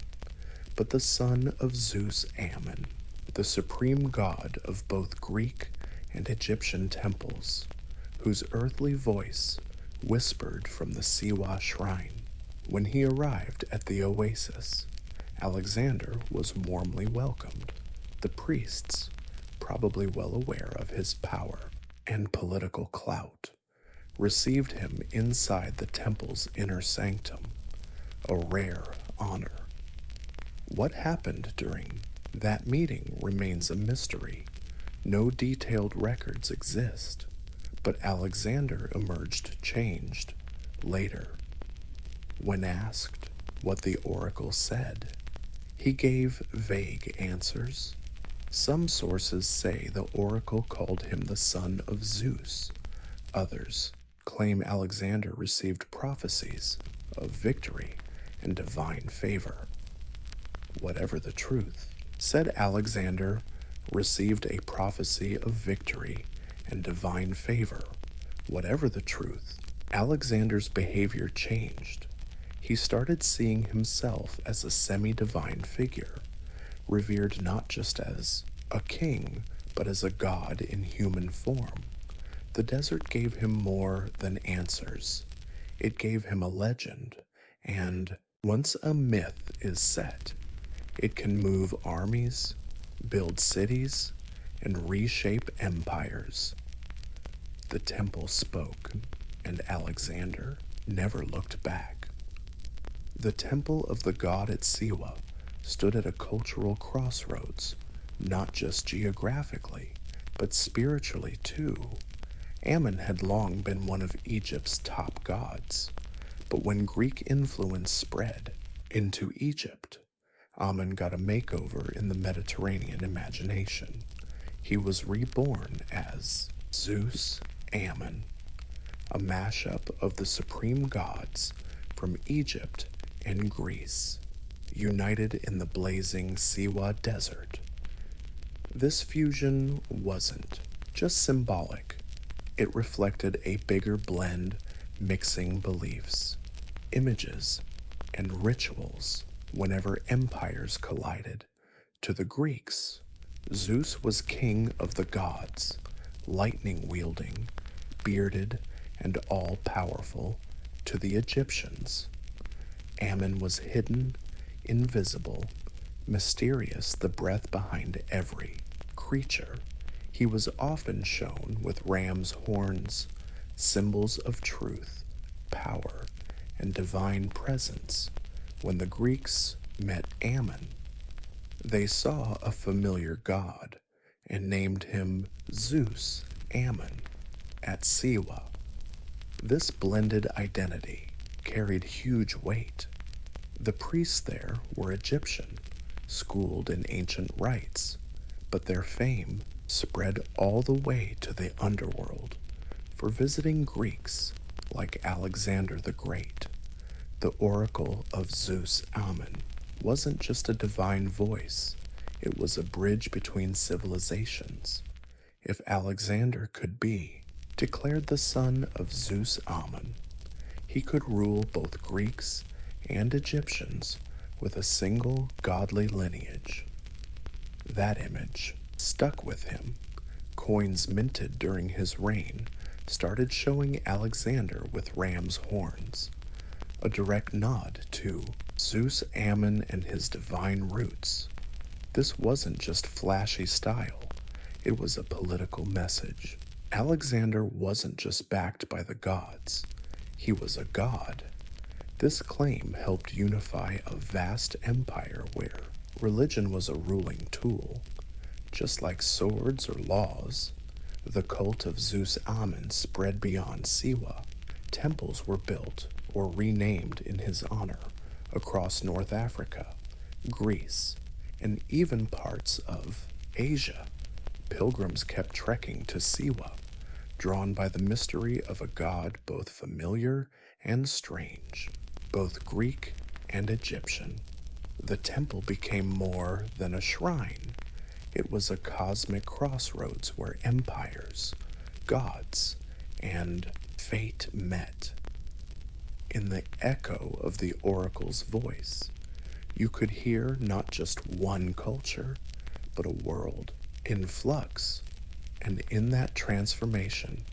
but the son of Zeus Ammon, the supreme god of both Greek and Egyptian temples, whose earthly voice whispered from the Siwa shrine. When he arrived at the oasis, Alexander was warmly welcomed. The priests, probably well aware of his power and political clout, received him inside the temple's inner sanctum, a rare honor. What happened during that meeting remains a mystery. No detailed records exist, but Alexander emerged changed later. When asked what the oracle said, he gave vague answers. Some sources say the oracle called him the son of Zeus. Others claim Alexander received prophecies of victory and divine favor. Whatever the truth, said Alexander received a prophecy of victory and divine favor. Whatever the truth, Alexander's behavior changed. He started seeing himself as a semi-divine figure, revered not just as a king, but as a god in human form. The desert gave him more than answers. It gave him a legend, and once a myth is set, it can move armies, build cities, and reshape empires. The temple spoke, and Alexander never looked back. The temple of the god at Siwa stood at a cultural crossroads, not just geographically, but spiritually too. Ammon had long been one of Egypt's top gods, but when Greek influence spread into Egypt, Ammon got a makeover in the Mediterranean imagination. He was reborn as Zeus Ammon, a mashup of the supreme gods from Egypt and Greece, united in the blazing Siwa desert. This fusion wasn't just symbolic. It reflected a bigger blend, mixing beliefs, images, and rituals whenever empires collided. To the Greeks, Zeus was king of the gods, lightning-wielding, bearded, and all-powerful. To the Egyptians, Ammon was hidden, invisible, mysterious, the breath behind every creature. He was often shown with ram's horns, symbols of truth, power, and divine presence. When the Greeks met Ammon, they saw a familiar god and named him Zeus Ammon at Siwa. This blended identity carried huge weight. The priests there were Egyptian, schooled in ancient rites, but their fame spread all the way to the underworld. For visiting Greeks like Alexander the Great, the oracle of Zeus Ammon wasn't just a divine voice, it was a bridge between civilizations. If Alexander could be declared the son of Zeus Ammon, he could rule both Greeks and Egyptians with a single godly lineage. That image stuck with him. Coins minted during his reign started showing Alexander with ram's horns, a direct nod to Zeus Ammon and his divine roots. This wasn't just flashy style, it was a political message. Alexander wasn't just backed by the gods, he was a god. This claim helped unify a vast empire where religion was a ruling tool. Just like swords or laws, The cult of Zeus Ammon spread beyond Siwa. Temples were built or renamed in his honor across North Africa, Greece, and even parts of Asia. Pilgrims kept trekking to Siwa, drawn by the mystery of a god both familiar and strange, both Greek and Egyptian. The temple became more than a shrine. It was a cosmic crossroads where empires, gods, and fate met. In the echo of the oracle's voice, you could hear not just one culture, but a world in flux. And in that transformation,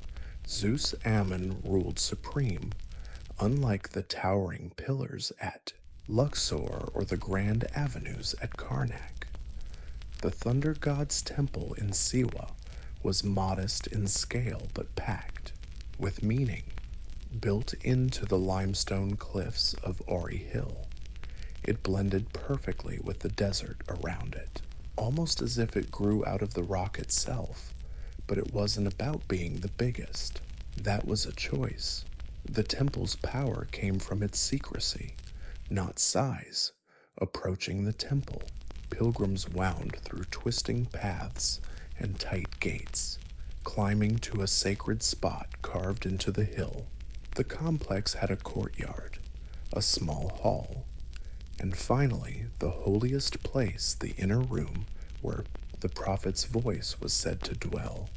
Zeus Ammon ruled supreme, unlike the towering pillars at Luxor or the grand avenues at Karnak. The thunder god's temple in Siwa was modest in scale but packed with meaning. Built into the limestone cliffs of Ori Hill, it blended perfectly with the desert around it, almost as if it grew out of the rock itself. But it wasn't about being the biggest. That was a choice. The temple's power came from its secrecy, not size. Approaching the temple, pilgrims wound through twisting paths and tight gates, climbing to a sacred spot carved into the hill. The complex had a courtyard, a small hall, and finally the holiest place, the inner room where the prophet's voice was said to dwell.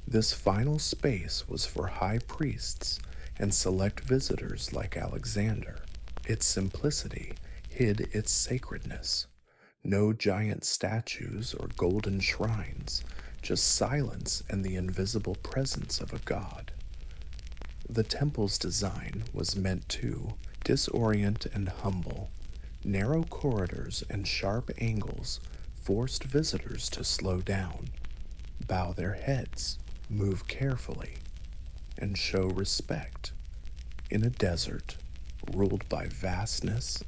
This final space was for high priests and select visitors like Alexander. Its simplicity hid its sacredness. No giant statues or golden shrines, just silence and the invisible presence of a god. The temple's design was meant to disorient and humble. Narrow corridors and sharp angles forced visitors to slow down, bow their heads, move carefully, and show respect in a desert ruled by vastness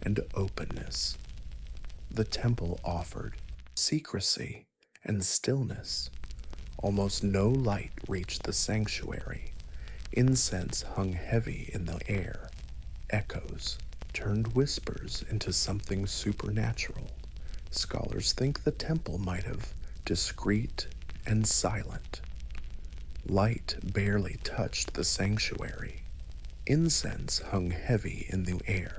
and openness. The temple offered secrecy and stillness. Almost no light reached the sanctuary. Incense hung heavy in the air. Echoes turned whispers into something supernatural. Scholars think the temple might have discreet and silent. Light barely touched the sanctuary. Incense hung heavy in the air.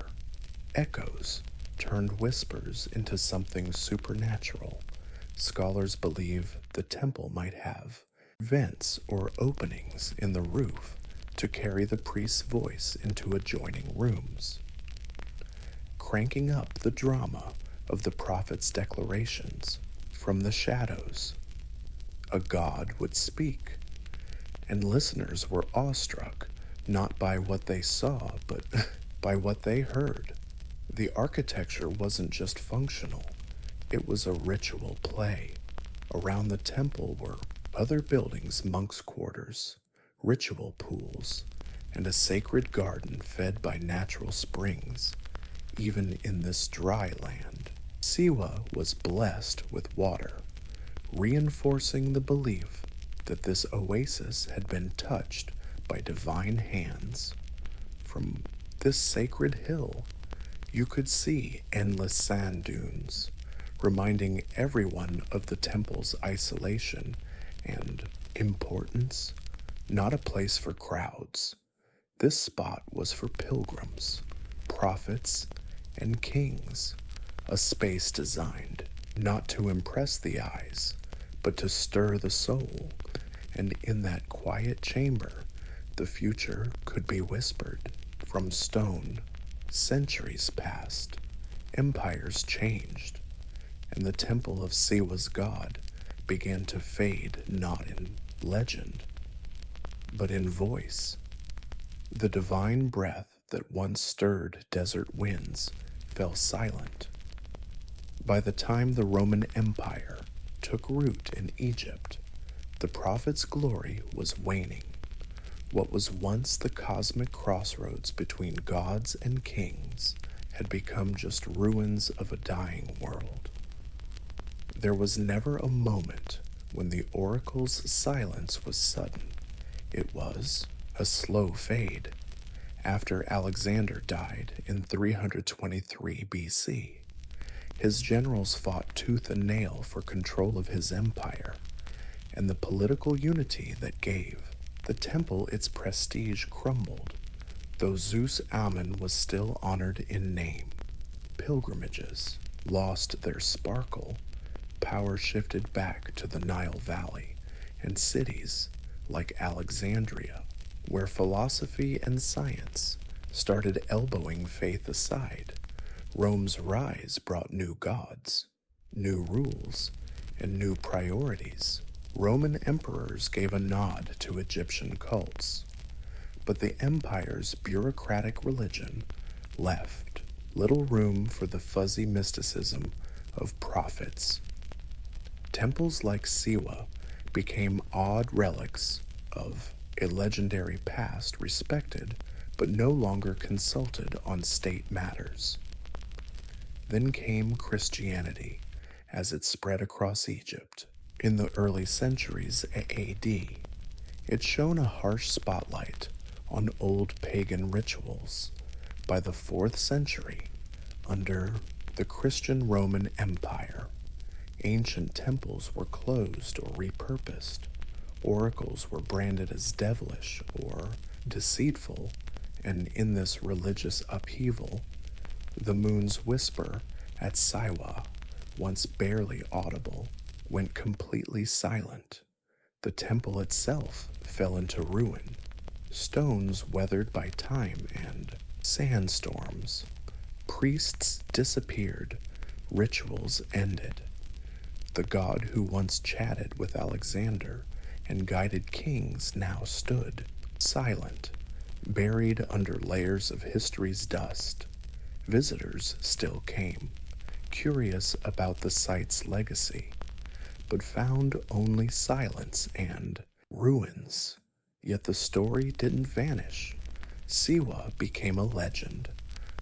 Echoes turned whispers into something supernatural. Scholars believe the temple might have vents or openings in the roof to carry the priest's voice into adjoining rooms, cranking up the drama of the prophet's declarations. From the shadows, a god would speak, and listeners were awestruck not by what they saw, but by what they heard. The architecture wasn't just functional, it was a ritual play. Around the temple were other buildings, monks' quarters, ritual pools, and a sacred garden fed by natural springs, even in this dry land. Siwa was blessed with water, reinforcing the belief that this oasis had been touched by divine hands. From this sacred hill, you could see endless sand dunes, reminding everyone of the temple's isolation and importance. Not a place for crowds. This spot was for pilgrims, prophets, and kings, a space designed not to impress the eyes, but to stir the soul. And in that quiet chamber, the future could be whispered. From stone, centuries passed, empires changed, and the temple of Siwa's god began to fade, not in legend, but in voice. The divine breath that once stirred desert winds fell silent. By the time the Roman Empire took root in Egypt, the prophet's glory was waning. What was once the cosmic crossroads between gods and kings had become just ruins of a dying world. There was never a moment when the oracle's silence was sudden. It was a slow fade after Alexander died in 323 BC. His generals fought tooth and nail for control of his empire and the political unity that gave the temple its prestige crumbled, though Zeus Ammon was still honored in name. Pilgrimages lost their sparkle, power shifted back to the Nile Valley and cities like Alexandria, where philosophy and science started elbowing faith aside. Rome's rise brought new gods, new rules, and new priorities. Roman emperors gave a nod to Egyptian cults, but the empire's bureaucratic religion left little room for the fuzzy mysticism of prophets. Temples like Siwa became odd relics of a legendary past respected but no longer consulted on state matters. Then came Christianity as it spread across Egypt. In the early centuries AD, it shone a harsh spotlight on old pagan rituals. By the 4th century, under the Christian Roman Empire, ancient temples were closed or repurposed. Oracles were branded as devilish or deceitful, and in this religious upheaval, the moon's whisper at Siwa, once barely audible, went completely silent. The temple itself fell into ruin, stones weathered by time and sandstorms. Priests disappeared, rituals ended. The god who once chatted with Alexander and guided kings now stood, silent, buried under layers of history's dust. Visitors still came, curious about the site's legacy, but found only silence and ruins. Yet the story didn't vanish. Siwa became a legend,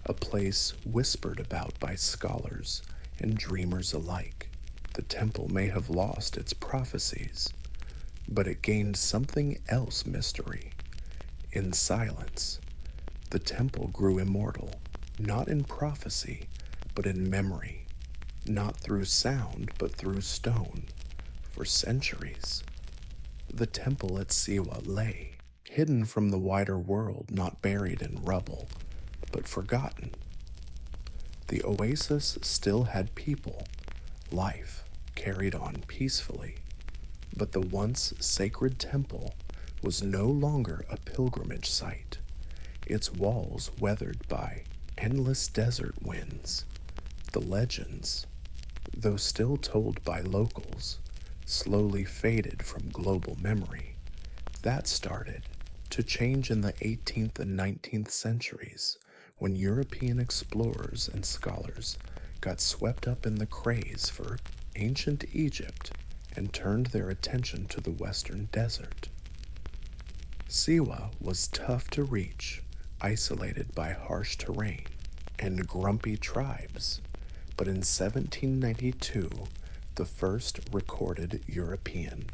a place whispered about by scholars and dreamers alike. The temple may have lost its prophecies, but it gained something else mystery. In silence, the temple grew immortal, not in prophecy, but in memory, not through sound, but through stone. For centuries, the temple at Siwa lay, hidden from the wider world, not buried in rubble, but forgotten. The oasis still had people, life carried on peacefully, but the once sacred temple was no longer a pilgrimage site, its walls weathered by endless desert winds. The legends, though still told by locals, slowly faded from global memory. That started to change in the 18th and 19th centuries when European explorers and scholars got swept up in the craze for ancient Egypt and turned their attention to the western desert. Siwa was tough to reach, isolated by harsh terrain and grumpy tribes, but in 1792, the first recorded European,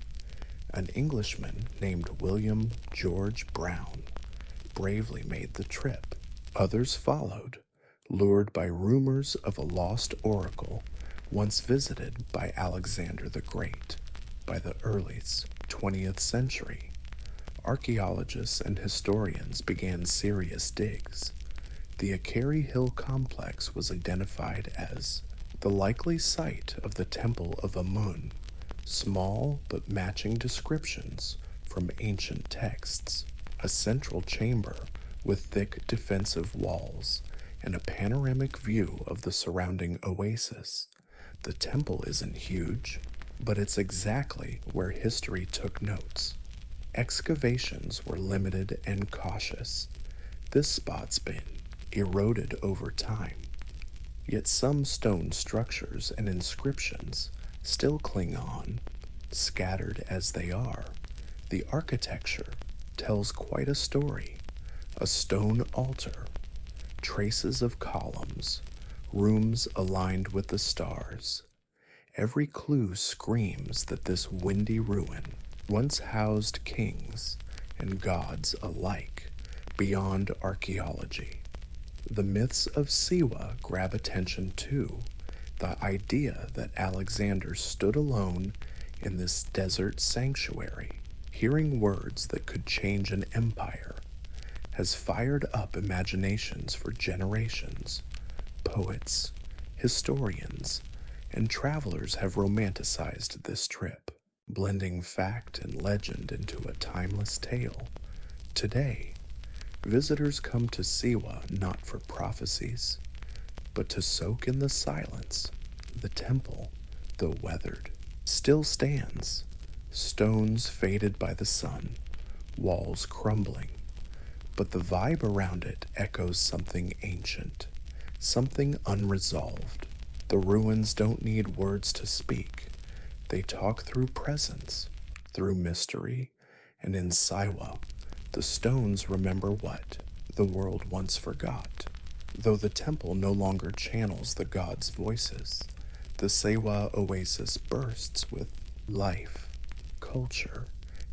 an Englishman named William George Brown, bravely made the trip. Others followed, lured by rumors of a lost oracle once visited by Alexander the Great. By the early 20th century, archaeologists and historians began serious digs. The Akari Hill complex was identified as the likely site of the Temple of Amun, small but matching descriptions from ancient texts, a central chamber with thick defensive walls and a panoramic view of the surrounding oasis. The temple isn't huge, but it's exactly where history took notes. Excavations were limited and cautious. This spot's been eroded over time, yet some stone structures and inscriptions still cling on, scattered as they are. The architecture tells quite a story. A stone altar, traces of columns, rooms aligned with the stars, Every clue screams that this windy ruin once housed kings and gods alike beyond archaeology. The myths of Siwa grab attention too. The idea that Alexander stood alone in this desert sanctuary, hearing words that could change an empire, has fired up imaginations for generations. Poets, historians, and travelers have romanticized this trip, blending fact and legend into a timeless tale. Today, visitors come to Siwa not for prophecies, but to soak in the silence. The temple, though weathered, still stands, stones faded by the sun, walls crumbling, but the vibe around it echoes something ancient, something unresolved. The ruins don't need words to speak. They talk through presence, through mystery, and in Siwa, the stones remember what the world once forgot. Though the temple no longer channels the gods' voices, the Siwa oasis bursts with life, culture,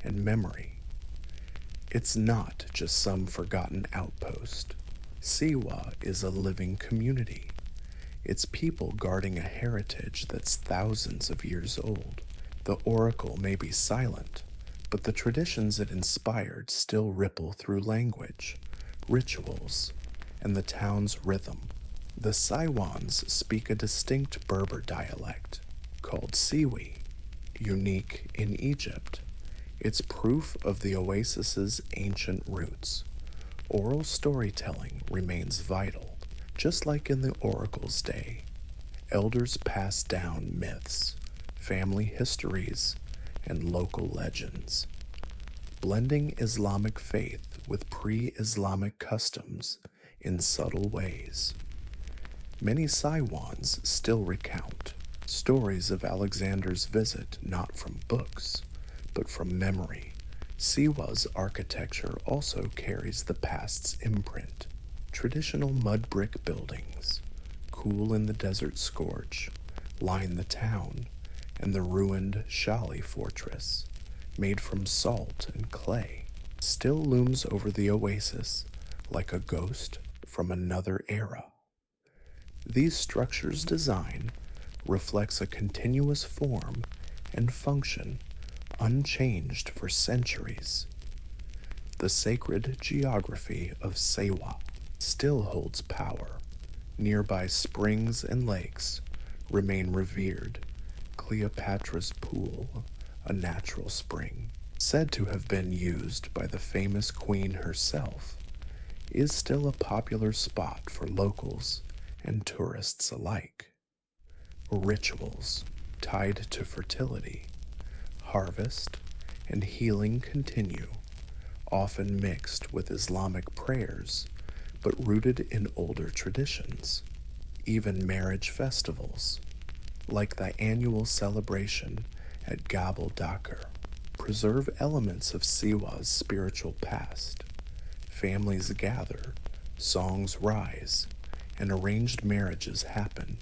and memory. It's not just some forgotten outpost. Siwa is a living community. It's people guarding a heritage that's thousands of years old. The oracle may be silent, but the traditions it inspired still ripple through language, rituals, and the town's rhythm. The Siwans speak a distinct Berber dialect called Siwi, unique in Egypt. It's proof of the oasis's ancient roots. Oral storytelling remains vital, just like in the oracle's day. Elders pass down myths, family histories, and local legends, blending Islamic faith with pre-Islamic customs in subtle ways. Many Siwans still recount stories of Alexander's visit not from books, but from memory. Siwa's architecture also carries the past's imprint. Traditional mud brick buildings, cool in the desert scorch, line the town, and the ruined Shali fortress, made from salt and clay, still looms over the oasis like a ghost from another era. These structures' design reflects a continuous form and function unchanged for centuries. The sacred geography of Siwa still holds power. Nearby springs and lakes remain revered. Cleopatra's Pool, a natural spring, said to have been used by the famous queen herself, is still a popular spot for locals and tourists alike. Rituals tied to fertility, harvest, and healing continue, often mixed with Islamic prayers, but rooted in older traditions. Even marriage festivals, like the annual celebration at Gabal Dakar, preserve elements of Siwa's spiritual past. Families gather, songs rise, and arranged marriages happen,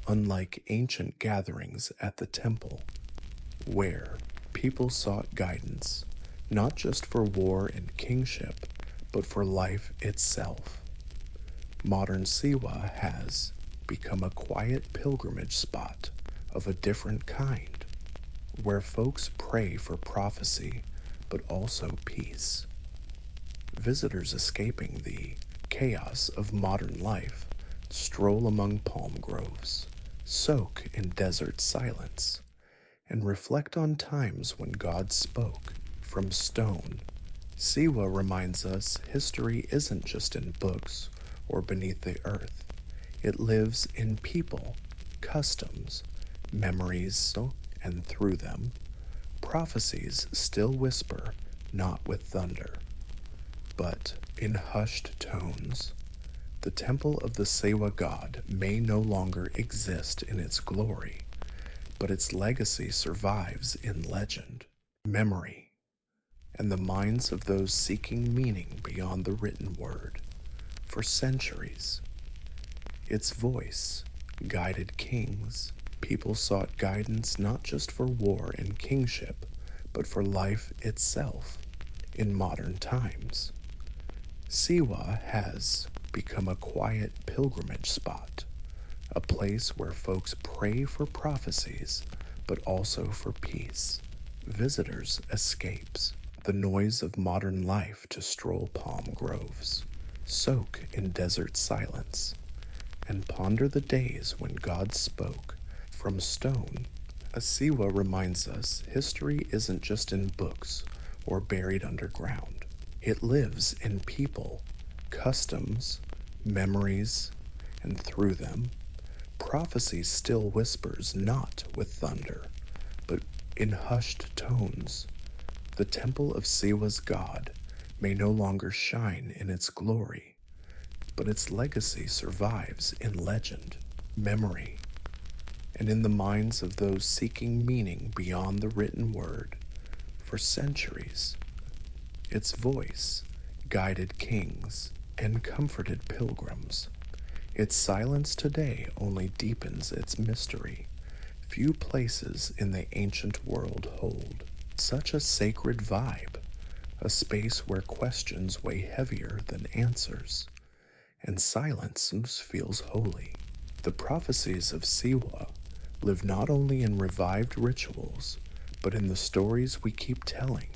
unlike ancient gatherings at the temple, where people sought guidance, not just for war and kingship, but for life itself. Modern Siwa has become a quiet pilgrimage spot of a different kind, where folks pray for prophecy, but also peace. Visitors escaping the chaos of modern life stroll among palm groves, soak in desert silence, and reflect on times when God spoke from stone. Siwa reminds us history isn't just in books or beneath the earth. It lives in people, customs, memories, and through them, prophecies still whisper, not with thunder, but in hushed tones. The temple of the Siwa god may no longer exist in its glory, but its legacy survives in legend, memory, and the minds of those seeking meaning beyond the written word. For centuries, its voice guided kings, People sought guidance not just for war and kingship, but for life itself in modern times. Siwa has become a quiet pilgrimage spot, a place where folks pray for prophecies, but also for peace. Visitors escapes the noise of modern life to stroll palm groves, soak in desert silence, and ponder the days when God spoke from stone. Asiwa reminds us history isn't just in books or buried underground. It lives in people, customs, memories, and through them, prophecy still whispers not with thunder, but in hushed tones. The temple of Siwa's God may no longer shine in its glory, but its legacy survives in legend, memory, and in the minds of those seeking meaning beyond the written word. For centuries, its voice guided kings and comforted pilgrims. Its silence today only deepens its mystery. Few places in the ancient world hold such a sacred vibe, a space where questions weigh heavier than answers, and silence feels holy. The prophecies of Siwa live not only in revived rituals, but in the stories we keep telling.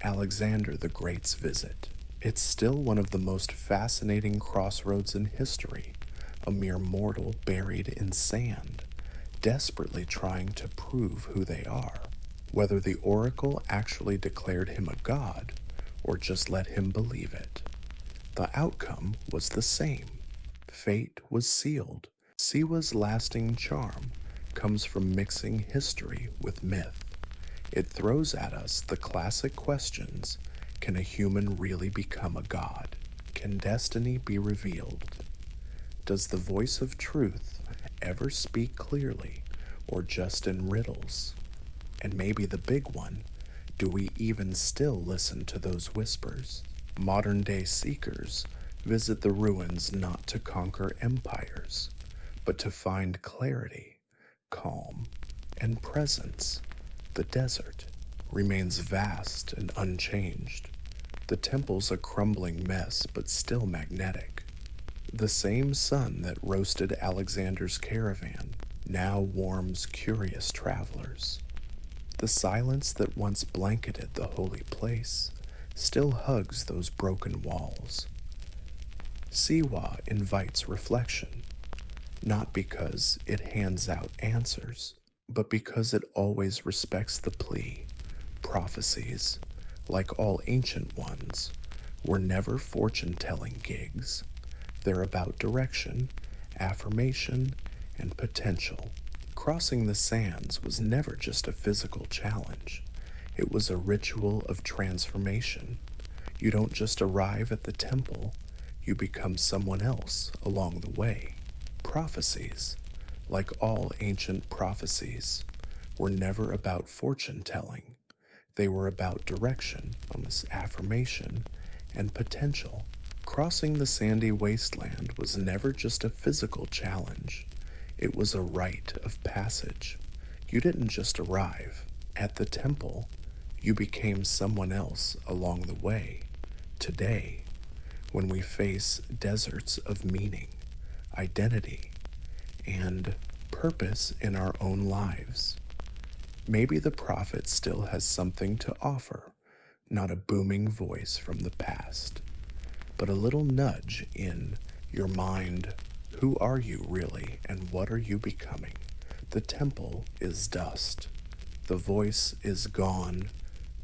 Alexander the Great's visit. It's still one of the most fascinating crossroads in history, a mere mortal buried in sand, desperately trying to prove who they are. Whether the oracle actually declared him a god or just let him believe it, the outcome was the same. Fate was sealed. Siwa's lasting charm comes from mixing history with myth. It throws at us the classic questions: can a human really become a god? Can destiny be revealed? Does the voice of truth ever speak clearly or just in riddles? And maybe the big one, do we even still listen to those whispers? Modern day seekers visit the ruins not to conquer empires, but to find clarity, calm, and presence. The desert remains vast and unchanged. The temple's a crumbling mess, but still magnetic. The same sun that roasted Alexander's caravan now warms curious travelers. The silence that once blanketed the holy place still hugs those broken walls. Siwa invites reflection, not because it hands out answers, but because it always respects the plea. Prophecies, like all ancient ones, were never fortune-telling gigs. They're about direction, affirmation, and potential. Crossing the sands was never just a physical challenge. It was a ritual of transformation. You don't just arrive at the temple, you become someone else along the way. Prophecies, like all ancient prophecies, were never about fortune-telling. They were about direction, affirmation, and potential. Crossing the sandy wasteland was never just a physical challenge. It was a rite of passage. You didn't just arrive. At the temple, you became someone else along the way. Today, when we face deserts of meaning, identity, and purpose in our own lives, maybe the prophet still has something to offer, not a booming voice from the past, but a little nudge in your mind. Who are you really, and what are you becoming? The temple is dust. The voice is gone,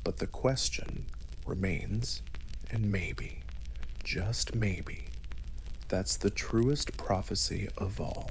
but the question remains, and maybe, just maybe, that's the truest prophecy of all.